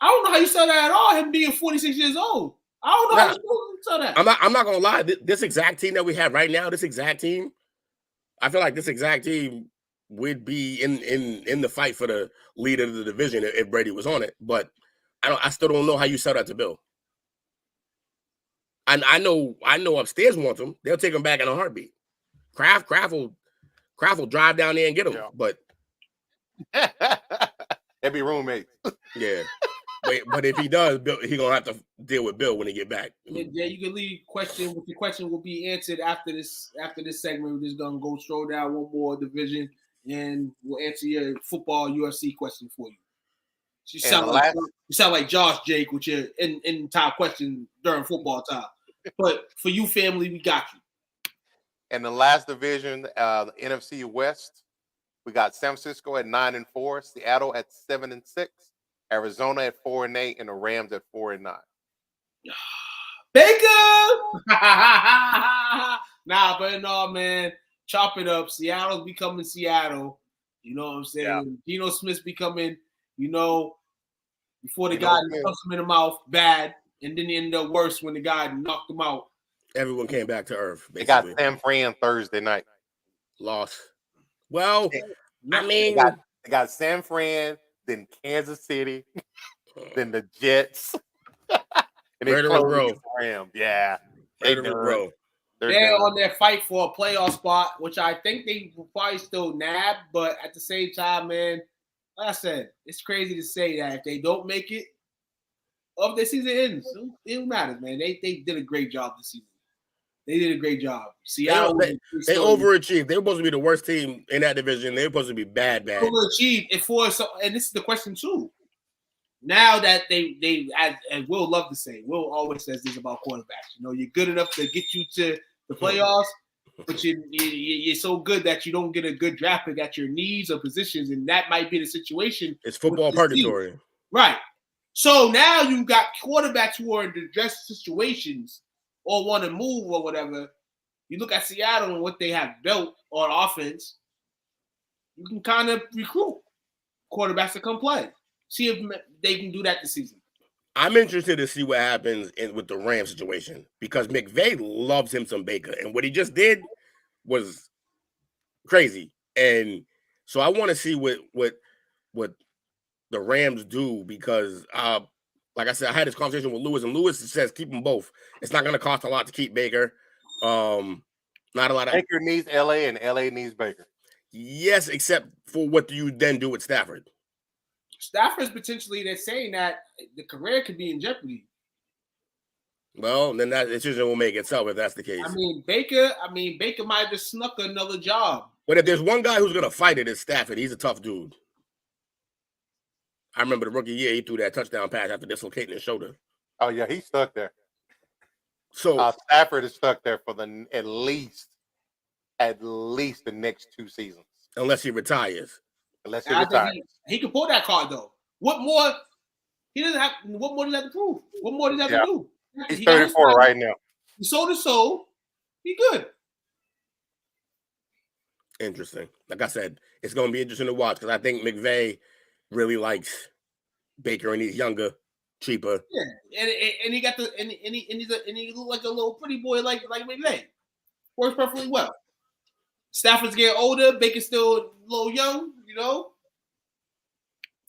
I don't know how you sell that at all, him being 46 years old. I don't know Nah. how you tell that. I'm not gonna lie. This exact team that we have right now, this exact team, I feel like this exact team would be in the fight for the lead of the division if Brady was on it. But I still don't know how you sell that to Bill. I know upstairs wants him. They'll take him back in a heartbeat. Kraft will drive down there and get him. Yeah. But they'd be roommates. yeah. But if he does, Bill, he gonna have to deal with Bill when he get back. Yeah, you can leave question. The question will be answered after this segment. We're just gonna go stroll down one more division, and we'll answer your football UFC question for you. You sound like Josh Jake with your in time question during football time. But for you, family, we got you. And the last division, the NFC West, we got San Francisco at 9-4, Seattle at 7-6, Arizona at 4-8, and the Rams at 4-9. Baker! Nah, but no, man. Chop it up. Seattle's becoming Seattle. You know what I'm saying? Yeah. Geno Smith's becoming, before the guy punched him in the mouth, bad, and then he ended up worse when the guy knocked him out. Everyone came back to earth. They Basically. got San Fran Thursday night. Lost. Well, I mean, they got San Fran, then Kansas City, then the Jets, and then the Rams. Yeah, They're on their fight for a playoff spot, which I think they will probably still nab. But at the same time, man, like I said, it's crazy to say that if they don't make it, or if their season ends, it don't matter, man. They did a great job this season. They did a great job. Seattle, they overachieved. They were supposed to be the worst team in that division. They were supposed to be bad. Overachieved, and this is the question too. Now that they as Will love to say, Will always says this about quarterbacks. You're good enough to get you to the playoffs, but you're so good that you don't get a good draft pick at your needs or positions, and that might be the situation. It's football purgatory, right? So now you got quarterbacks who are in distress situations or want to move or whatever. You look at Seattle and what they have built on offense. You can kind of recruit quarterbacks to come play. See if they can do that this season. I'm interested to see what happens with the Rams situation because McVay loves him some Baker, and what he just did was crazy. And so I want to see what the Rams do because, like I said, I had this conversation with Lewis, and Lewis says keep them both. It's not going to cost a lot to keep Baker. Not a lot of Baker needs LA, and LA needs Baker. Yes, except for what do you then do with Stafford? Stafford's potentially, they're saying that the career could be in jeopardy. Well, then that decision will make itself if that's the case. Baker might have just snuck another job. But if there's one guy who's going to fight it, it's Stafford. He's a tough dude. I remember the rookie year, he threw that touchdown pass after dislocating his shoulder. Oh, yeah, he's stuck there. So Stafford is stuck there for at least the next 2 seasons. Unless he retires. He can pull that card though. What more? He doesn't have. What more does he have to prove? What more does he have to do? He's 34 right now. He sold his soul. He good. Interesting. Like I said, it's going to be interesting to watch because I think McVay really likes Baker and he's younger, cheaper. Yeah, and he got and he look like a little pretty boy like McVay. Works perfectly well. Stafford's getting older. Baker's still a little young,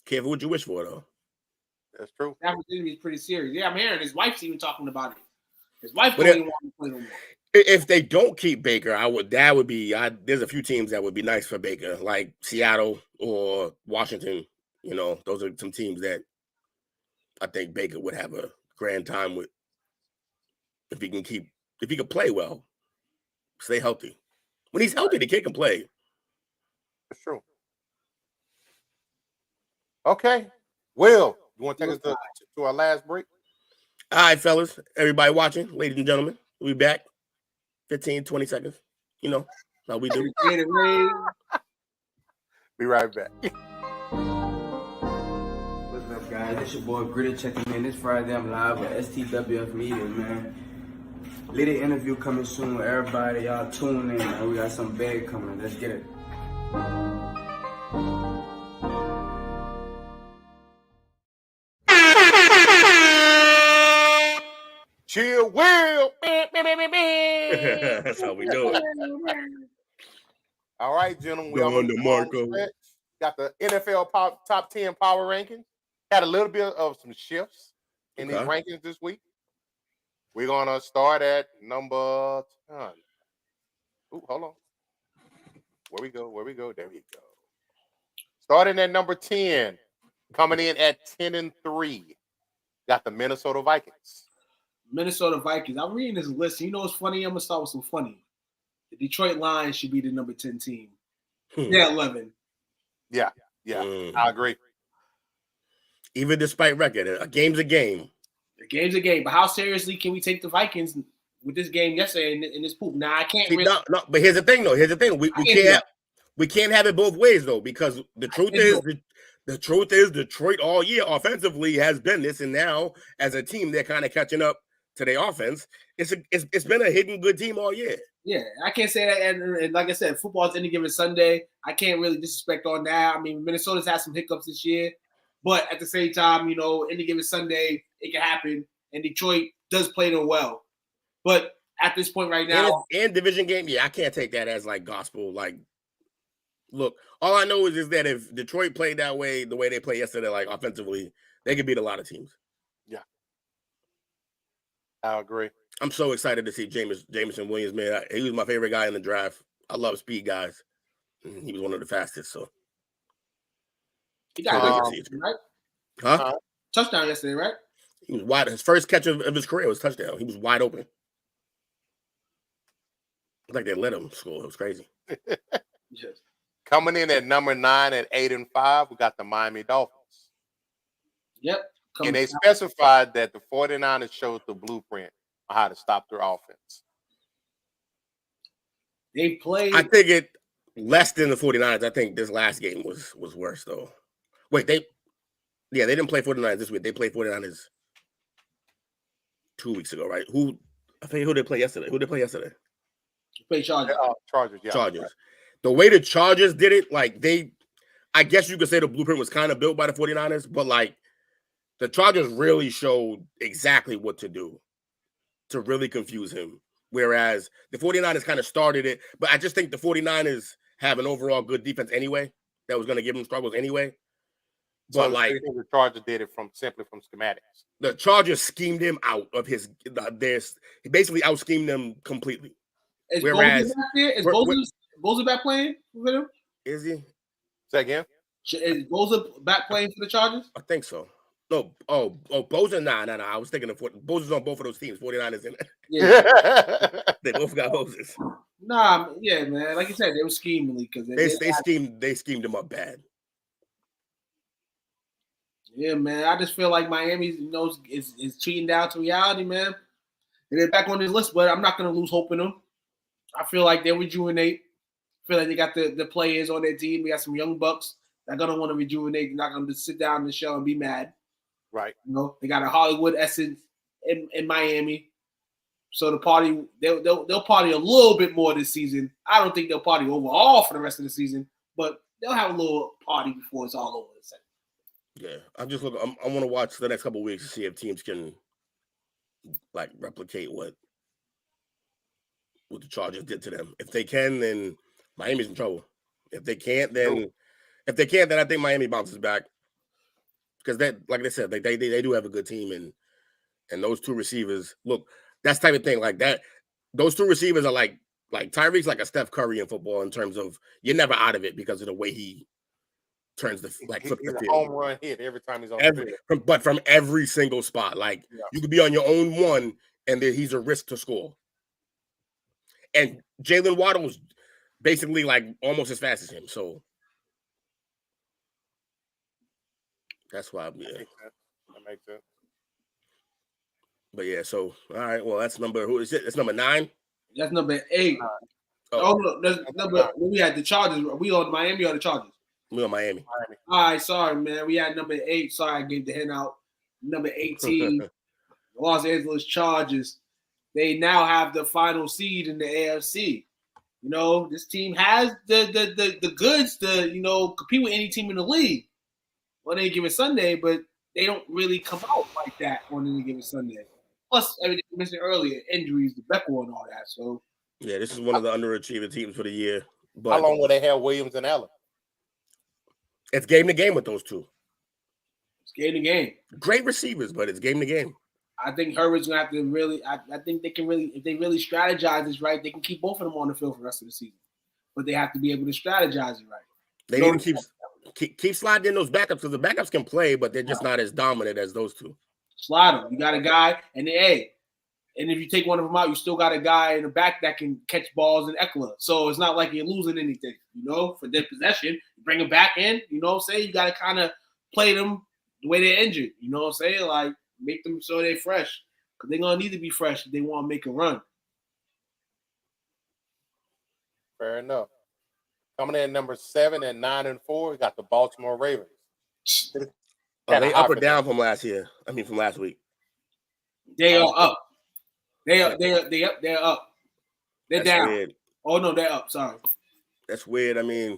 Careful what you wish for, though. That's true. Stafford's is pretty serious. Yeah, I'm hearing his wife's even talking about it. His wife doesn't want to play no more. If they don't keep Baker, there's a few teams that would be nice for Baker, like Seattle or Washington. Those are some teams that I think Baker would have a grand time with if he can play well, stay healthy. When he's healthy, the kid can play. That's true. Okay. Will, you want to take us to our last break? All right, fellas. Everybody watching, ladies and gentlemen, we'll be back. 15, 20 seconds. How we do. Be right back. What's up, guys? It's your boy Gritty checking in. This Friday, I'm live with STWF Media, man. Little interview coming soon. Everybody, y'all tune in, man. We got some big coming. Let's get it. Chill, Will. That's how we do it. All right, gentlemen. We Go almost on to done on the Marco. stretch. Got the NFL top 10 power rankings. Had a little bit of some shifts in these rankings this week. We're gonna start at number 10. Ooh, hold on. Where we go? There we go. Starting at number 10, coming in at 10-3. Got the Minnesota Vikings. Minnesota Vikings. I'm reading this list. You know what's funny? I'm gonna start with some funny. The Detroit Lions should be the number 10 team. They're 11. Yeah, I agree. Even despite record, a game's a game. The game's a game. But how seriously can we take the Vikings with this game yesterday in this poop? Now I can't really. No, but here's the thing, though. We can't have it both ways, though, because the truth is Detroit all year offensively has been this, and now as a team they're kind of catching up to their offense. It's been a hidden good team all year. Yeah, I can't say that. And like I said, football's any given Sunday. I can't really disrespect on that. I mean, Minnesota's had some hiccups this year, but at the same time, any given Sunday it can happen. And Detroit does play them well, but at this point right now, and division game, I can't take that as like gospel. Like, look, all I know is that if Detroit played that way, the way they played yesterday, like offensively, they could beat a lot of teams. Yeah, I agree. I'm so excited to see Jameson Williams, man. He was my favorite guy in the draft. I love speed guys. He was one of the fastest. So he got right? Huh? Touchdown yesterday, right? He was wide. His first catch of his career was touchdown. He was wide open. It's like they let him score. It was crazy. Yes. Coming in at number 9 at 8-5, we got the Miami Dolphins. Yep. And they specified that the 49ers showed the blueprint on how to stop their offense. They played. I think it less than the 49ers. I think this last game was worse, though. Wait, they didn't play 49ers this week. They played 49ers 2 weeks ago, right? Who did they play yesterday? They played Chargers. Chargers, yeah. Chargers. Right. The way the Chargers did it, like I guess you could say the blueprint was kind of built by the 49ers, but like the Chargers really showed exactly what to do to really confuse him. Whereas the 49ers kind of started it, but I just think the 49ers have an overall good defense anyway that was going to give them struggles anyway. But so like the Chargers did it simply from schematics. The Chargers schemed him out of he basically out schemed them completely. Is Bosa back playing with him? Is he? Say again? Is Bosa back playing for the Chargers? I think so. No, Bosa, nah. I was thinking of Bosa's on both of those teams, 49ers in it. Yeah. They both got Bosas. Nah, yeah, man. Like you said, they were scheming because they schemed him up bad. Yeah, man. I just feel like Miami is cheating down to reality, man. And they're back on this list, but I'm not gonna lose hope in them. I feel like they rejuvenate. I feel like they got the players on their team. We got some young bucks that are gonna want to rejuvenate. They're not gonna just sit down in the show and be mad. Right. They got a Hollywood essence in Miami. So the party, they'll party a little bit more this season. I don't think they'll party overall for the rest of the season, but they'll have a little party before it's all over. Yeah, I'm just looking. I want to watch the next couple of weeks to see if teams can like replicate what the Chargers did to them. If they can, then Miami's in trouble. If they can't, then I think Miami bounces back because like I said, they do have a good team and those two receivers. Look, that's the type of thing like that. Those two receivers are like Tyreek's like a Steph Curry in football in terms of you're never out of it because of the way he turns the flip the field. Home run hit every time he's on the field. But from every single spot, like you could be on your own one, and then he's a risk to score. And Jalen Waddle's basically like almost as fast as him, so that's why. Yeah, that makes sense. But yeah, so all right. Well, that's who is it? That's number 9. That's number 8. No, that's number. We had the Chargers. Are we on Miami or the Chargers? We on Miami. All right, sorry, man. We had number 8. Sorry, I gave the hand out. Number 18, Los Angeles Chargers. They now have the final seed in the AFC. This team has the goods to compete with any team in the league on any given Sunday, but they don't really come out like that on any given Sunday. Plus, everything mentioned earlier, injuries, the Beckel and all that. So Yeah, this is one of the underachieving teams for the year. But how long will they have Williams and Allen? it's game to game with those two. it's game to game. Great receivers, but it's game to game. I think Herbert's gonna have to really. I think they can really, if they really strategize this right, they can keep both of them on the field for the rest of the season. But they have to be able to strategize it right. They need to keep sliding in those backups because the backups can play, but they're just not as dominant as those two. Slide them. You got a guy, and and if you take one of them out, you still got a guy in the back that can catch balls and Eckler. So it's not like you're losing anything, for their possession. You bring them back in, you got to kind of play them the way they're injured. You know what I'm saying? Like, make them so they're fresh. Because they're going to need to be fresh if they want to make a run. Fair enough. Coming in at number 7 at 9-4, we got the Baltimore Ravens. Are they up or down from last year? I mean, from last week. They are up. They're up. They're down. Weird. Oh no, they're up. Sorry. That's weird. I mean,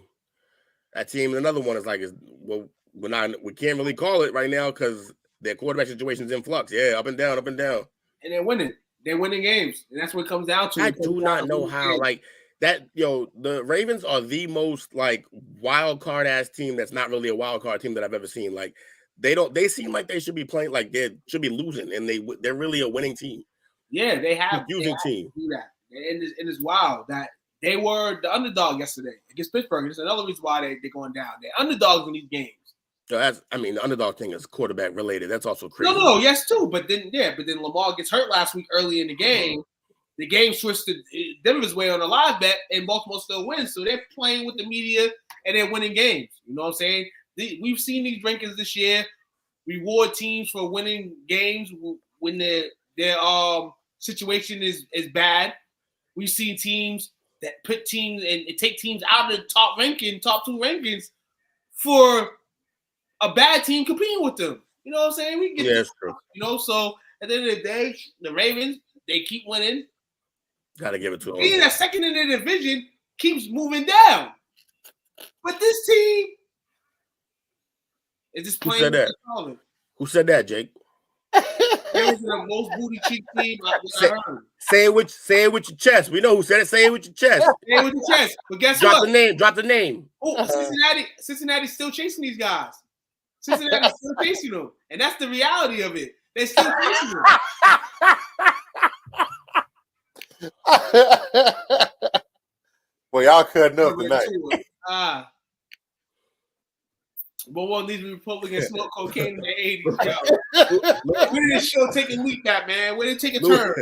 that team. Another one is like, we can't really call it right now because their quarterback situation is in flux. Yeah, up and down, up and down. And they're winning. They're winning games, and that's what it comes down to. I do not know how like that. The Ravens are the most like wild card ass team. That's not really a wild card team that I've ever seen. Like they seem like they should be playing like they should be losing, and they're really a winning team. Yeah, they have using team. To do that, and it's wild that they were the underdog yesterday against Pittsburgh. It's another reason why they're going down. They're underdogs in these games. So the underdog thing is quarterback related. That's also crazy. No, yes too. But then Lamar gets hurt last week early in the game. The game switched to Denver's way on a live bet, and Baltimore still wins. So they're playing with the media and they're winning games. You know what I'm saying? We've seen these rankings this year reward teams for winning games when their situation is bad. We've seen teams that put teams and take teams out of the top 2 rankings for a bad team competing with them. You know what I'm saying? We get that's true. So at the end of the day, the Ravens, they keep winning. Gotta give it to them. Being that second in the division keeps moving down. But this team is just playing. Who said that? Who said that, Jake? It was the most booty cheek team I heard. Say it with your chest. We know who said it. Say it with your chest. Say it with your chest. But guess Drop what? Drop the name. Oh, Cincinnati's still chasing these guys. Cincinnati's still chasing them. And that's the reality of it. They're still chasing them. Well, y'all cutting up tonight. But one of these Republicans smoke cocaine in the 80s. Where did this show take a leap at, man? Where did it take a turn?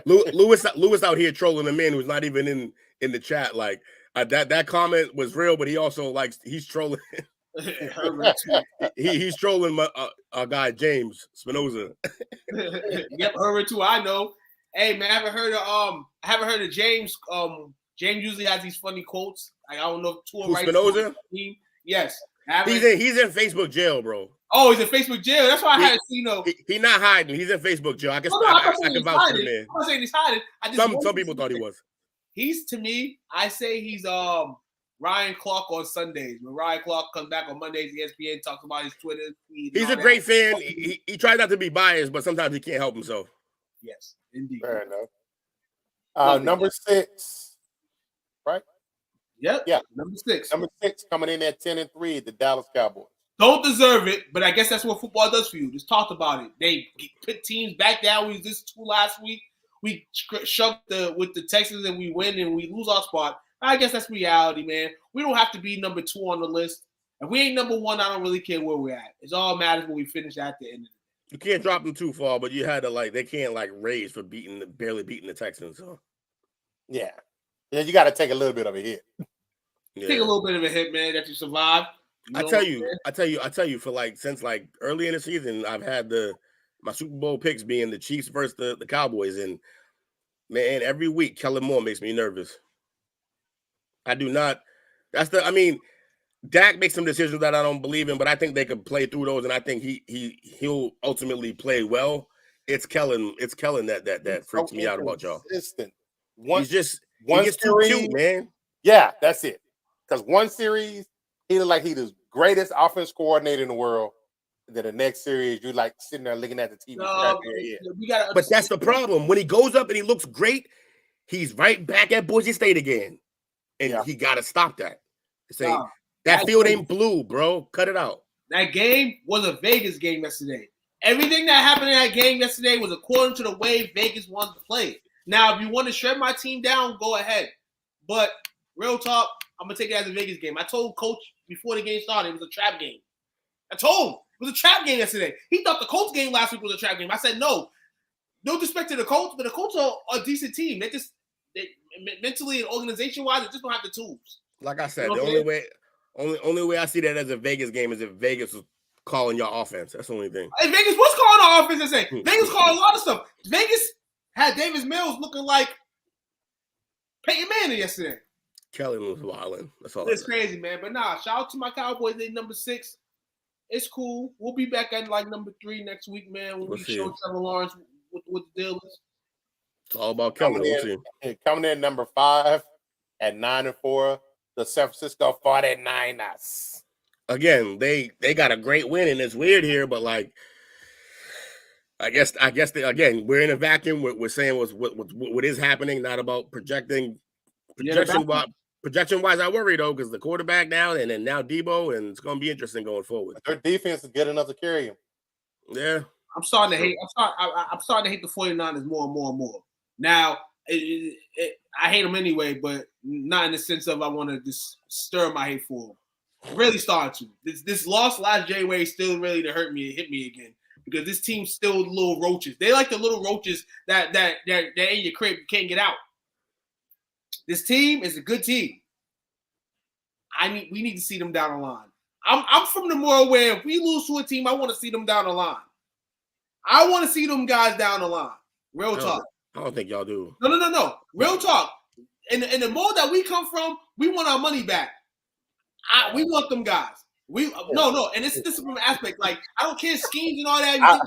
Lewis out here trolling a man who's not even in the chat. Like that comment was real, but he also he's trolling. he's trolling our guy James Spinoza. Yep, Herbert too. I know. Hey man, I haven't heard of James. James usually has these funny quotes. I don't know if Tua Spinoza. Yes. He's in Facebook jail, bro. Oh, he's in Facebook jail. That's why I hadn't seen He's not hiding. He's in Facebook jail. I can vouch for the man. I'm not saying he's hiding. Some people thought he was. He's, to me, I say he's Ryan Clark on Sundays. When Ryan Clark comes back on Mondays, ESPN talks about his Twitter feed. He's a great fan. He tries not to be biased, but sometimes he can't help himself. Yes, indeed. Fair enough. Number 6, right? Yep. Yeah. Number 6. Number 6 coming in at 10-3, the Dallas Cowboys. Don't deserve it, but I guess that's what football does for you. Just talked about it. They put teams back down. We was this 2 last week. We shoved with the Texans and we win and we lose our spot. I guess that's reality, man. We don't have to be number 2 on the list. If we ain't number 1, I don't really care where we're at. It's all matters when we finish at the end of it. You can't drop them too far, but you had to they can't raise for barely beating the Texans. So yeah, you got to take a little bit of a hit. Yeah. Take a little bit of a hit, man, that you survived. I tell you, for since early in the season, I've had my Super Bowl picks being the Chiefs versus the Cowboys, and man, every week Kellen Moore makes me nervous. I do not. Dak makes some decisions that I don't believe in, but I think they could play through those, and I think he'll ultimately play well. It's Kellen that freaks me out about y'all. He gets too cute, man. Yeah, that's it. Because one series, he looked like he's the greatest offense coordinator in the world. then the next series, you like sitting there looking at the TV. We gotta. But that's the problem. When he goes up and he looks great, he's right back at Boise State again, and he got to stop that. Say that field ain't blue, bro. Cut it out. That game was a Vegas game yesterday. Everything that happened in that game yesterday was according to the way Vegas wanted to play. Now, if you want to shred my team down, go ahead. But real talk, I'm gonna take it as a Vegas game. I told Coach before the game started it was a trap game. I told him it was a trap game yesterday. He thought the Colts game last week was a trap game. I said no. No disrespect to the Colts, but the Colts are a decent team. They mentally and organization wise, they just don't have the tools. Like I said, the only way I see that as a Vegas game is if Vegas was calling your offense. That's the only thing. Hey, Vegas was calling our offense. I say Vegas called a lot of stuff. Vegas had Davis Mills looking like Peyton Manning yesterday. Kellen was wilding. That's all. It's crazy, man. But nah, shout out to my Cowboys. They number 6. It's cool. We'll be back at like number 3 next week, man. When we show Trevor Lawrence what the deal is. It's all about Kellen. Coming in number 5 at 9-4. The San Francisco 49ers. Again, they got a great win, and it's weird here, but like, I guess again, we're in a vacuum. We're saying what is happening, not about projecting. Projection wise, I worry though because the quarterback now, and then now Debo, and it's going to be interesting going forward. Their defense is good enough to carry him. Yeah, I'm starting to hate. I'm starting to hate the 49ers more and more and more. Now, I hate them anyway, but not in the sense of I want to just stir my hate for them. Really starting to. This loss last January still really hit me again because this team's still little roaches. They like the little roaches that in your crib you can't get out. This team is a good team. We need to see them down the line. I'm from the more aware if we lose to a team, I want to see them down the line. I want to see them guys down the line. Real talk. I don't think y'all do. No. Real talk. In the mode that we come from, we want our money back. We want them guys. No, and it's from an aspect. Like, I don't care schemes and all that.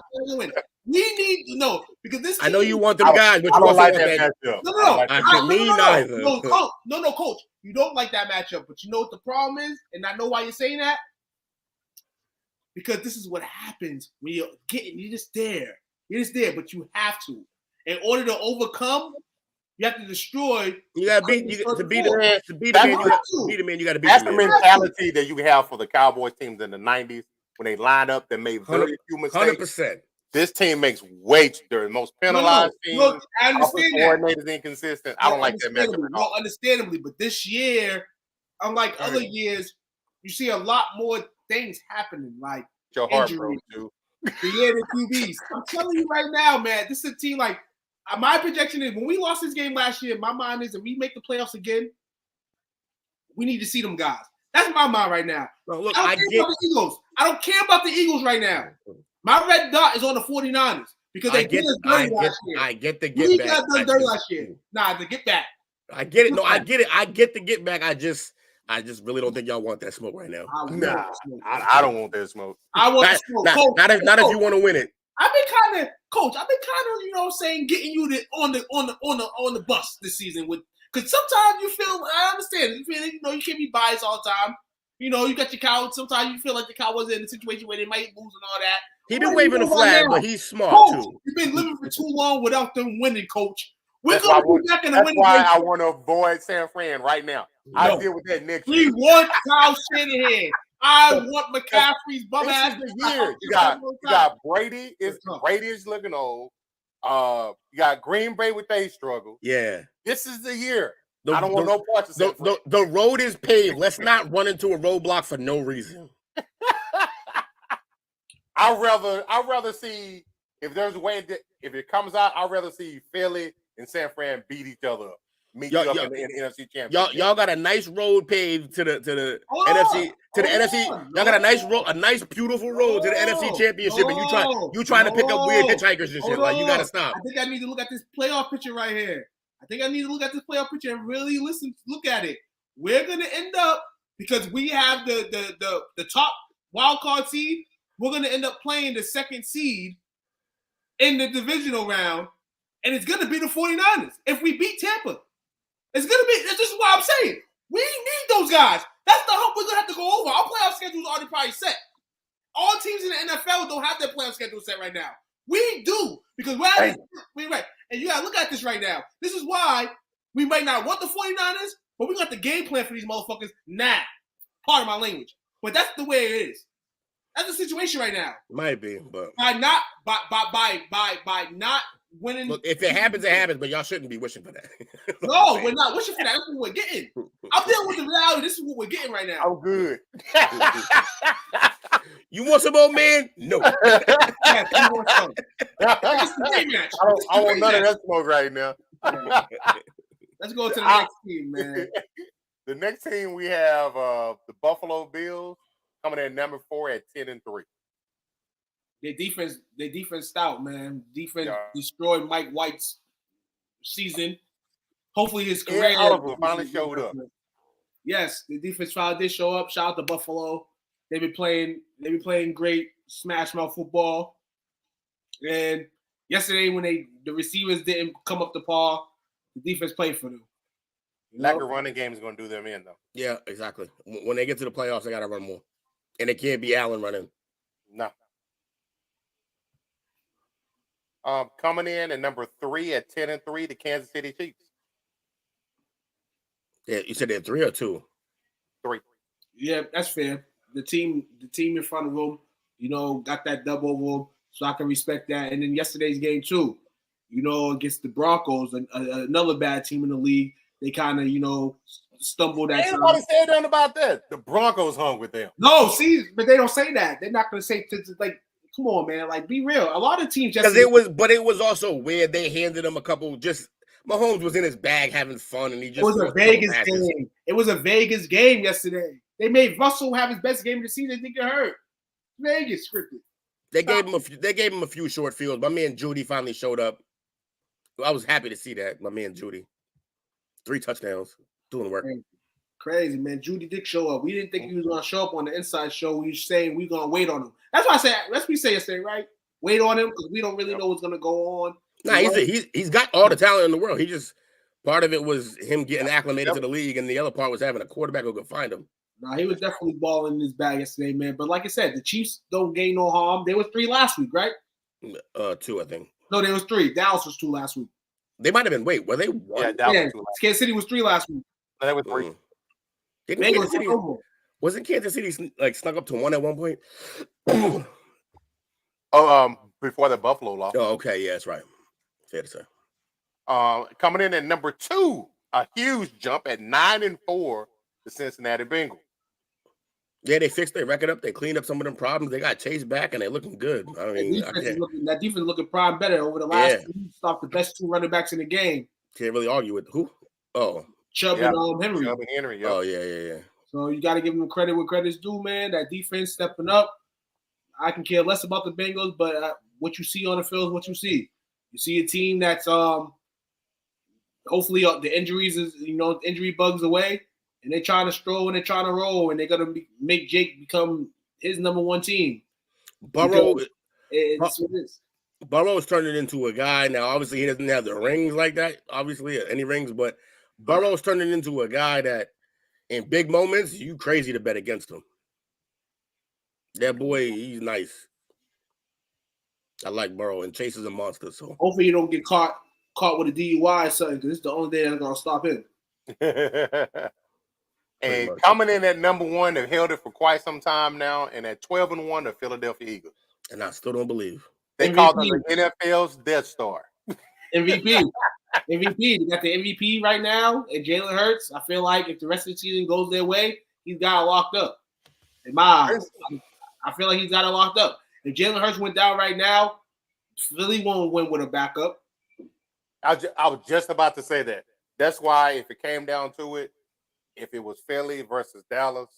We need to know because this team, I know you want them guys, but you don't like that matchup. No, Coach. You don't like that matchup, but you know what the problem is? And I know why you're saying that. Because this is what happens when you're just there. You're just there, but you have to. In order to overcome, you have to destroy. You gotta beat the man. You gotta beat. That's the mentality that you have for the Cowboys teams in the '90s when they lined up. They made very few mistakes. 100%. This team makes way too. They're the most penalized team. Look, I understand that. Coordinators inconsistent. I don't like that matchup at all. Understandably, but this year, unlike other years, you see a lot more things happening, like your heart broke too. The year the QBs. I'm telling you right now, man. This is a team like. My projection is when we lost this game last year, my mind is if we make the playoffs again, we need to see them guys. That's my mind right now. Bro, look, I don't care about the Eagles. I don't care about the Eagles right now. My red dot is on the 49ers because they did us dirty last year. I get the get back. We got done dirty last year. Nah, the get back. I get it. No, I get it. I get the get back. I just really don't think y'all want that smoke right now. I don't want that smoke. I want the smoke. Not if you want to win it. I've been kind of, you know, saying getting you on the bus this season with because sometimes you feel I understand you feel you can't be biased all the time. You know, you got your Cowboys. Sometimes you feel like the Cowboys are in a situation where they might lose and all that. He been waving the flag, but he's smart Coach, too. You've been living for too long without them winning, Coach. We're gonna be back in the winning. That's why I want to avoid San Fran right now. I'll deal with that next year. We want Kyle Shanahan. I want McCaffrey's bum ass. This is the year. You got Brady. Brady is looking old. You got Green Bay with their struggle. Yeah. This is the year. I don't want no parts of San Fran. The road is paved. Let's not run into a roadblock for no reason. I'd rather see if there's a way that if it comes out, I'd rather see Philly and San Fran beat each other up. Meet you up in the NFC Championship. Y'all got a nice road paved to the NFC to the NFC. Y'all got a nice beautiful road to the NFC Championship, and you trying to pick up weird hitchhikers and shit. Like you gotta stop. I think I need to look at this playoff picture right here. I think I need to look at this playoff picture and really look at it. We're gonna end up because we have the top wild card seed. We're gonna end up playing the second seed in the divisional round, and it's gonna be the 49ers if we beat Tampa. It's gonna be. This is what I'm saying. We need those guys. That's the hump we're gonna have to go over. Our playoff schedule is already probably set. All teams in the NFL don't have their playoff schedule set right now. We do because right. And you gotta look at this right now. This is why we might not want the 49ers, but we got the game plan for these motherfuckers now. Pardon my language, but that's the way it is. That's the situation right now. Might be, but by not winning. Look, if it happens, it happens. But y'all shouldn't be wishing for that. No, we're not wishing for that. That's what we're getting. I'm dealing with the reality. This is what we're getting right now. I'm good. You want some old man? No. Yes, you want some. It's the game match. I want none of that smoke right now. Let's go to the next team, man. The next team we have the Buffalo Bills coming in number 4 at 10-3. Their defense stout, man. Defense destroyed Mike White's season. Hopefully his career finally showed up. Yes, the defense finally did show up. Shout out to Buffalo. They've been playing great smash mouth football. And yesterday when the receivers didn't come up to par, the defense played for them. Lack of running game is going to do them in, though. Yeah, exactly. When they get to the playoffs, they got to run more. And it can't be Allen running. No. Coming in at number 3 at 10-3, the Kansas City Chiefs. Yeah, you said they're 3 or 2? 3. Yeah, that's fair. The team in front of them, got that dub over them, so I can respect that. And then yesterday's game too, against the Broncos, another bad team in the league. They kind of, stumbled at times. Anybody said nothing about that? The Broncos hung with them. No, see, but they don't say that. They're not going to say like, come on, man, like be real. A lot of teams just it was also weird. They handed him a couple. Just Mahomes was in his bag having fun, and he just it was a Vegas game. It was a Vegas game yesterday. They made Russell have his best game of the season. They get hurt. Vegas scripted. They gave him a few short fields. My man Judy finally showed up. I was happy to see that. My man Judy, 3 touchdowns, doing work. Crazy, man. Judy did show up. We didn't think he was going to show up on the inside show. We were saying we're going to wait on him. That's why I said, let's be say yesterday, right? Wait on him because we don't really know what's going to go on. Nah, he's got all the talent in the world. He just, part of it was him getting acclimated to the league, and the other part was having a quarterback who could find him. Nah, he was definitely balling in his bag yesterday, man. But like I said, the Chiefs don't gain no harm. They were 3 last week, right? 2, I think. No, there was 3. Dallas was 2 last week. They might have been. Wait, were they 1? Yeah, Dallas was 2. Kansas City was 3 last week. They were 3. Wasn't Kansas City like snuck up to 1 at one point? Before the Buffalo loss. Oh, okay, yeah, that's right. Fair to say. Coming in at number 2, a huge jump at 9-4, the Cincinnati Bengals. Yeah, they fixed their record up. They cleaned up some of them problems. They got Chase back, and they're looking good. I mean, that defense is looking prime better over the last 2 weeks. Stopped the best 2 running backs in the game. Can't really argue with who? Oh, Chubb and Henry. Chubb and Henry. Yeah. Oh, yeah. So you got to give them credit where credit's due, man. That defense stepping up. I can care less about the Bengals, but what you see on the field is what you see. You see a team that's hopefully the injuries is injury bugs away, and they're trying to stroll and they're trying to roll, and they're gonna make Jake become his number 1 team. Burrow is turning into a guy now. Obviously, he doesn't have the rings like that. Obviously, any rings, but Burrow's turning into a guy that, in big moments, you crazy to bet against him. That boy, he's nice. I like Burrow, and Chase is a monster. So hopefully, you don't get caught with a DUI or something, because it's the only thing that's gonna stop him. And coming in at number 1, they've held it for quite some time now, and at 12-1, the Philadelphia Eagles. And I still don't believe. They call them the NFL's Death Star. MVP. They got the MVP right now, and Jalen Hurts. I feel like if the rest of the season goes their way, he's got it locked up. In my eyes, I feel like he's got it locked up. If Jalen Hurts went down right now, Philly won't win with a backup. I was just about to say that. That's why if it came down to it, if it was Philly versus Dallas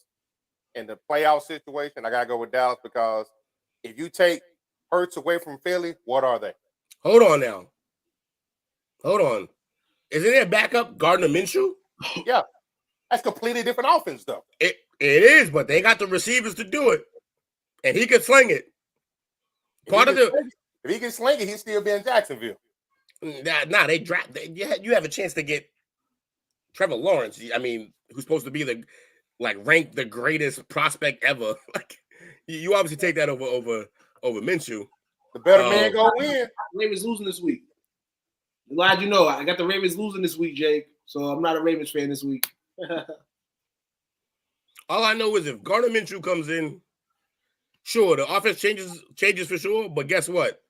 in the playoff situation, I got to go with Dallas, because if you take Hurts away from Philly, what are they? Hold on now. Hold on. Isn't there a backup Gardner Minshew? Yeah. That's completely different offense, though. It is, but they got the receivers to do it. And he could sling it. If he can sling it, he'd still be in Jacksonville. Nah, you have a chance to get Trevor Lawrence. I mean, who's supposed to be ranked the greatest prospect ever. Like, You obviously take that over Minshew. The better man go win. Ravens losing this week. I'm glad you know. I got the Ravens losing this week, Jake. So I'm not a Ravens fan this week. All I know is if Gardner Minshew comes in, sure, the offense changes for sure. But guess what?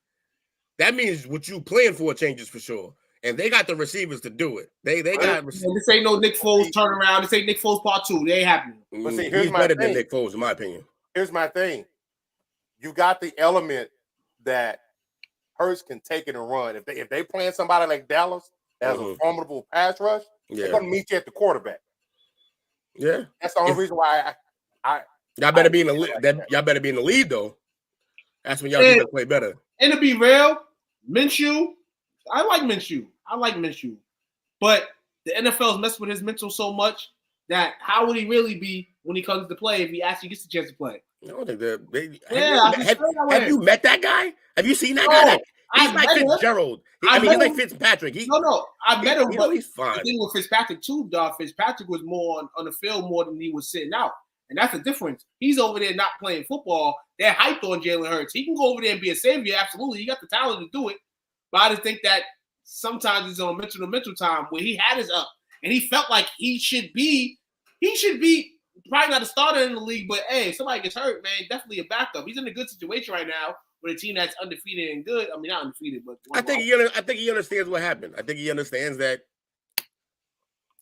That means what you playing for changes for sure. And they got the receivers to do it. They got receivers. This ain't no Nick Foles turnaround. This ain't Nick Foles part 2. They ain't happening. But see, He's better than Nick Foles, in my opinion. Here's my thing. You got the element that Hurts can take it and run. If they playing somebody like Dallas that has a formidable pass rush, they're gonna meet you at the quarterback. Yeah. That's the only reason why y'all better be in the lead. Y'all better be in the lead though. That's when y'all need to play better. And to be real, Minshew, I like Minshew. But the NFL's messed with his mental so much that how would he really be when he comes to play if he actually gets the chance to play? I don't think that. Have you met that guy? Have you seen that guy? He's like Fitzgerald. He's like Fitzpatrick. I met him, but he's fine. The thing with Fitzpatrick too, dog. Fitzpatrick was more on the field more than he was sitting out, and that's the difference. He's over there not playing football. They're hyped on Jalen Hurts. He can go over there and be a savior. Absolutely, he got the talent to do it. But I just think that sometimes it's on mental time where he had his up, and he felt like he should be probably not a starter in the league, but hey, if somebody gets hurt, man, definitely a backup. He's in a good situation right now with a team that's undefeated and good. I mean, not undefeated, but I think he understands what happened. I think he understands that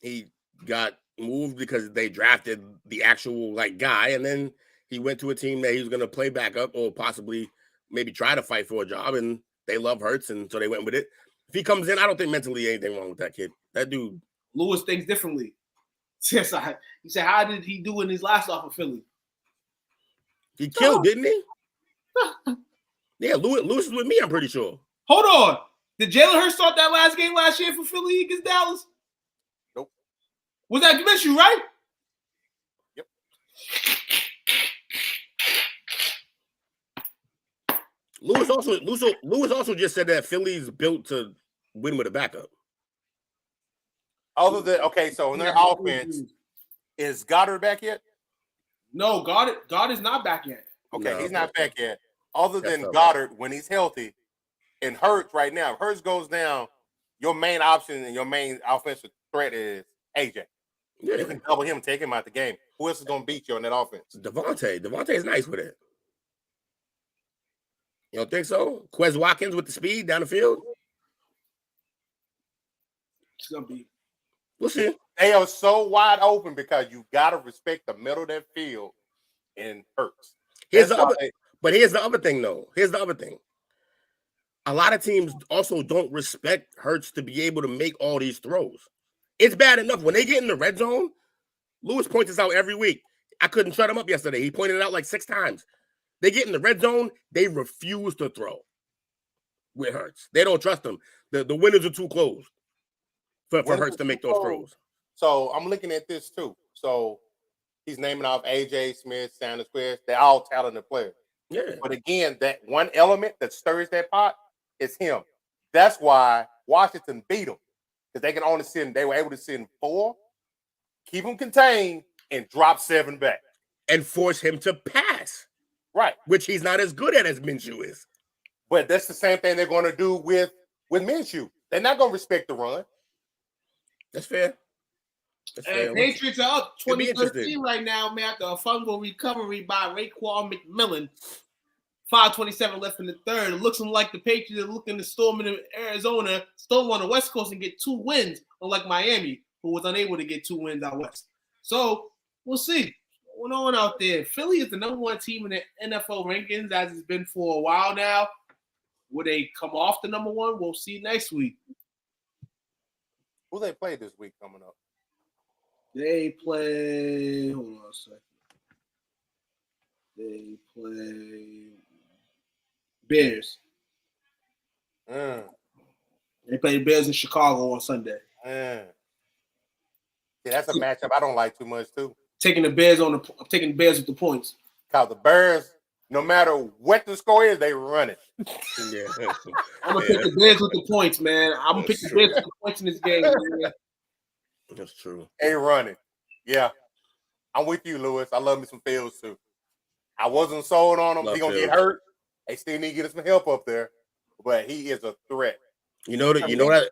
he got moved because they drafted the actual guy, and then he went to a team that he was going to play backup or possibly maybe try to fight for a job, and they love Hurts, and so they went with it. If he comes in, I don't think mentally anything wrong with that kid. That dude. Lewis thinks differently. He said, how did he do in his last off of Philly? He killed, didn't he? Yeah, Lewis is with me, I'm pretty sure. Hold on. Did Jalen Hurts start that last game last year for Philly against Dallas? Nope. Was that Minshew, right? Yep. Lewis also just said that Philly's built to win with a backup. Other than so in their offense, is Goddard back yet? No, Goddard is not back yet. Okay, he's not back yet. Other than Goddard, when he's healthy, and Hurts right now, if Hurts goes down, your main option and your main offensive threat is AJ. Yeah. You can double him and take him out the game. Who else is going to beat you on that offense? Devontae is nice with it. You don't think so? Quez Watkins with the speed down the field? It's going to be. We'll see. They are so wide open because you got to respect the middle of that field and Hurts. Here's the other thing, though. Here's the other thing. A lot of teams also don't respect Hurts to be able to make all these throws. It's bad enough when they get in the red zone. Lewis points this out every week. I couldn't shut him up yesterday. He pointed it out like 6 times. They get in the red zone, they refuse to throw with Hurts. They don't trust him. The windows are too closed for Hurts to make those throws. So I'm looking at this too. So he's naming off AJ Smith, Sanders, Quez. They're all talented players. Yeah. But again, that one element that stirs that pot is him. That's why Washington beat them. Because they were able to send 4, keep them contained, and drop 7 back. And force him to pass. Right. Which he's not as good at as Minshew is. But that's the same thing they're going to do with Minshew. They're not going to respect the run. That's fair. And Patriots are up 20-13 right now, man, after a fumble recovery by Raekwon McMillan. 5:27 left in the third. It looks like the Patriots are looking to storm in Arizona, storm on the West Coast and get 2 wins, unlike Miami, who was unable to get 2 wins out west. So we'll see what's going on out there. Philly is the number 1 team in the NFL rankings, as it's been for a while now. Will they come off the number 1? We'll see next week. Who they play this week coming up? They play. Hold on a second. They play Bears. They play the Bears in Chicago on Sunday. Yeah, that's a matchup I don't like too much too. Taking the Bears with the points. Cause the Bears, no matter what the score is, they run it. Yeah. I'm gonna pick the Bears with the points, man. I'm gonna pick the Bears with the points in this game. Man. That's true. They run it. Yeah. I'm with you, Lewis. I love me some Fields too. I wasn't sold on him. Love He gonna Fields. get hurt. They still need to get some help up there, but he is a threat. You know that.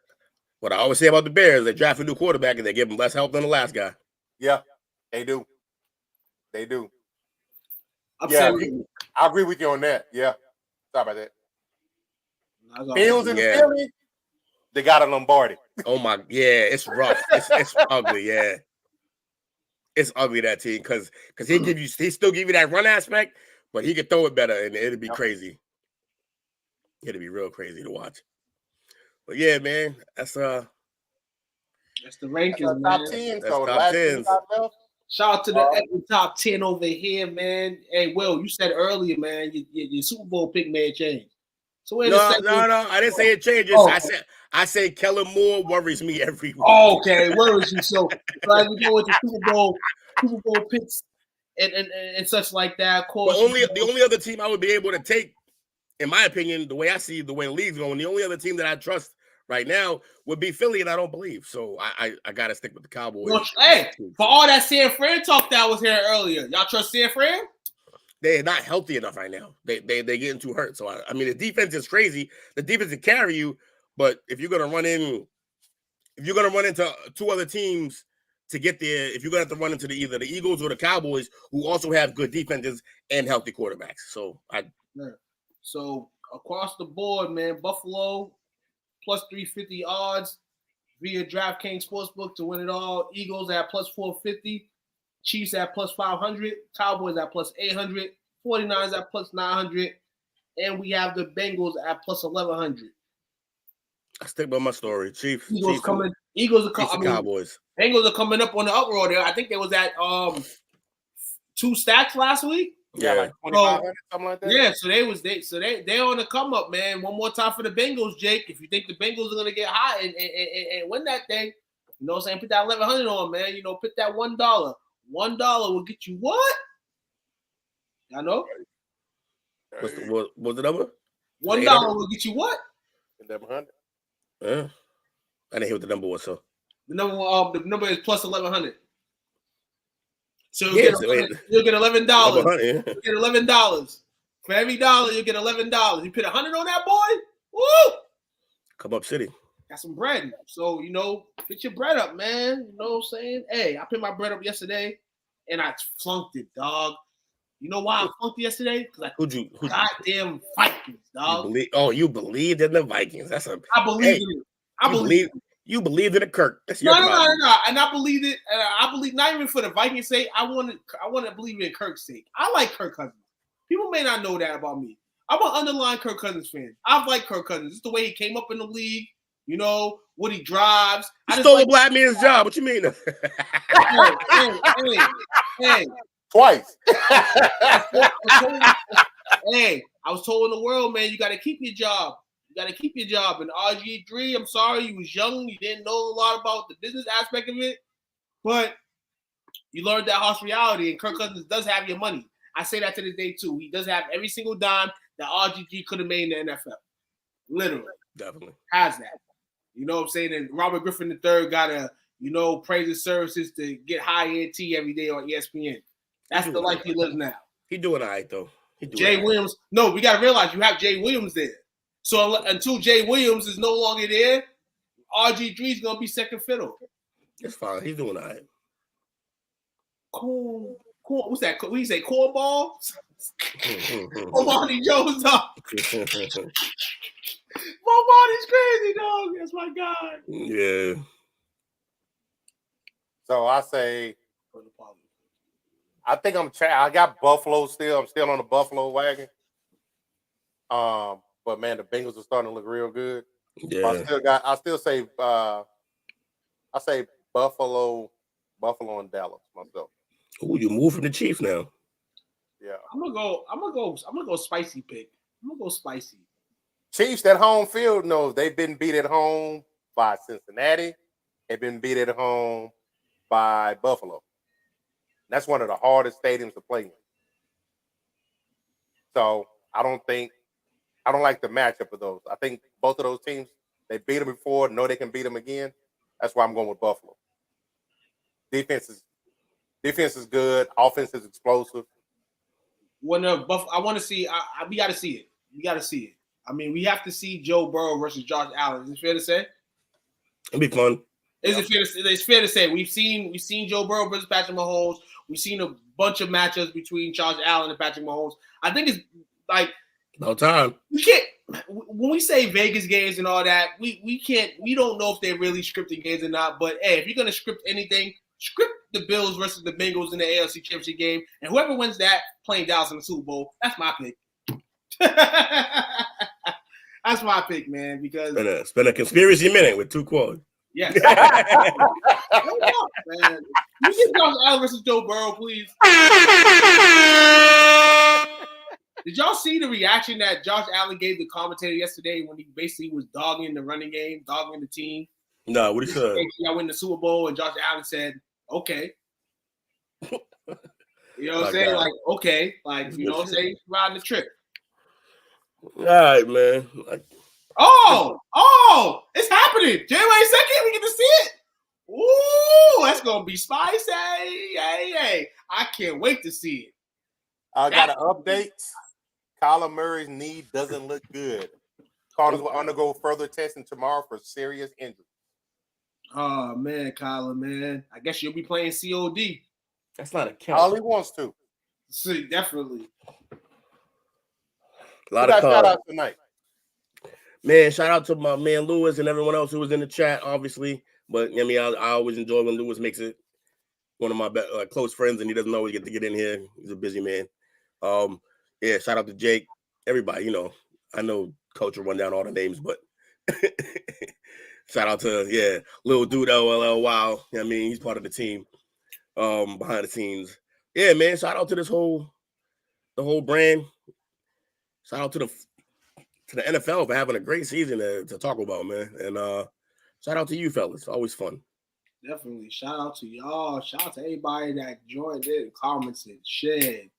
What I always say about the Bears, they draft a new quarterback and they give him less help than the last guy. Yeah, they do. They do. I agree with you on that. Yeah, sorry about that. Fields in the Philly, they got a Lombardi. Oh my, yeah, it's rough. It's ugly. Yeah, it's ugly, that team, because he still give you that run aspect, but he could throw it better and it'd be crazy. It'd be real crazy to watch. But yeah, man, that's the rankings, man. Top 10. That's So top 10. Shout out to the top 10 over here, man. Hey, Will, you said earlier, man, your Super Bowl pick may have changed. So no, I didn't say it changes. Oh. I said Kellen Moore worries me every week. Oh, okay, worries you. So as we go into Super Bowl picks and such like that, of course. The only other team I would be able to take, in my opinion, the way I see the way the league's going, the only other team that I trust right now would be Philly, and I don't believe. So I got to stick with the Cowboys. Well, hey, for all that San Fran talk that was here earlier, y'all trust San Fran? They're not healthy enough right now. They're getting too hurt. So I mean, the defense is crazy. The defense can carry you, but if you're gonna run into two other teams to get there, if you're gonna have to run into either the Eagles or the Cowboys, who also have good defenses and healthy quarterbacks. So across the board, man, Buffalo plus 350 odds via DraftKings Sportsbook to win it all. Eagles at plus 450. Chiefs at plus 500, Cowboys at plus 800, 49ers at plus 900, and we have the Bengals at plus 1100. I stick by my story. Cowboys. Bengals are coming up on the uproar there. I think they was at 2 stacks last week. Yeah, like 2,500, something like that. Yeah, they're on the come up, man. One more time for the Bengals, Jake. If you think the Bengals are gonna get hot and win that thing, you know what I'm saying? Put that 1100 on, man. You know, put that $1. $1 will get you what? I know. What's the number? $1 will get you what? 1100. I didn't hear what the number was. So the number is plus 1100. So you'll get $11. $1100. You get $11 for every dollar. You get $11. You put 100 on that boy. Woo! Come up city. Got some bread. So, put your bread up, man. You know what I'm saying? Hey, I put my bread up yesterday, and I flunked it, dog. You know why I flunked it yesterday? Because goddamn Vikings, dog. You believed in the Vikings. I believed in it. You believed in a Kirk. That's No. your problem. And I believed it. I believe not even for the Vikings' sake. I want to believe in Kirk's sake. I like Kirk Cousins. People may not know that about me. I'm an underlying Kirk Cousins fan. I like Kirk Cousins. It's the way he came up in the league. You know what he drives. He stole a black man's job. What you mean? Hey. Twice. Hey, I was told in the world, man, you got to keep your job. And RG3, I'm sorry, you was young. You didn't know a lot about the business aspect of it. But you learned that harsh reality, and Kirk Cousins does have your money. I say that to this day, too. He does have every single dime that RG3 could have made in the NFL. Literally. Definitely. Has that. You know what I'm saying? And Robert Griffin III got to, praise his services to get high ENT every day on ESPN. That's the life he lives now. He doing all right, though. Jay Williams. No, we got to realize you have Jay Williams there. So until Jay Williams is no longer there, RG3 is going to be second fiddle. It's fine. He's doing all right. Cool. What's that? What do you say? Cornball? Omani Jones up. Omani's crazy, dog. That's my guy. Yeah. So I say, I think I got Buffalo still. I'm still on the Buffalo wagon. But man, the Bengals are starting to look real good. Yeah. I still say I say Buffalo and Dallas myself. Ooh, you move from the Chiefs now. Yeah. I'm gonna go spicy pick. I'm gonna go spicy. Chiefs at home field, no, they've been beat at home by Cincinnati. They've been beat at home by Buffalo. That's one of the hardest stadiums to play in. So I don't like the matchup of those. I think both of those teams, they beat them before, know they can beat them again. That's why I'm going with Buffalo. Defense is good. Offense is explosive. I want to see. We got to see it. We got to see it. I mean, we have to see Joe Burrow versus Josh Allen. Is it fair to say? It'll be fun. It's fair to say we've seen Joe Burrow versus Patrick Mahomes. We've seen a bunch of matchups between Josh Allen and Patrick Mahomes. I think it's like no time. We can't when we say Vegas games and all that. We don't know if they're really scripted games or not. But hey, if you're gonna script anything, script the Bills versus the Bengals in the AFC Championship game, and whoever wins that playing Dallas in the Super Bowl. That's my pick. That's my pick, man. Because it's been a conspiracy minute with 2 quads. Yes. Man. You get Josh Allen versus Joe Burrow, please. Did y'all see the reaction that Josh Allen gave the commentator yesterday when he basically was dogging the running game, dogging the team? No, what he said? I win the Super Bowl, and Josh Allen said, "Okay." You know what I'm saying? Like, okay, like you know what I'm saying? Riding the trip. All right, man. It's happening. January 2nd, we get to see it. Ooh, that's gonna be spicy. Hey. I can't wait to see it. I got an update. Kyler Murray's knee doesn't look good. Cardinals will undergo further testing tomorrow for serious injury. Oh man, Kyler, man. I guess you'll be playing COD. That's not a count. All he wants to. See, definitely. A lot of shout out tonight. Man, shout out to my man Lewis and everyone else who was in the chat, obviously. But I mean, I always enjoy when Lewis makes it one of my close friends, and he doesn't always get to get in here. He's a busy man. Yeah, shout out to Jake, everybody. You know, I know Coach will run down all the names, but shout out to little dude LOL. Wow, I mean, he's part of the team behind the scenes. Yeah, man. Shout out to the whole brand. Shout out to the NFL for having a great season to talk about, man. And shout out to you fellas. Always fun. Definitely. Shout out to y'all. Shout out to everybody that joined it, commented, shared.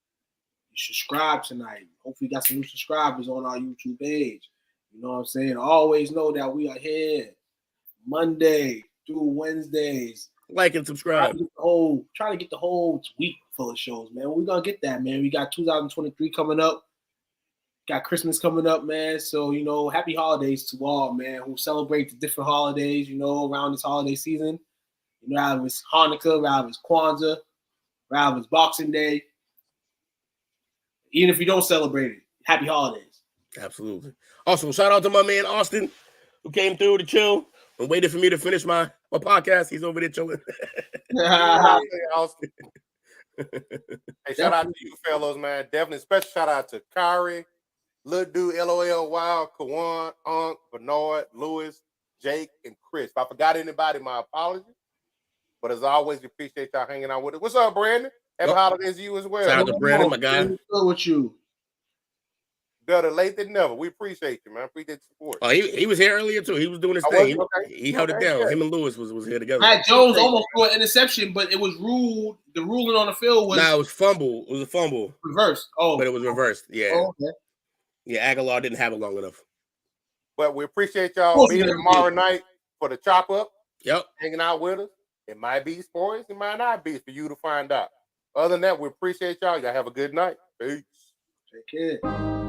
Subscribe tonight. Hopefully got some new subscribers on our YouTube page. You know what I'm saying? Always know that we are here Monday through Wednesdays. Like and subscribe. Trying to get the whole week full of shows, man. We're going to get that, man. We got 2023 coming up. Got Christmas coming up, man. So, you know, happy holidays to all, man, who celebrate the different holidays, you know, around this holiday season. You know, rather it's Hanukkah, rather it's Kwanzaa, rather it's Boxing Day. Even if you don't celebrate it, happy holidays. Absolutely. Also, shout out to my man Austin, who came through to chill and waited for me to finish my podcast. He's over there chilling. Austin. Hey, shout out to you fellows, man. Definitely special shout out to Kyrie, Lil Dude, LOL, Wild, Kawan, Unc, Bernard, Lewis, Jake, and Chris. If I forgot anybody, my apologies. But as always, we appreciate y'all hanging out with us. What's up, Brandon? Happy holidays to you as well. Shout out to Brandon, my guy. Good with you. Better late than never. We appreciate you, man. Appreciate the support. Oh, he was here earlier too. He was doing his thing. He held it down. Yeah. Him and Lewis was here together. Matt Jones almost threw an interception, but it was ruled. The ruling on the field was it was fumble. It was a fumble. Reversed. Oh, but it was reversed. Yeah. Oh, okay. Yeah, Aguilar didn't have it long enough. But we appreciate y'all being here tomorrow night for the chop up. Yep. Hanging out with us. It might be sports. It might not be for you to find out. Other than that, we appreciate y'all. Y'all have a good night. Peace. Take care.